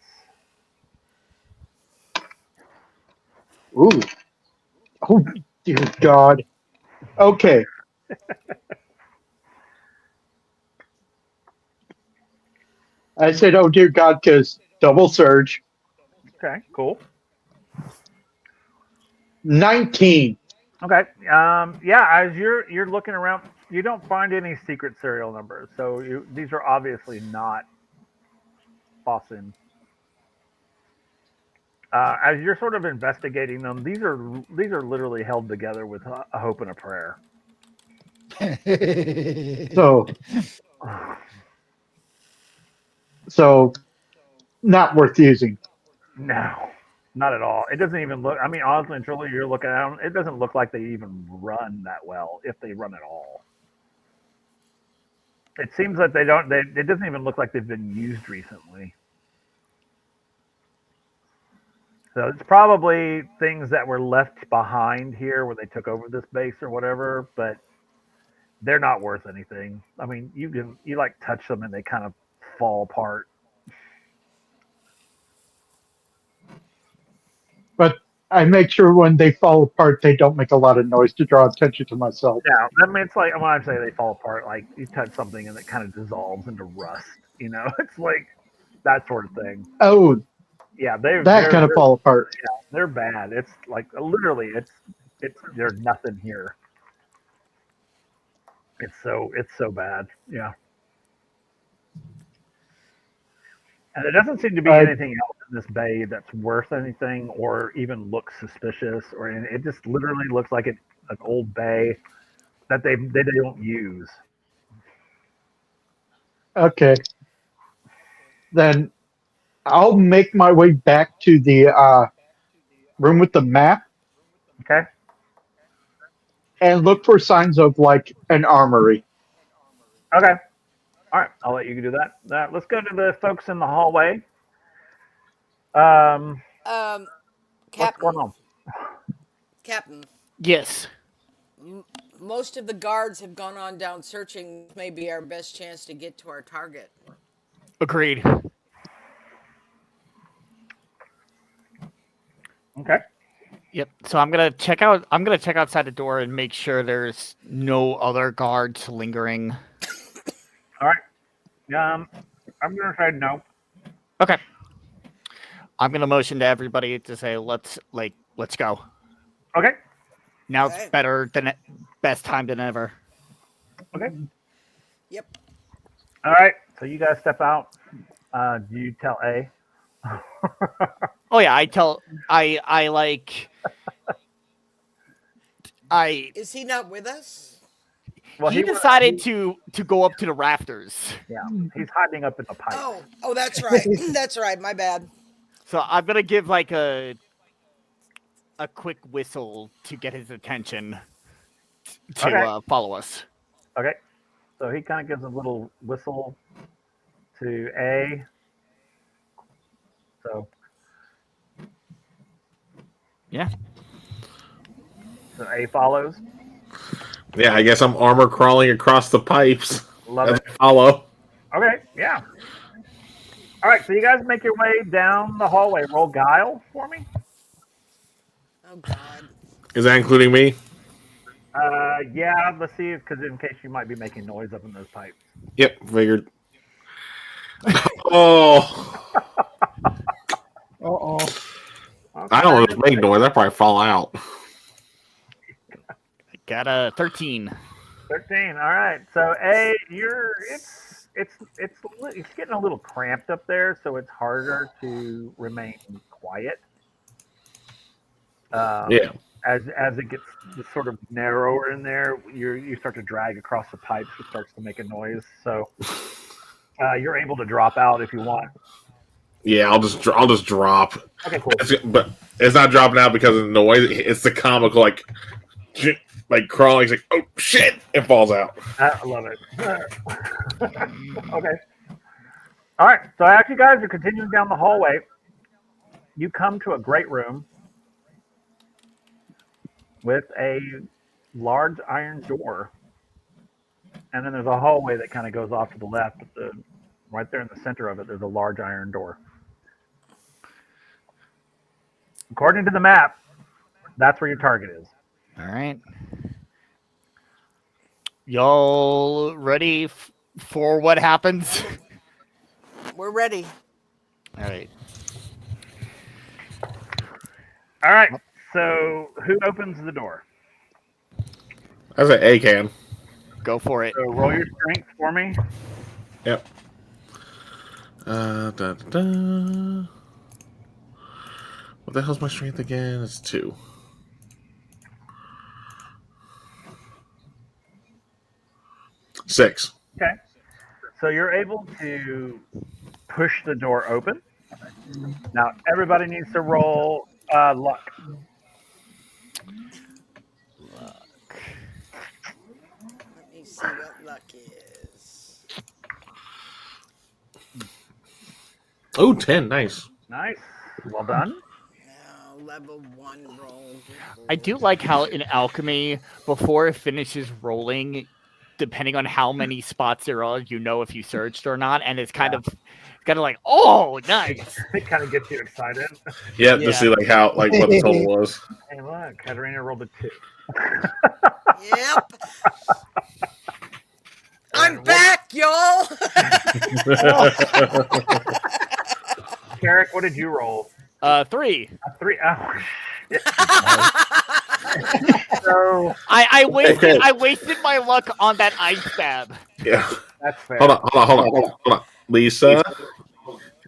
Ooh. Oh, dear God. Okay. I said, oh, dear God, because double surge. Okay. Cool. 19. Okay. Yeah. As you're looking around, you don't find any secret serial numbers. So these are obviously not Boston. As you're sort of investigating them, these are literally held together with a hope and a prayer. So, so not worth using. No, not at all. It doesn't even look. I mean, honestly and truly, you're looking at them. It doesn't look like they even run that well, if they run at all. It seems that they don't. It doesn't even look like they've been used recently. So it's probably things that were left behind here where they took over this base or whatever. But they're not worth anything. I mean, you like touch them and they kind of fall apart. But I make sure when they fall apart, they don't make a lot of noise to draw attention to myself. Yeah, I mean, it's like when I say they fall apart, like you touch something and it kind of dissolves into rust. It's like that sort of thing. Oh, Yeah, they're that they're kind of they're fall apart. they're bad. It's like literally, it's there's nothing here. It's so bad. Yeah, and there doesn't seem to be Uh, anything else in this bay that's worth anything or even looks suspicious. Or it just literally looks like an old bay that they don't use. okay. Then I'll make my way back to the room with the map Okay. and look for signs of like an armory. Okay. All right. I'll let you do that. Let's go to the folks in the hallway. Um, Um, what's going Captain, on? Captain, Yes. most of the guards have gone on down searching. This may be our best chance to get to our target. Agreed. Okay. Yep. So I'm gonna check out. I'm gonna check outside the door and make sure there's no other guards lingering. All right. I'm gonna say no. Okay. I'm gonna motion to everybody to say let's go. Okay. Now it's Alright. better than best time than ever. Okay. Yep. All right. So you guys step out. Do you tell A? Oh yeah, I like I Is he not with us? Well, he decided to go up to the rafters. Yeah, he's hiding up in the pipe. Oh, that's right. That's right. My bad. So I'm gonna give like a quick whistle to get his attention to Okay. follow us. Okay. So he kind of gives a little whistle to A. So Yeah. so A follows. Yeah, I guess I'm armor crawling across the pipes. Love As it. I follow. Okay. Yeah. All right. So you guys make your way down the hallway. Roll guile for me. Oh God. Is that including me? Yeah. Let's see, because in case you might be making noise up in those pipes. Yep, figured. Oh, Uh-oh. I don't know if make noise. I probably fall out. Got a 13. 13. All right. So A, it's getting a little cramped up there, so it's harder to remain quiet. Yeah. As it gets sort of narrower in there, you start to drag across the pipes. It starts to make a noise. So you're able to drop out if you want. Yeah, I'll just drop. Okay, cool. But it's not dropping out because of the noise. It's the comical like crawling. It's like, oh shit, it falls out. I love it. Okay. All right. So as you guys are continuing down the hallway, you come to a great room with a large iron door, and then there's a hallway that kind of goes off to the left. But right there in the center of it, there's a large iron door. According to the map, that's where your target is. All right. Y'all ready for what happens? We're ready. All right. All right. So who opens the door? That's an A can. Go for it. So roll your strength for me. Yep. Da, da, da. What the hell's my strength again? It's 2. Six. Okay. So you're able to push the door open. Now everybody needs to roll luck. Let me see what luck is. Oh, 10. Nice. Nice. Well done. Now, level 1 roll. I do like how in alchemy, before it finishes rolling, depending on how many spots there are, you know if you searched or not, and it's kind of like, oh, nice. It kind of gets you excited. Yep, Yeah. to see like how what the total was. Hey, look, Katarina rolled a 2. Yep. I'm back, y'all. Carrick, what did you roll? 3. A 3. Oh, shit. So I wasted my luck on that ice stab. Yeah. that's fair. Hold on. Lisa,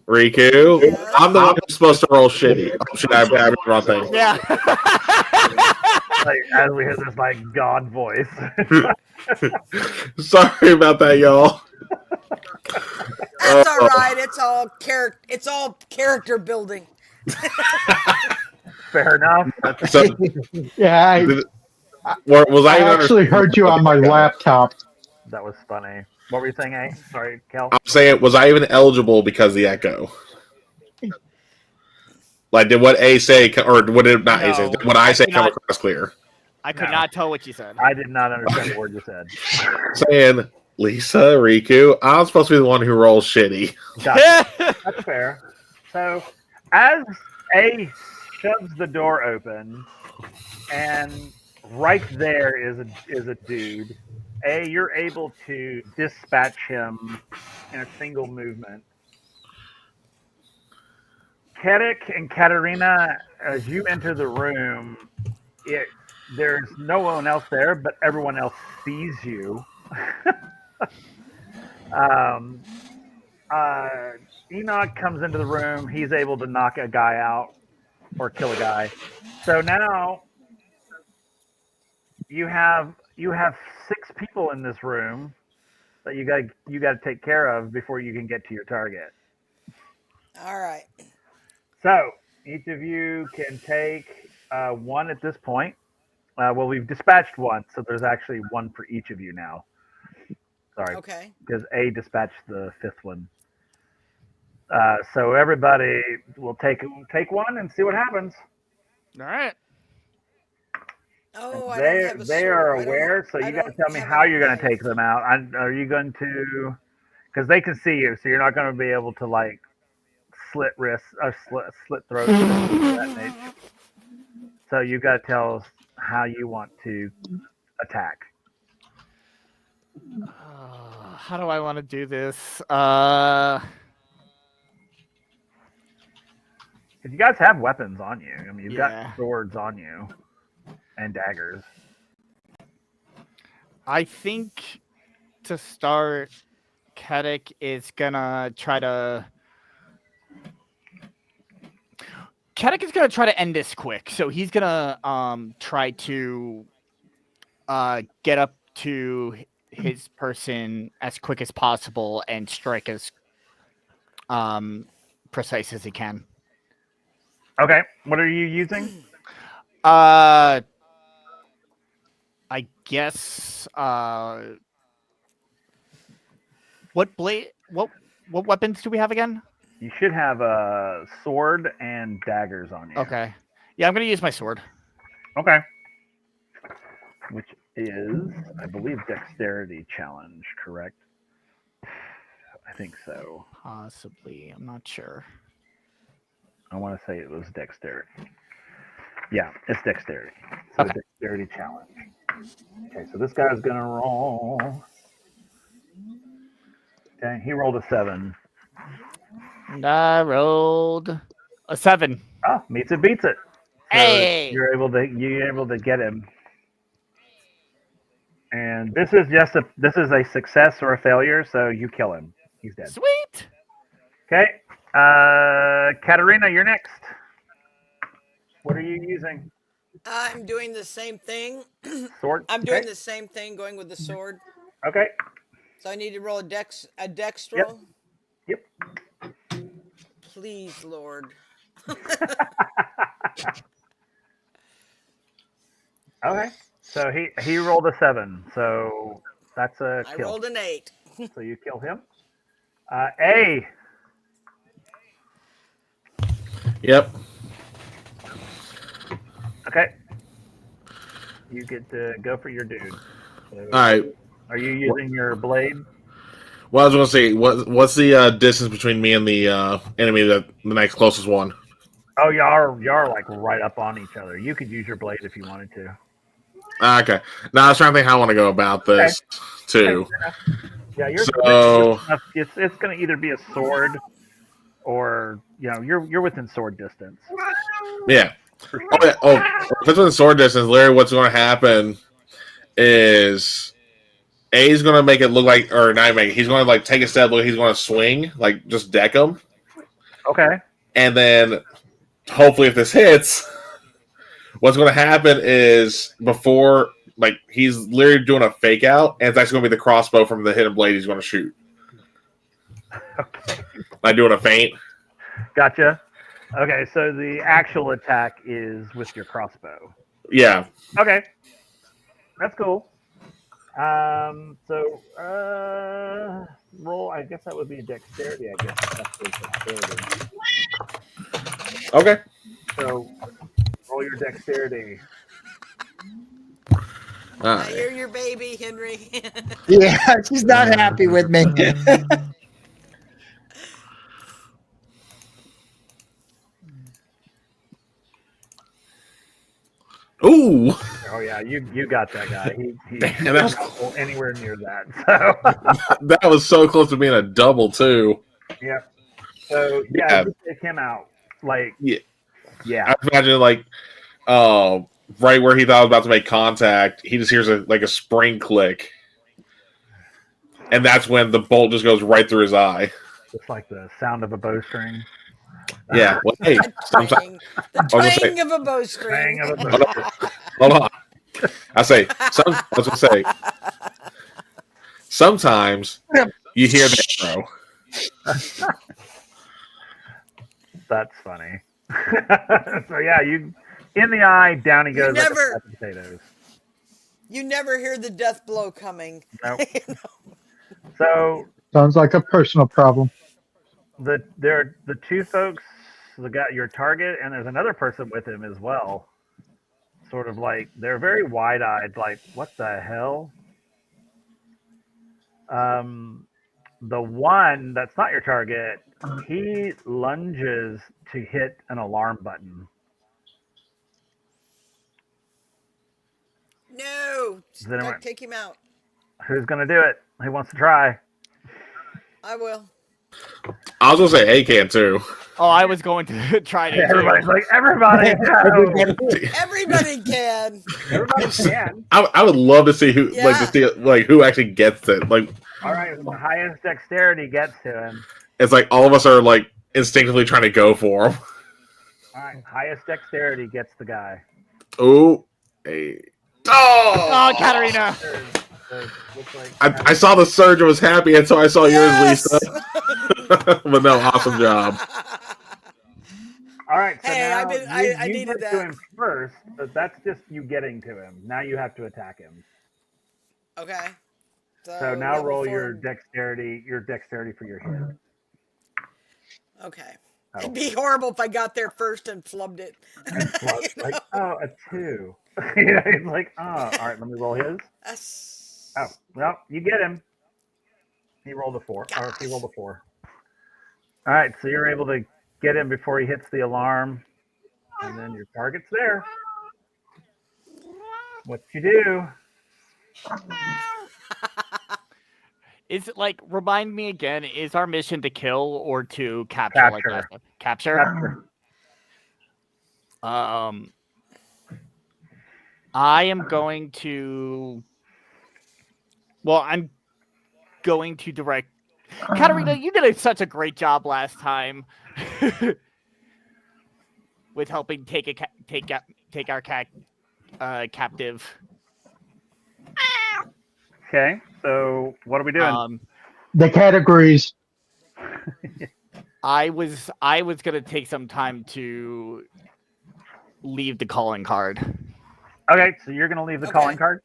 Riku, Yeah. I'm the one who's supposed to roll shitty. Oh, shit, I the wrong thing. Yeah. Like, as we hear this like God voice. Sorry about that, y'all. That's all right. It's all character building. Fair enough. So, Yeah, was I I even actually heard you on my laptop. That was funny. What were you saying, A? Sorry, Kel. I'm saying, was I even eligible because of the echo? Like, did what A say, or what did not A say? No, Did what I say I come cannot- across clear? I could No. not tell what you said. I did not understand the word you said. Saying, Lisa, Riku, I'm supposed to be the one who rolls shitty. Gotcha. That's fair. So, as A shoves the door open, and right there is a dude. A, you're able to dispatch him in a single movement. Kedek and Katarina, as you enter the room, there's no one else there, but everyone else sees you. um, Enoch comes into the room. He's able to knock a guy out or kill a guy. So now you have 6 people in this room that you got to take care of before you can get to your target. All right. So each of you can take 1 at this point. Well, we've dispatched 1, so there's actually 1 for each of you now. Sorry, Okay. because A dispatched the 5th one. So everybody will take 1 and see what happens. All right. Oh, I don't have a They sword. are I don't aware, so I you got to don't tell me have how a you're going to knife. take them out. Are you going to? Because they can see you, so you're not going to be able to like slit wrists or slit throats. That nature. So you got to tell us how you want to attack. How do I want to do this? Because you guys have weapons on you. I mean, you've Yeah. got swords on you and daggers. I think to start, Kedek is gonna try to. Kedek is gonna try to end this quick, so he's gonna try to get up to his person as quick as possible and strike as precise as he can. Okay, what are you using? I guess what What weapons do we have again? You should have a sword and daggers on you. Okay. Yeah, I'm gonna use my sword. Okay. Which is, I believe, dexterity challenge, correct? I think so. Possibly. I'm not sure. I want to say it was dexterity. Yeah, it's dexterity. So Okay. dexterity challenge. Okay, so this guy's gonna roll. Okay, he rolled a 7. And I rolled a 7. Oh, meets it, beats it. So Hey! you're able to get him. And this is a success or a failure, so you kill him. He's dead. Sweet. Okay. Katarina, you're next. What are you using? I'm doing the same thing. Sword. I'm doing Okay. the same thing, going with the sword. Okay. So I need to roll a dex Yep. roll. Yep. Please, Lord. Okay. So he rolled a 7. So that's a I kill. rolled an 8. So you kill him. A. Yep. Okay. You get to go for your dude. So All right. are you using your blade? Well, I was going to say, what's the distance between me and the enemy, the next closest one? Oh, y'all are like right up on each other. You could use your blade if you wanted to. Okay. Now I was trying to think how I want to go about this too. Yeah, you're So it's going to either be a sword or you're within sword distance. yeah. If it's within sword distance, Larry, what's going to happen is A's going to make it look like, or not make it, he's going to like take a step, he's going to swing, like just deck him. Okay. And then hopefully if this hits, what's going to happen is before, like, he's literally doing a fake out, and it's actually going to be the crossbow from the hidden blade he's going to shoot. Okay. Like doing a feint. Gotcha. Okay, so the actual attack is with your crossbow. Yeah. Okay. That's cool. Roll. I guess that would be dexterity. I guess that's dexterity. Okay. So roll your dexterity. I hear your baby, Henry. Yeah, she's not happy with me. Ooh. Oh yeah, you got that guy. He Damn, that was not go anywhere near that. So that was so close to being a double too. yeah. So Yeah. you take him out. Like Yeah. yeah. I imagine like right where he thought I was about to make contact, he just hears a spring click. And that's when the bolt just goes right through his eye. Just like the sound of a bowstring. Yeah. Well, hey, The twang of a bowstring. Twang of a bowstring. hold on. I was gonna say sometimes you hear that, bro. That's funny. So yeah, you in the eye, down he goes like a sack of potatoes. You never hear the death blow coming. Nope. So Sounds like a personal problem. there are the two folks that got your target, and there's another person with him as well. Sort of like they're very wide-eyed, like what the hell? The one that's not your target, he lunges to hit an alarm button. No, Then take him out. who's gonna do it? Who wants to try? I will. I was gonna say A can too. Oh, I was going to try to. Everybody's like, everybody, no. Everybody can. Everybody can. I would love to see who Yeah. who actually gets it. Like, All right, the highest dexterity gets to him. it's like all of us are like instinctively trying to go for him. All right, highest dexterity gets the guy. Oh, hey. Oh, Katarina! I saw the surge and was happy until I saw Yes! yours, Lisa. But no, awesome job. All right, so Hey, now I you needed went that. to him first, but that's just you getting to him. Now you have to attack him. Okay. So now level roll 4. your dexterity for your hit. Okay. Oh. It'd be horrible if I got there first and flubbed it. And plus, You like, know? oh, a 2. He's like, oh, all right, let me roll his. Oh, well, you get him. He rolled a 4. Or he rolled a 4. All right, so you're able to get him before he hits the alarm, and then your target's there. What you do? Is it like remind me again? Is our mission to kill or to capture? Like Capture. last time? Capture. Capture. I am going to. Well, I'm going to direct. Katarina, you did such a great job last time with helping take our captive. Okay, so what are we doing? The categories. I was gonna take some time to leave the calling card. Okay, so you're going to leave the calling card?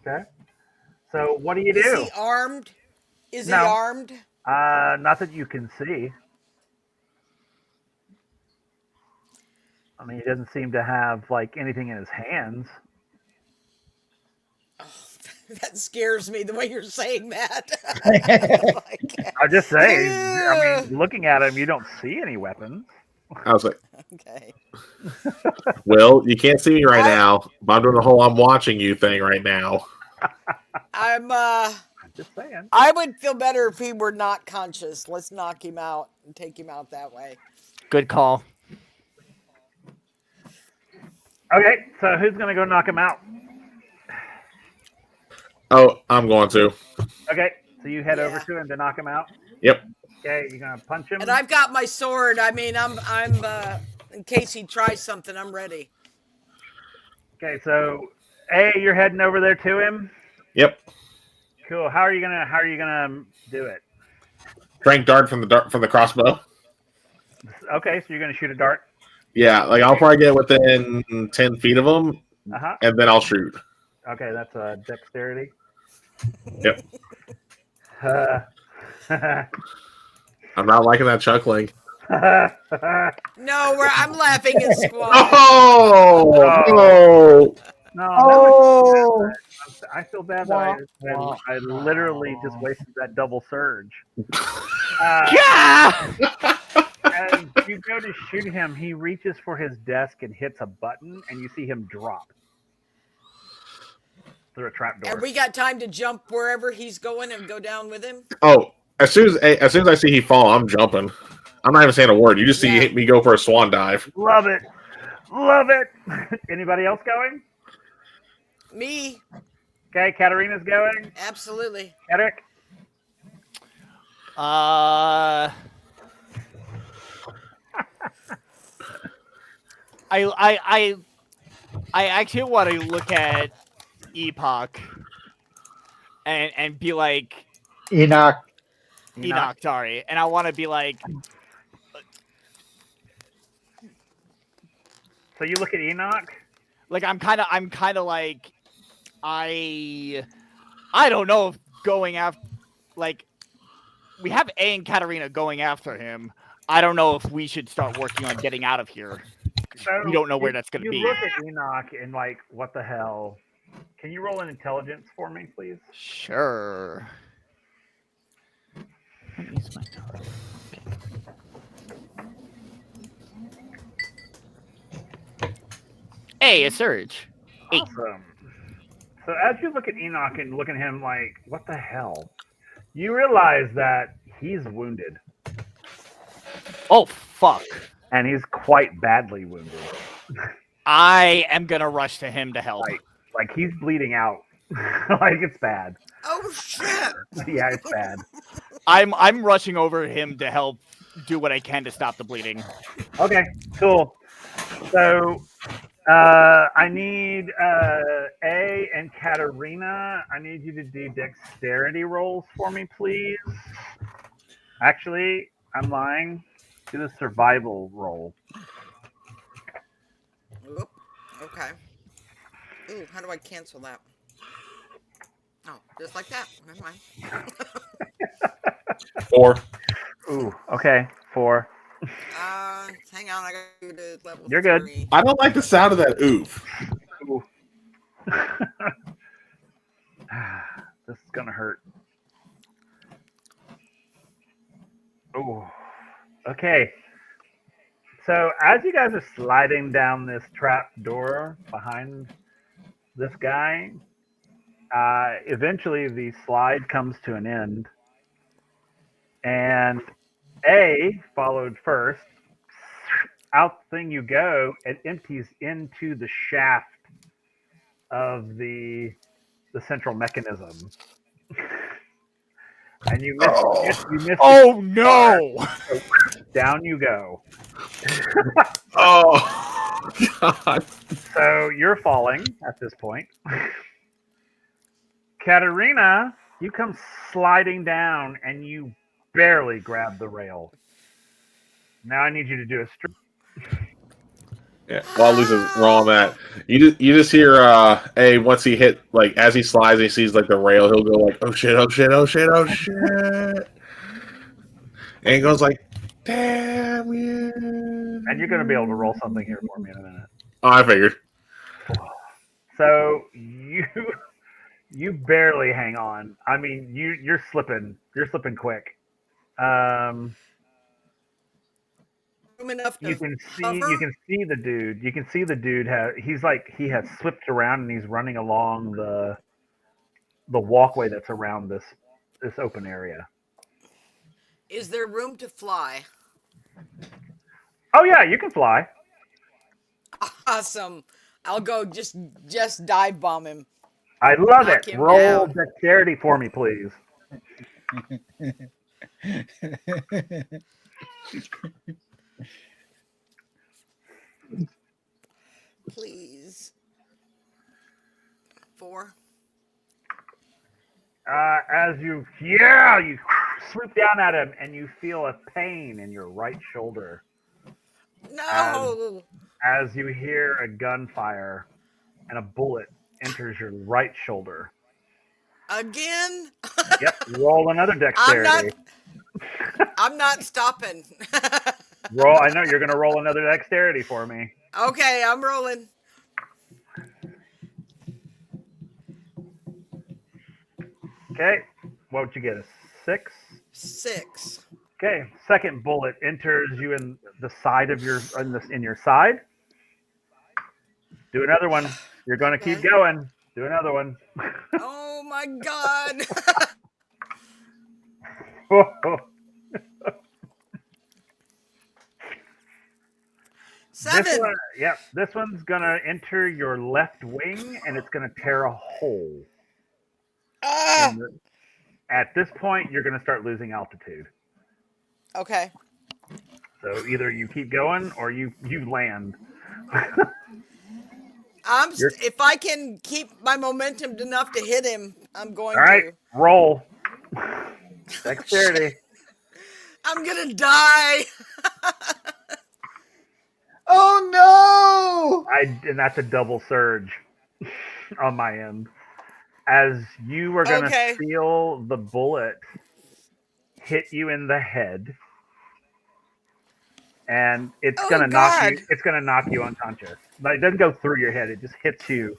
Okay. So what do you do? Is he armed? Is he No. armed? Not that you can see. I mean, he doesn't seem to have like anything in his hands. Oh, that scares me the way you're saying that. I'm just saying. I mean, looking at him, you don't see any weapons. I was like, okay. well, you can't see me right now, but I'm doing the whole "I'm watching you" thing right now. I'm just saying. I would feel better if he were not conscious. Let's knock him out and take him out that way. Good call. Okay, so who's going to go knock him out? Oh, I'm going to. Okay, so you head over to him to knock him out? Yep. Okay, you're going to punch him? And I've got my sword. I mean, I'm in case he tries something, I'm ready. Okay, so A, you're heading over there to him? Yep. Cool. How are you gonna do it? Frank dart from the crossbow. Okay, so you're gonna shoot a dart? Yeah, like I'll probably get within 10 feet of him, and then I'll shoot. Okay, that's a dexterity. Yep. I'm not liking that chuckling. No, I'm laughing and squawking. Oh! No, I feel bad that I literally just wasted that double surge. Yeah! As you go to shoot him, he reaches for his desk and hits a button, and you see him drop through a trapdoor. And we got time to jump wherever he's going and go down with him? Oh, as soon as I see he fall, I'm jumping. I'm not even saying a word. You just see me go for a swan dive. Love it. Love it. Anybody else going? Me. Okay, Katarina's going. Absolutely. Eric? I actually want to look at Epoch and be like Enoch, sorry, and I want to be like. So you look at Enoch. Like I'm kind of like I don't know if going after like we have A and Katarina going after him. I don't know if we should start working on getting out of here. So we don't know where that's going to be. You look at Enoch and like, what the hell? Can you roll an intelligence for me, please? Sure. Let me use my card. Hey, a surge. Awesome. So as you look at Enoch and look at him like, what the hell? You realize that he's wounded. Oh, fuck. And he's quite badly wounded. I am going to rush to him to help. Like he's bleeding out. Like it's bad. Oh, shit. Yeah, it's bad. I'm rushing over him to help do what I can to stop the bleeding. Okay, cool. So I need A and Katarina. I need you to do dexterity rolls for me, please. Actually, I'm lying. Do the survival roll. Oop. Okay. Ooh, how do I cancel that? Oh, just like that. Never mind. 4. Ooh, okay. 4. Hang on, I gotta go to level You're good. 3. I don't like the sound of that oof. Ooh. This is gonna hurt. Ooh. Okay. So as you guys are sliding down this trap door behind this guy, eventually the slide comes to an end, and A followed first. Out the thing you go. It empties into the shaft of the central mechanism, and you miss. You miss. Oh no! So down you go. Oh, God. So you're falling at this point. Katerina, you come sliding down and you barely grab the rail. Now I need you to do a straight. Yeah, while losing roll on that, you just hear once he hit like as he slides and he sees like the rail, he'll go like oh shit, oh shit, oh shit, oh shit, and he goes like damn you. And you're going to be able to roll something here for me in a minute. Oh, I figured. So you barely hang on. I mean, you're slipping. You're slipping quick. Room enough to You can hover? see the dude. You can see the dude. He has slipped around and he's running along the walkway that's around this open area. Is there room to fly? Oh yeah, you can fly. Awesome. I'll go just dive bomb him. I love Knock it. him Roll down. dexterity for me, please. Please. 4. As you swoop down at him and you feel a pain in your right shoulder No. as you hear a gunfire and a bullet enters your right shoulder. Again? Yep. Roll another dexterity. I'm not stopping. Roll. I know you're going to roll another dexterity for me. Okay, I'm rolling. Okay. What would you get? A 6? 6. Okay. Second bullet enters you in the side of your in your side. Do another one. You're going to keep going. Do another one. Oh my god. 7. This one's gonna enter your left wing, and it's gonna tear a hole. Ah. At this point, you're gonna start losing altitude. Okay. So either you keep going or you land. If I can keep my momentum enough to hit him, I'm going All right, to. roll. Dexterity. I'm gonna die. Oh no! And that's a double surge on my end. As you were gonna feel the bullet hit you in the head, and it's gonna knock you. It's gonna knock you unconscious. But it doesn't go through your head; it just hits you,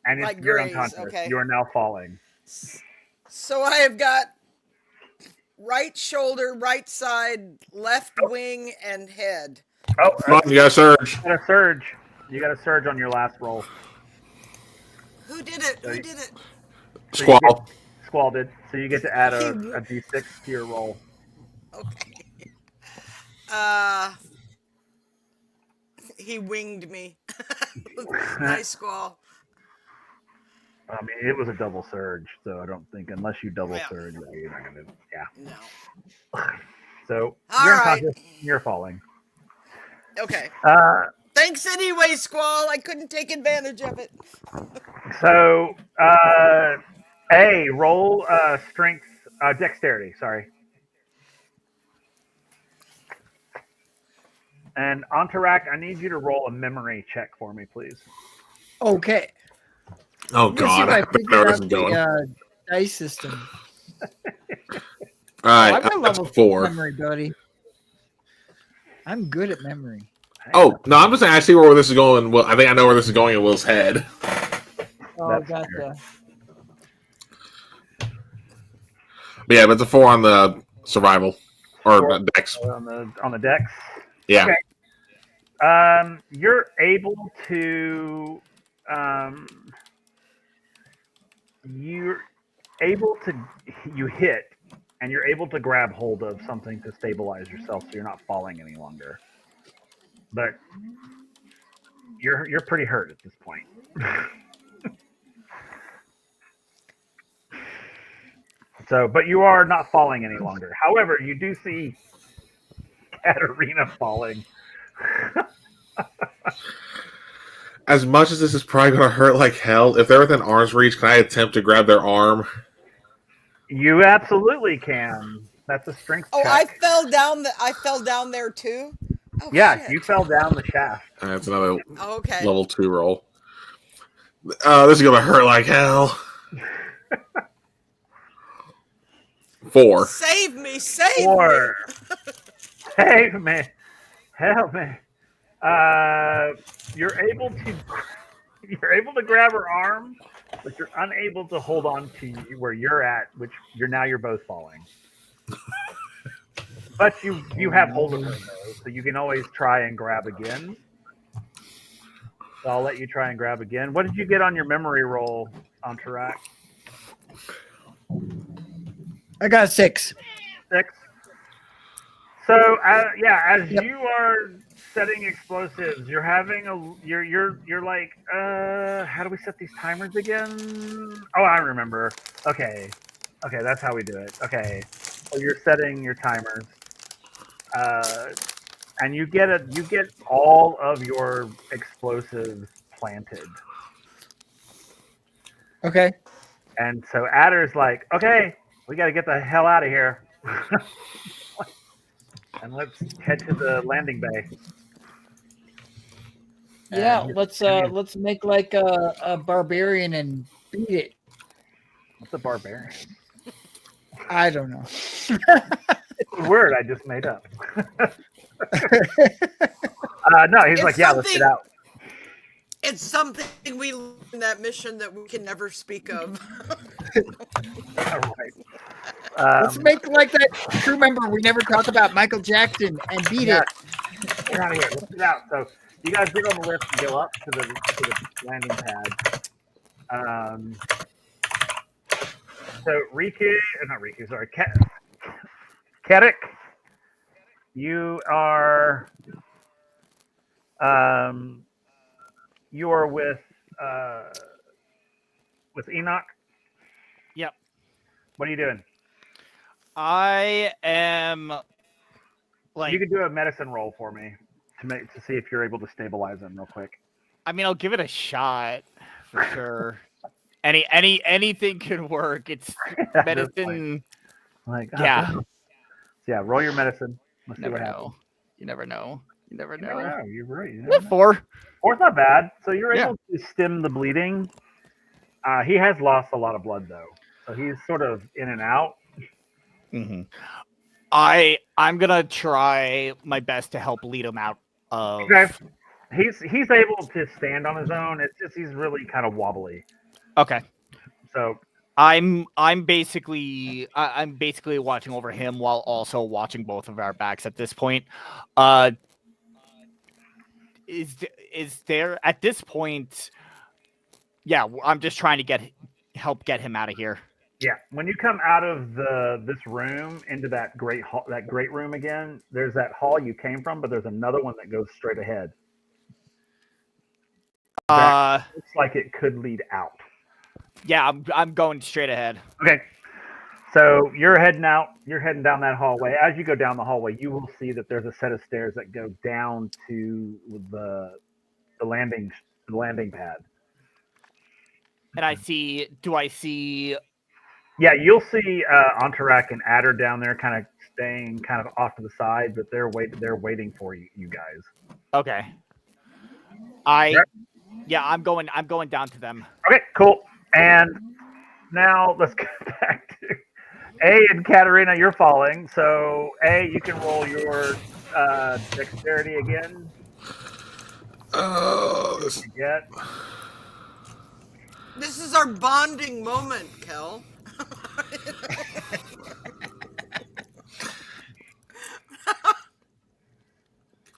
and you're unconscious. Okay. You are now falling. So I have got right shoulder, right side, left wing, and head. Oh, come on, you got a surge. You got a surge. You got a surge on your last roll. Who did it? Who did it? Squall. Squall did. So you get to add a d6 to your roll. Okay. He winged me. Nice Squall. I mean, it was a double surge, so I don't think unless you double surge, you're not gonna. Yeah. No. So all you're right. unconscious. You're falling. Okay. Thanks anyway, Squall. I couldn't take advantage of it. So, roll strength, dexterity. Sorry. And Antarak, I need you to roll a memory check for me, please. Okay. Oh Let me see if God, I I figured know where this out is going. the dice system. All right, I've got that's level 4. memory, buddy. I'm good at memory. Oh no, I'm just saying I see where this is going. Well, I think I know where this is going in Will's head. Oh, That's gotcha. But yeah, but it's a 4 on the survival or 4 dex. on the decks. Yeah. Okay. You're able to you're able to you hit and you're able to grab hold of something to stabilize yourself so you're not falling any longer. But you're pretty hurt at this point. So, but you are not falling any longer. However, you do see Katarina falling. As much as this is probably going to hurt like hell, if they're within arm's reach, can I attempt to grab their arm? You absolutely can. That's a strength Oh, check. I fell down there too. Oh, Yeah, shit. you fell down the shaft. That's another Okay. level 2 roll. This is going to hurt like hell. 4. Save me! Save 4. me! Save me. Help me. You're able to grab her arm, but you're unable to hold on to where you're at, which you're both falling. But you have hold of her though, so you can always try and grab again. So I'll let you try and grab again. What did you get on your memory roll, Antarak? I got a 6. 6. So as you are setting explosives, you're having you're like, how do we set these timers again? Oh, I remember. Okay, that's how we do it. Okay, so you're setting your timers, and you get all of your explosives planted. Okay. And so Adder's like, okay, we got to get the hell out of here. And let's head to the landing bay. Yeah, And let's make like a barbarian and beat it. what's a barbarian? I don't know. It's a word I just made up. No, he's It's like, yeah, let's get out. It's something we learned in that mission that we can never speak of. All right. Let's make like that crew member we never talk about, Michael Jackson, and beat it. Get out of here. Let's get out. So you guys get on the lift and go up to the landing pad. So Kerik, you are with Enoch. Yep. What are you doing? I am like. You can do a medicine roll for me to see if you're able to stabilize him real quick. I mean, I'll give it a shot for sure. Anything can work. It's medicine. Like, Yeah. Yeah. Roll your medicine. Let's see Never what happens. know. You never know. You never You never know. know. You're right. You Yeah, never know. 4. 4's not bad. So you're Yeah. able to stem the bleeding. He has lost a lot of blood though, so he's sort of in and out. Mm-hmm. I'm gonna try my best to help lead him out of. Okay. He's able to stand on his own. It's just he's really kind of wobbly. Okay. So I'm basically watching over him while also watching both of our backs at this point. Is there at this point? Yeah, I'm just trying to help get him out of here. yeah, when you come out of this room into that great hall, that great room again, there's that hall you came from, but there's another one that goes straight ahead. That looks like it could lead out. Yeah, I'm going straight ahead. Okay. So you're heading out. You're heading down that hallway. As you go down the hallway, you will see that there's a set of stairs that go down to the landing pad. And do I see? Yeah, you'll see Antarak and Adder down there, kind of staying kind of off to the side, but they're waiting for you guys. Okay. I'm going down to them. Okay, cool. And now let's go back to A and Katarina, you're falling. So A, you can roll your dexterity again. Oh, What you get? This is our bonding moment, Kel.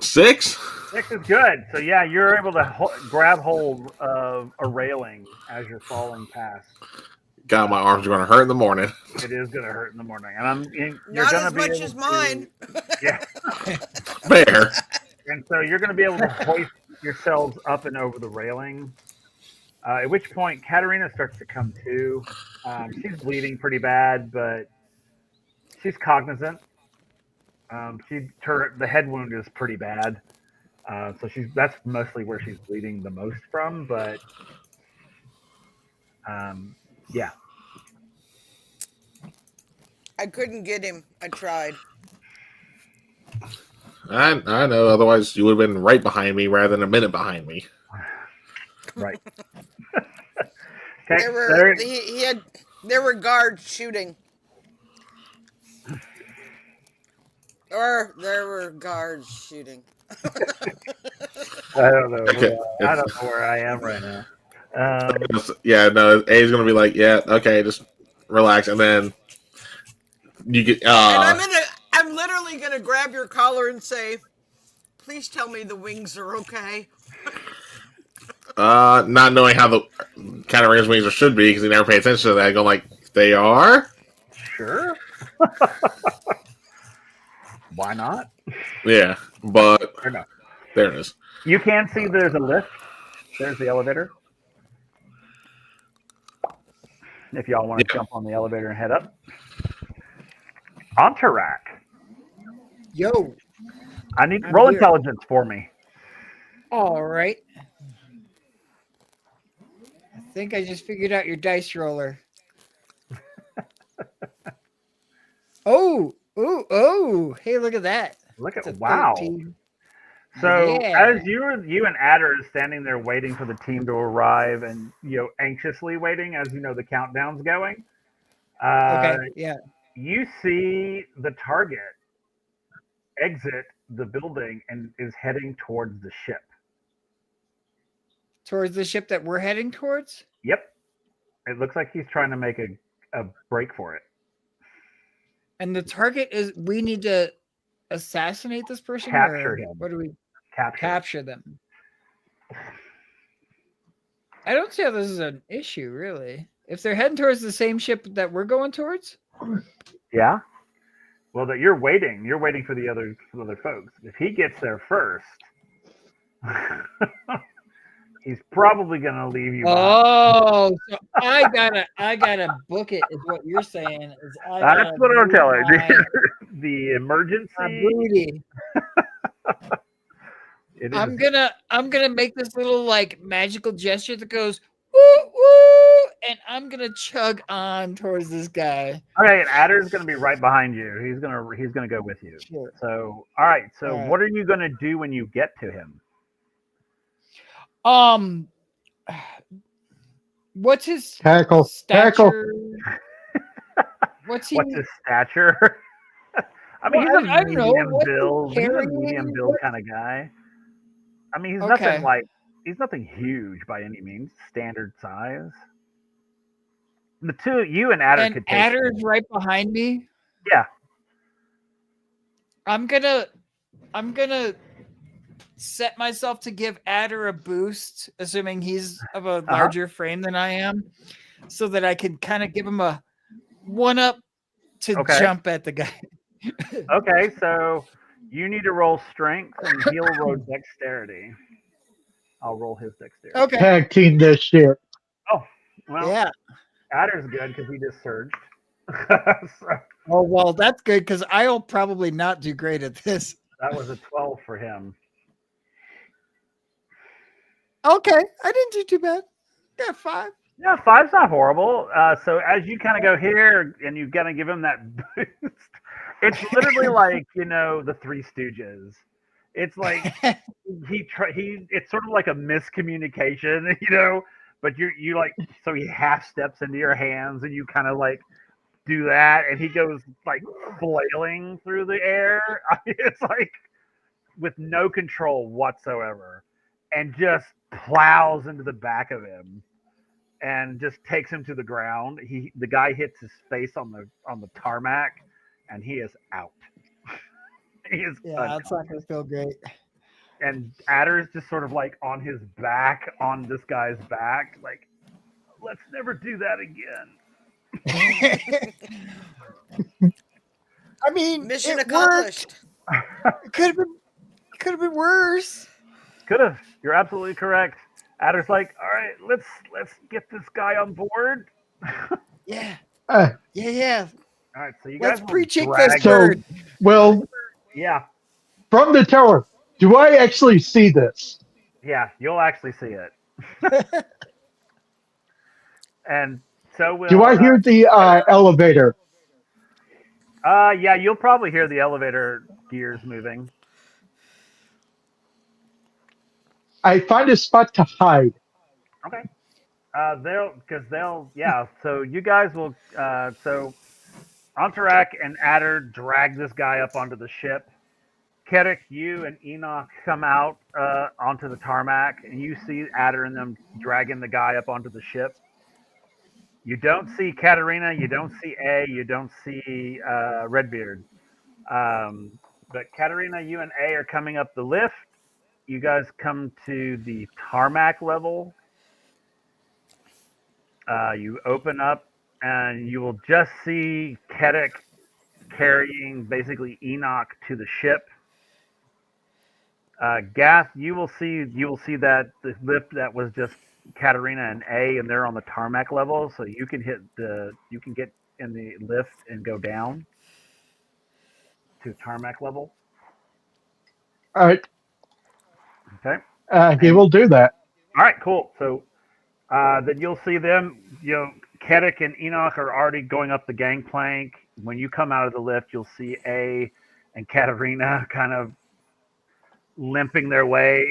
6. 6 is good. So yeah, you're able to grab hold of a railing as you're falling past. God, my arms are going to hurt in the morning. It is going to hurt in the morning, and you're Not going to as be much able as to, mine. yeah, Fair. and so you're going to be able to hoist yourselves up and over the railing. At which point, Katarina starts to come to. She's bleeding pretty bad, but she's cognizant. The head wound is pretty bad, so that's mostly where she's bleeding the most from. But yeah, I couldn't get him. I tried. I know. Otherwise, you would have been right behind me rather than a minute behind me. right. Okay, There were guards shooting. Or there were guards shooting. I don't know. Okay. I don't know where I am right now. Yeah, no. A's going to be like, yeah, okay, just relax, and then you get. And I'm literally gonna grab your collar and say, "Please tell me the wings are okay." Not knowing how the kind of range wings should be because he never paid attention to that. Going like, they are. Sure. Why not? Yeah, but Or no. there it is. You can see there's a lift. There's the elevator. If y'all want to jump on the elevator and head up. Entourac. Yo. I need I'm roll here. intelligence for me. All right. I think I just figured out your dice roller. Oh. Hey, look at that. Look at It's a wow. 13. So Yeah. as you and Adder is standing there waiting for the team to arrive and anxiously waiting as the countdown's going. Okay. Yeah. You see the target exit the building and is heading towards the ship. Towards the ship that we're heading towards? Yep. It looks like he's trying to make a break for it. And the target is we need to assassinate this person? Capture or him. What do we Capture them? I don't see how this is an issue, really. If they're heading towards the same ship that we're going towards? Yeah. Well, that you're waiting for the other folks. If he gets there first, he's probably gonna leave you. Oh, so I gotta book it. Is what you're saying? That's what I'm telling you. The emergency. Booty. I'm gonna make this little like magical gesture that goes woo woo, and I'm gonna chug on towards this guy. Okay, and Adder's gonna be right behind you. He's gonna go with you. Sure. So, all right. So, All right. what are you gonna do when you get to him? What's his Tackle. stature? What's his stature? I mean, Well, he's I a don't know. medium What's he build. He's a carrying? medium build kind of guy. I mean, Okay. he's nothing huge by any means. Standard size. The two, you and Adder could take. Adder's right behind me. Yeah. I'm gonna set myself to give Adder a boost, assuming he's of a larger frame than I am, so that I can kind of give him a 1-up to jump at the guy. Okay, so you need to roll strength and he'll roll dexterity. I'll roll his dexterity. Okay. Tag team this shit. Oh, well, Yeah. Adder's good because he just surged. Oh, well, that's good because I'll probably not do great at this. That was a 12 for him. Okay. I didn't do too bad. Got 5. Yeah, 5's not horrible. So as you kind of go here and you kind of give him that boost, it's literally like, the Three Stooges. It's like it's sort of like a miscommunication, but you like, so he half steps into your hands and you kind of like do that, and he goes like flailing through the air. I mean, it's like with no control whatsoever, and just plows into the back of him and just takes him to the ground. The guy hits his face on the tarmac, and he is out. He is Yeah, that's not gonna feel great. and Adder's just sort of like on his back, on this guy's back, like, let's never do that again. I mean, Mission it accomplished. worked. It could have been worse. Could have. You're absolutely correct. Adder's like, all right, let's get this guy on board. Yeah, Uh, yeah. All right, so you Let's guys will pre-check drag. this so, bird. well, Yeah, from the tower, do I actually see this? yeah, you'll actually see it. And so will. Do I hear the elevator? Yeah, you'll probably hear the elevator gears moving. I find a spot to hide. Okay. Yeah. So you guys will. So Antarak and Adder drag this guy up onto the ship. Kerik, you and Enoch come out onto the tarmac, and you see Adder and them dragging the guy up onto the ship. You don't see Katarina, you don't see A, you don't see Redbeard. But Katarina, you and A are coming up the lift. You guys come to the tarmac level. You open up, and you will just see Kerik carrying basically Enoch to the ship. Gath, you will see that the lift that was just Katarina and A, and they're on the tarmac level, so you can get in the lift and go down to tarmac level. All right, Okay. he will do that. All right. Cool. So then you'll see them. Kedik and Enoch are already going up the gangplank. When you come out of the lift, you'll see A and Katarina kind of limping their way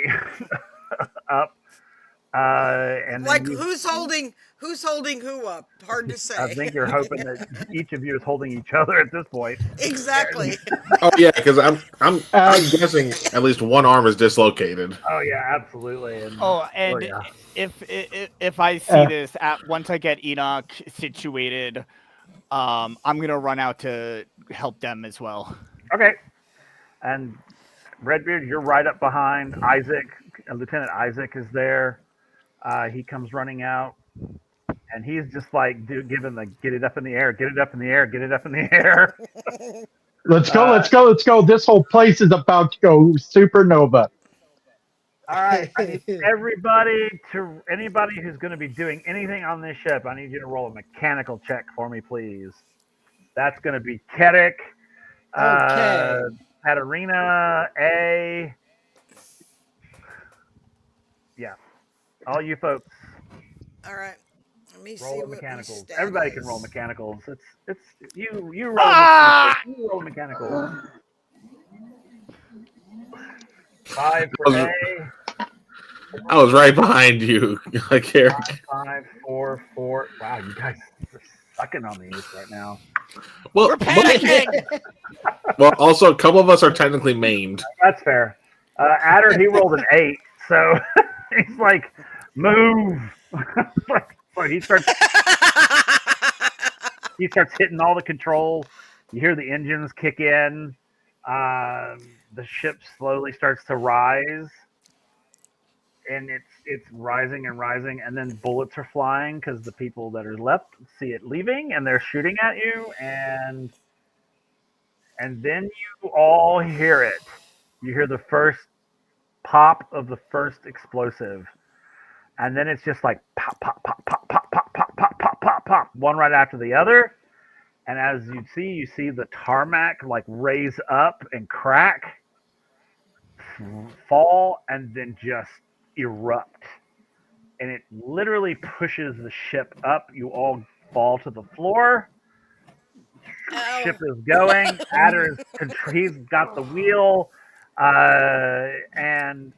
up. And then Like who's holding who up? Hard to I say. think you're hoping that each of you is holding each other at this point. Exactly. Oh yeah, because I'm Uh, guessing at least one arm is dislocated. Oh yeah, absolutely. And, And yeah. if I see this once I get Enoch situated, I'm gonna run out to help them as well. Okay. And Redbeard, you're right up behind Isaac. Lieutenant Isaac is there. He comes running out, and he's just like giving the get it up in the air, get it up in the air, get it up in the air. Let's go, let's go, let's go. This whole place is about to go supernova. All right, I need anybody who's going to be doing anything on this ship, I need you to roll a mechanical check for me, please. That's going to be Kedik, Okay. Katarina, A. Yeah, all you folks All right. Let me see roll what my mechanicals. stat Everybody is. can roll mechanicals. It's you roll Ah! mechanicals. You roll mechanicals. 5 for A. I was right behind you, like Eric. 5, 4, 4. Wow, you guys are sucking on these right now. Well, We're panicking. well, also a couple of us are technically maimed. That's fair. Adder, he rolled an 8, so he's like, move. So he starts hitting all the controls. You hear the engines kick in. The ship slowly starts to rise, and it's rising and rising, and then bullets are flying because the people that are left see it leaving, and they're shooting at you, and then you all hear it. You hear the first pop of the first explosive, and then it's just like pop, pop, pop, pop, pop, pop, pop, pop, pop, pop, pop, one right after the other. And as you see the tarmac like raise up and crack, fall, and then just erupt. And it literally pushes the ship up. You all fall to the floor. Ow. Ship is going. Adder he's got the wheel, and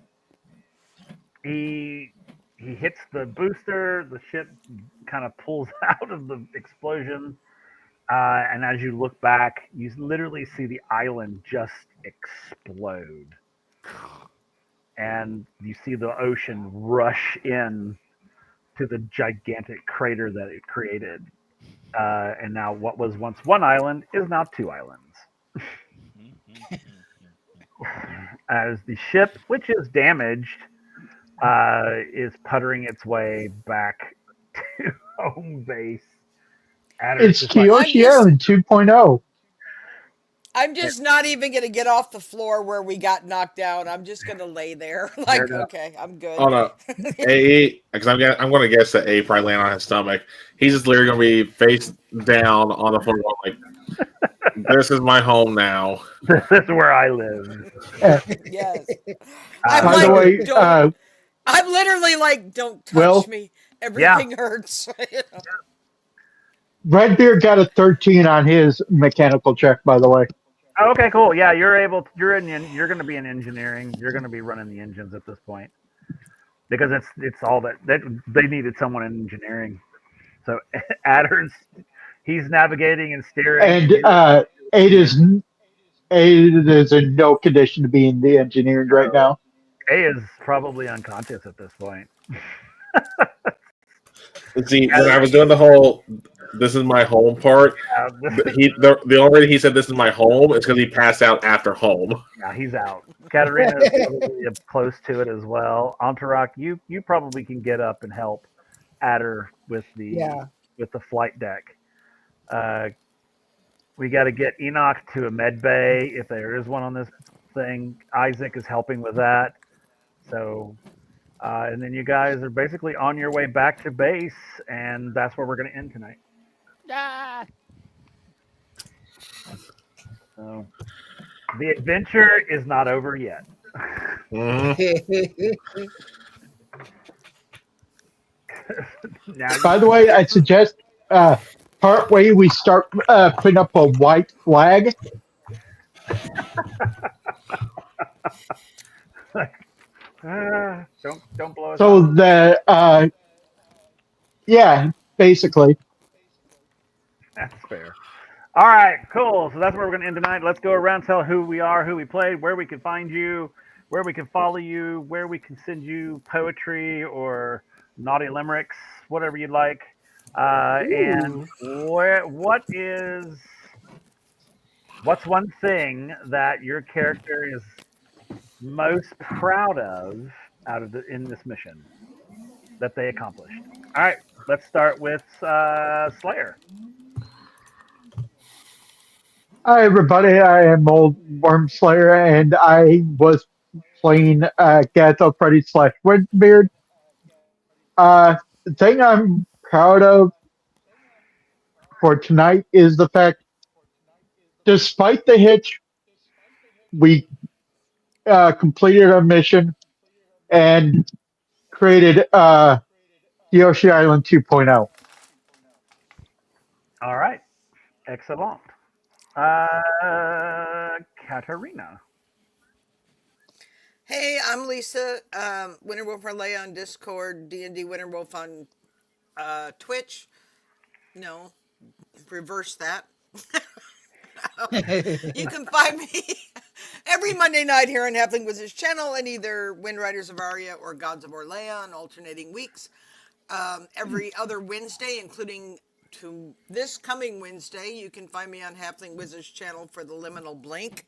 he hits the booster. The ship kind of pulls out of the explosion. And as you look back, you literally see the island just explode. And you see the ocean rush in to the gigantic crater that it created. And now what was once one island is now two islands. As the ship, which is damaged, is puttering its way back to home base. Adder's It's just like, Kyoshi Island 2.0. I'm just not even gonna get off the floor where we got knocked down. I'm just gonna lay there. Like, Fair enough. okay, I'm good. Oh no, A, because I'm going to guess that A probably land on his stomach. He's just literally going to be face down on the floor, like, "This is my home now." this is where I live. Yes. Uh, By the way, I'm literally like, don't touch Will? me. Everything hurts. You know? Redbeard got a 13 on his mechanical check, by the way. okay, cool. Yeah, you're going to be in engineering. You're going to be running the engines at this point because it's all that they needed someone in engineering. So Adder's he's navigating and steering. And Aid is in no condition to be in the engineering right now. A is probably unconscious at this point. See, when I was doing the whole "this is my home" part, the only reason he said "this is my home" is because he passed out after home. Yeah, he's out. Katarina is probably close to it as well. Antarak, you probably can get up and help Adder with the flight deck. We got to get Enoch to a med bay if there is one on this thing. Isaac is helping with that. So, and then you guys are basically on your way back to base, and that's where we're going to end tonight. Ah. So, the adventure is not over yet. Now, By the way, I suggest partway we start putting up a white flag. don't blow us So up. that, yeah, basically. That's fair. All right, cool. So that's where we're going to end tonight. Let's go around, tell who we are, who we played, where we can find you, where we can follow you, where we can send you poetry or naughty limericks, whatever you'd like. And what's one thing that your character is most proud of in this mission that they accomplished? All right, let's start with Slayer. Hi, everybody. I am Old Worm Slayer, and I was playing Gato Freddy / Windbeard. The thing I'm proud of for tonight is the fact, despite the hitch, we completed our mission and created Yoshi Island 2.0. All right, excellent. Katarina. Hey, I'm Lisa. Winterwolf Relay on Discord, D&D Winterwolf on Twitch. No, reverse that. You can find me every Monday night here on Halfling Wizards channel and either WindRiders of Aria or Gods of Orlea on alternating weeks. Every other Wednesday, including to this coming Wednesday, you can find me on Halfling Wizards channel for the Liminal Blink.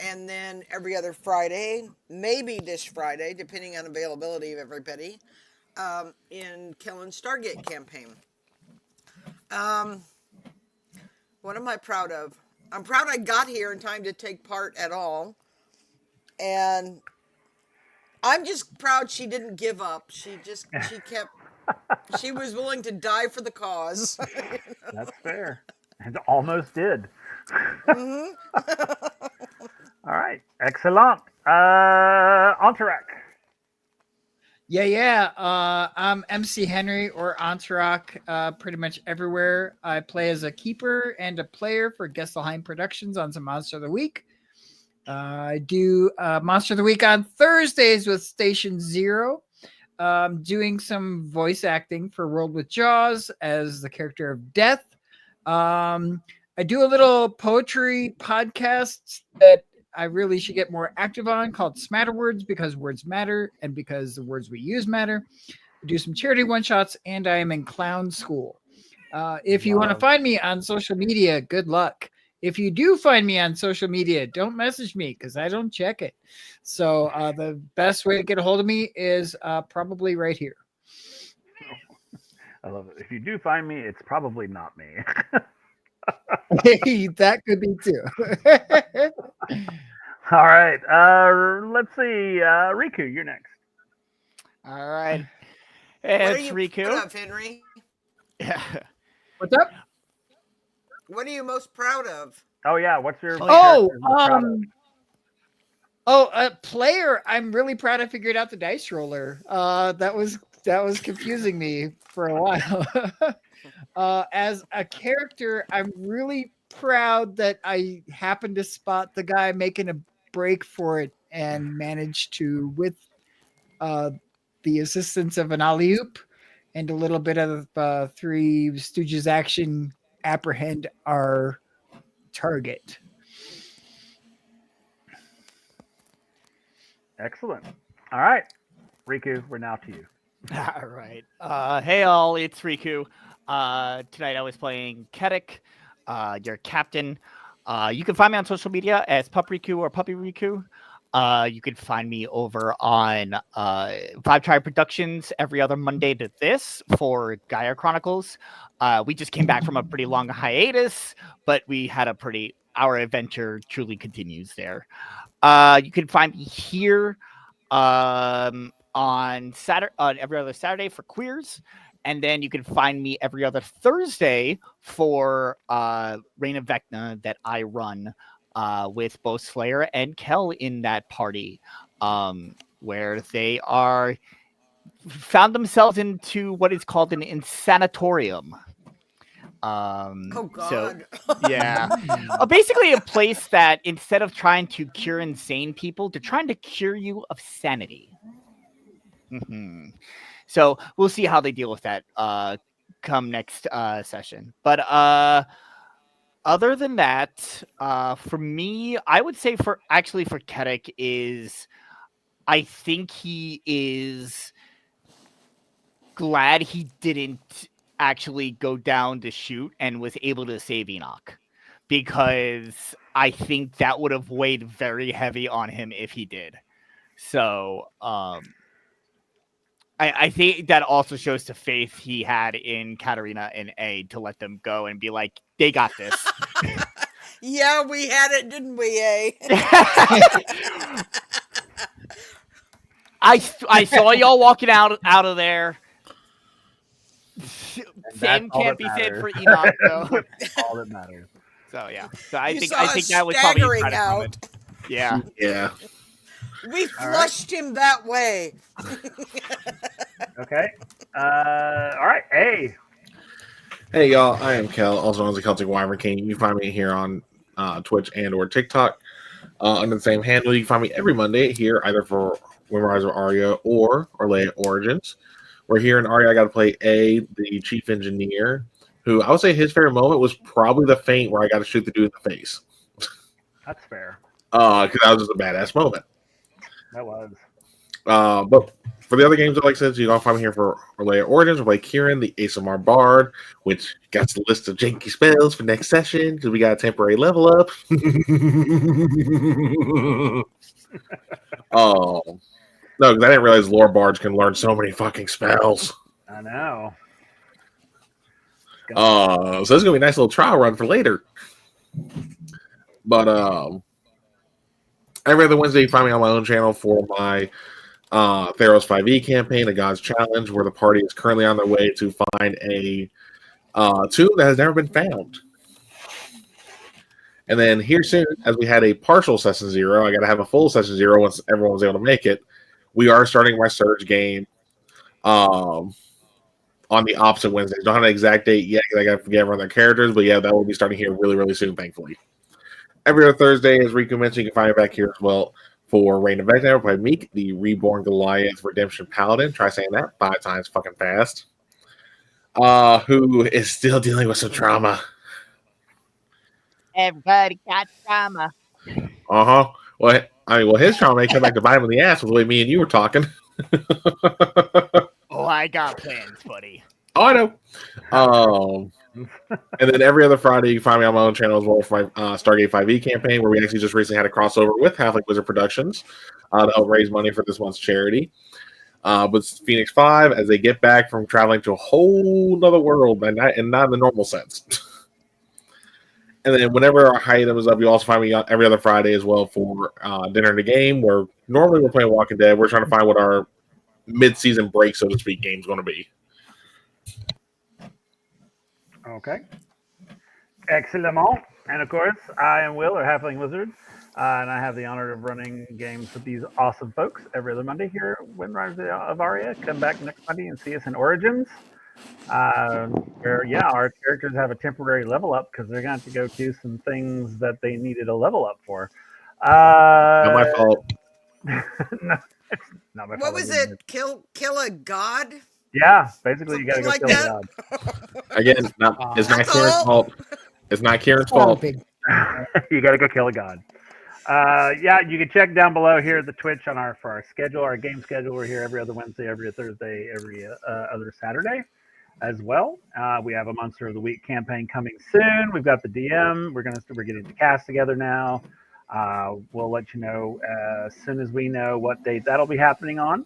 And then every other Friday, maybe this Friday, depending on availability of everybody, in Kellen's Stargate campaign. What am I proud of? I'm proud I got here in time to take part at all. And I'm just proud she didn't give up. She was willing to die for the cause. That's fair. And almost did. Mm-hmm. All right, excellent. Antarak. I'm MC Henry or Antarak pretty much everywhere. I play as a keeper and a player for Gesselheim Productions on some Monster of the Week. I do Monster of the Week on Thursdays with Station Zero. Doing some voice acting for World with Jaws as the character of Death. I do a little poetry podcast that I really should get more active on called Smatter Words, because words matter and because the words we use matter. I do some charity one shots, and I am in clown school. If you want to Love. find me on social media, good luck. If you do find me on social media, don't message me because I don't check it. So the best way to get a hold of me is probably right here. I love it. If you do find me, it's probably not me. That could be too. All right. Let's see. Riku, you're next. All right. What are It's you Riku. proud of, Henry? Yeah. What's up? What are you most proud of? Oh yeah. What's your? Oh, character you're proud of? player. I'm really proud I figured out the dice roller. That was confusing me for a while. As a character, I'm really proud that I happened to spot the guy making a break for it and managed to, with the assistance of an alley-oop and a little bit of Three Stooges action, apprehend our target. Excellent. All right, Riku, we're now to you. All right. Hey all, it's Riku. Tonight I was playing Kedik, your captain. You can find me on social media as Pup Riku or Puppy Riku. You can find me over on Five Tribe Productions every other Monday to this for Gaia Chronicles. We just came back from a pretty long hiatus, but we had our adventure truly continues there. You can find me here on every other Saturday for Queers. And then you can find me every other Thursday for Reign of Vecna that I run with both Slayer and Kel in that party, where they are found themselves into what is called an insanatorium. Oh God! So, yeah, basically a place that instead of trying to cure insane people, they're trying to cure you of sanity. Mm-hmm. So we'll see how they deal with that come next session. But other than that, for me, I would say for Kedik is, I think he is glad he didn't actually go down to shoot and was able to save Enoch, because I think that would have weighed very heavy on him if he did. So I think that also shows the faith he had in Katarina and A to let them go and be like, they got this. Yeah, we had it, didn't we, eh? I saw y'all walking out of there. Same all can't that be said matters. for Enoch, though. All that matters. So yeah. So I You think saw us that was probably his staggering credit moment. out. Yeah. Yeah. We flushed him that way. Okay. All right. A. Hey y'all, I am Kel, also known as the Celtic Wyvern King. You can find me here on Twitch and or TikTok under the same handle. You can find me every Monday here, either for WindRiders of Aria or Orlea Origins. We're here in Aria. I got to play A, the chief engineer, who I would say his favorite moment was probably the feint where I got to shoot the dude in the face. That's fair. Because that was just a badass moment. That was. But for the other games, like I said, you can find me here for Orlea Origins. We'll play Kieran, the ASMR Bard, which got the list of janky spells for next session because we got a temporary level up. No, because I didn't realize lore bards can learn so many fucking spells. I know. So this is gonna be a nice little trial run for later. But every other Wednesday, you find me on my own channel for my Theros 5e campaign, A God's Challenge, where the party is currently on their way to find a tomb that has never been found. And then here soon, as we had a partial session 0, I got to have a full session 0 once everyone was able to make it. We are starting my Surge game on the opposite Wednesday. Don't have an exact date yet because I got to forget everyone their characters, but yeah, that will be starting here really, really soon, thankfully. Every other Thursday, as Riku mentioned, you can find me back here as well for Reign of Vecna by Meek, the Reborn Goliath Redemption Paladin. Try saying that 5 times fucking fast. Who is still dealing with some trauma. Everybody got drama. Well, his trauma may come back to bite him in the ass with the way me and you were talking. Oh, I got plans, buddy. Oh, I know. And then every other Friday, you can find me on my own channel as well for my Stargate 5e campaign, where we actually just recently had a crossover with Half-Life Wizard Productions to help raise money for this month's charity. With Phoenix 5, as they get back from traveling to a whole nother world, and not in the normal sense. And then whenever our item is up, you also find me on every other Friday as well for Dinner and a Game, where normally we're playing Walking Dead. We're trying to find what our mid-season break, so to speak, game is going to be. Okay. Excellent. And of course, I am Will, or Halfling Wizard, and I have the honor of running games with these awesome folks every other Monday here at WindRiders of Aria. Come back next Monday and see us in Origins, where, our characters have a temporary level up because they're going to have to go do some things that they needed a level up for. Not my fault. No, it's not my fault. What was it? Kill a god? Yeah, basically you got to go Something kill like a god. Again, it's not That's Kieran's all. fault. It's not Kieran's Oh, fault. big. You got to go kill a god. You can check down below here at the Twitch for our schedule, our game schedule. We're here every other Wednesday, every other Thursday, every other Saturday as well. We have a Monster of the Week campaign coming soon. We've got the DM. We're getting the cast together now. We'll let you know as soon as we know what date that'll be happening on.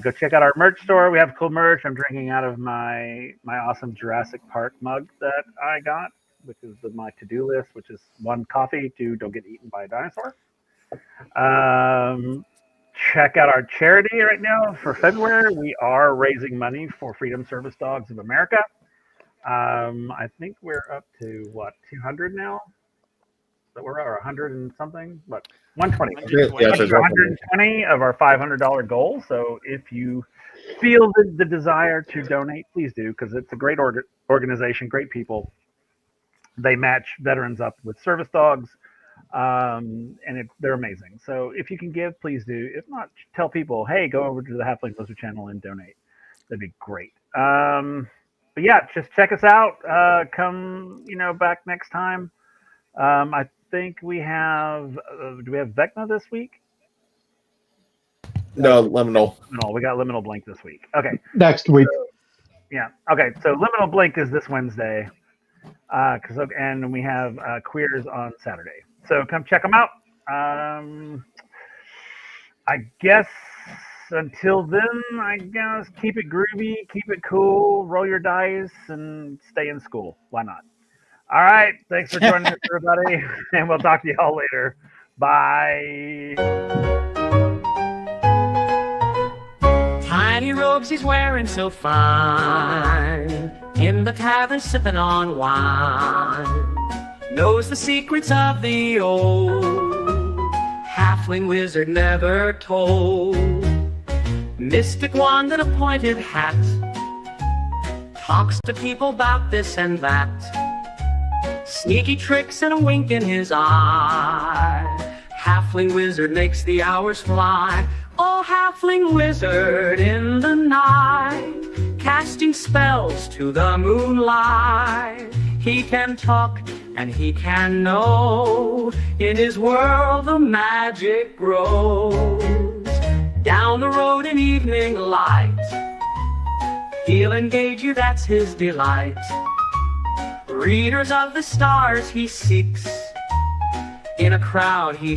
Go check out our merch store. We have cool merch. I'm drinking out of my awesome Jurassic Park mug that I got, which is my to-do list, which is 1, coffee, 2, don't get eaten by a dinosaur. Check out our charity right now for February. We are raising money for Freedom Service Dogs of America. I think we're up to 200 now. That we're at 100 and something, but 120. Yeah, so 120 of our $500 goal. So if you feel the desire to donate, please do, because it's a great organization, great people. They match veterans up with service dogs, and they're amazing. So if you can give, please do. If not, tell people, hey, go over to the Halfling Wizard channel and donate. That'd be great. But yeah, just check us out. Come, back next time. I think we have. Do we have Vecna this week? No, Liminal. No, we got Liminal Blink this week. Okay. Next week. Okay. So Liminal Blink is this Wednesday. And we have Queers on Saturday. So come check them out. I guess until then, keep it groovy, keep it cool, roll your dice, and stay in school. Why not? All right. Thanks for joining us, everybody. And we'll talk to you all later. Bye. Tiny robes he's wearing so fine, in the tavern sipping on wine, knows the secrets of the old halfling wizard never told. Mystic wand and a pointed hat, talks to people about this and that, sneaky tricks and a wink in his eye. Halfling wizard makes the hours fly. Oh, halfling wizard in the night, casting spells to the moonlight. He can talk and he can know, in his world the magic grows. Down the road in evening light, he'll engage you, that's his delight. Readers of the stars he seeks, in a crowd he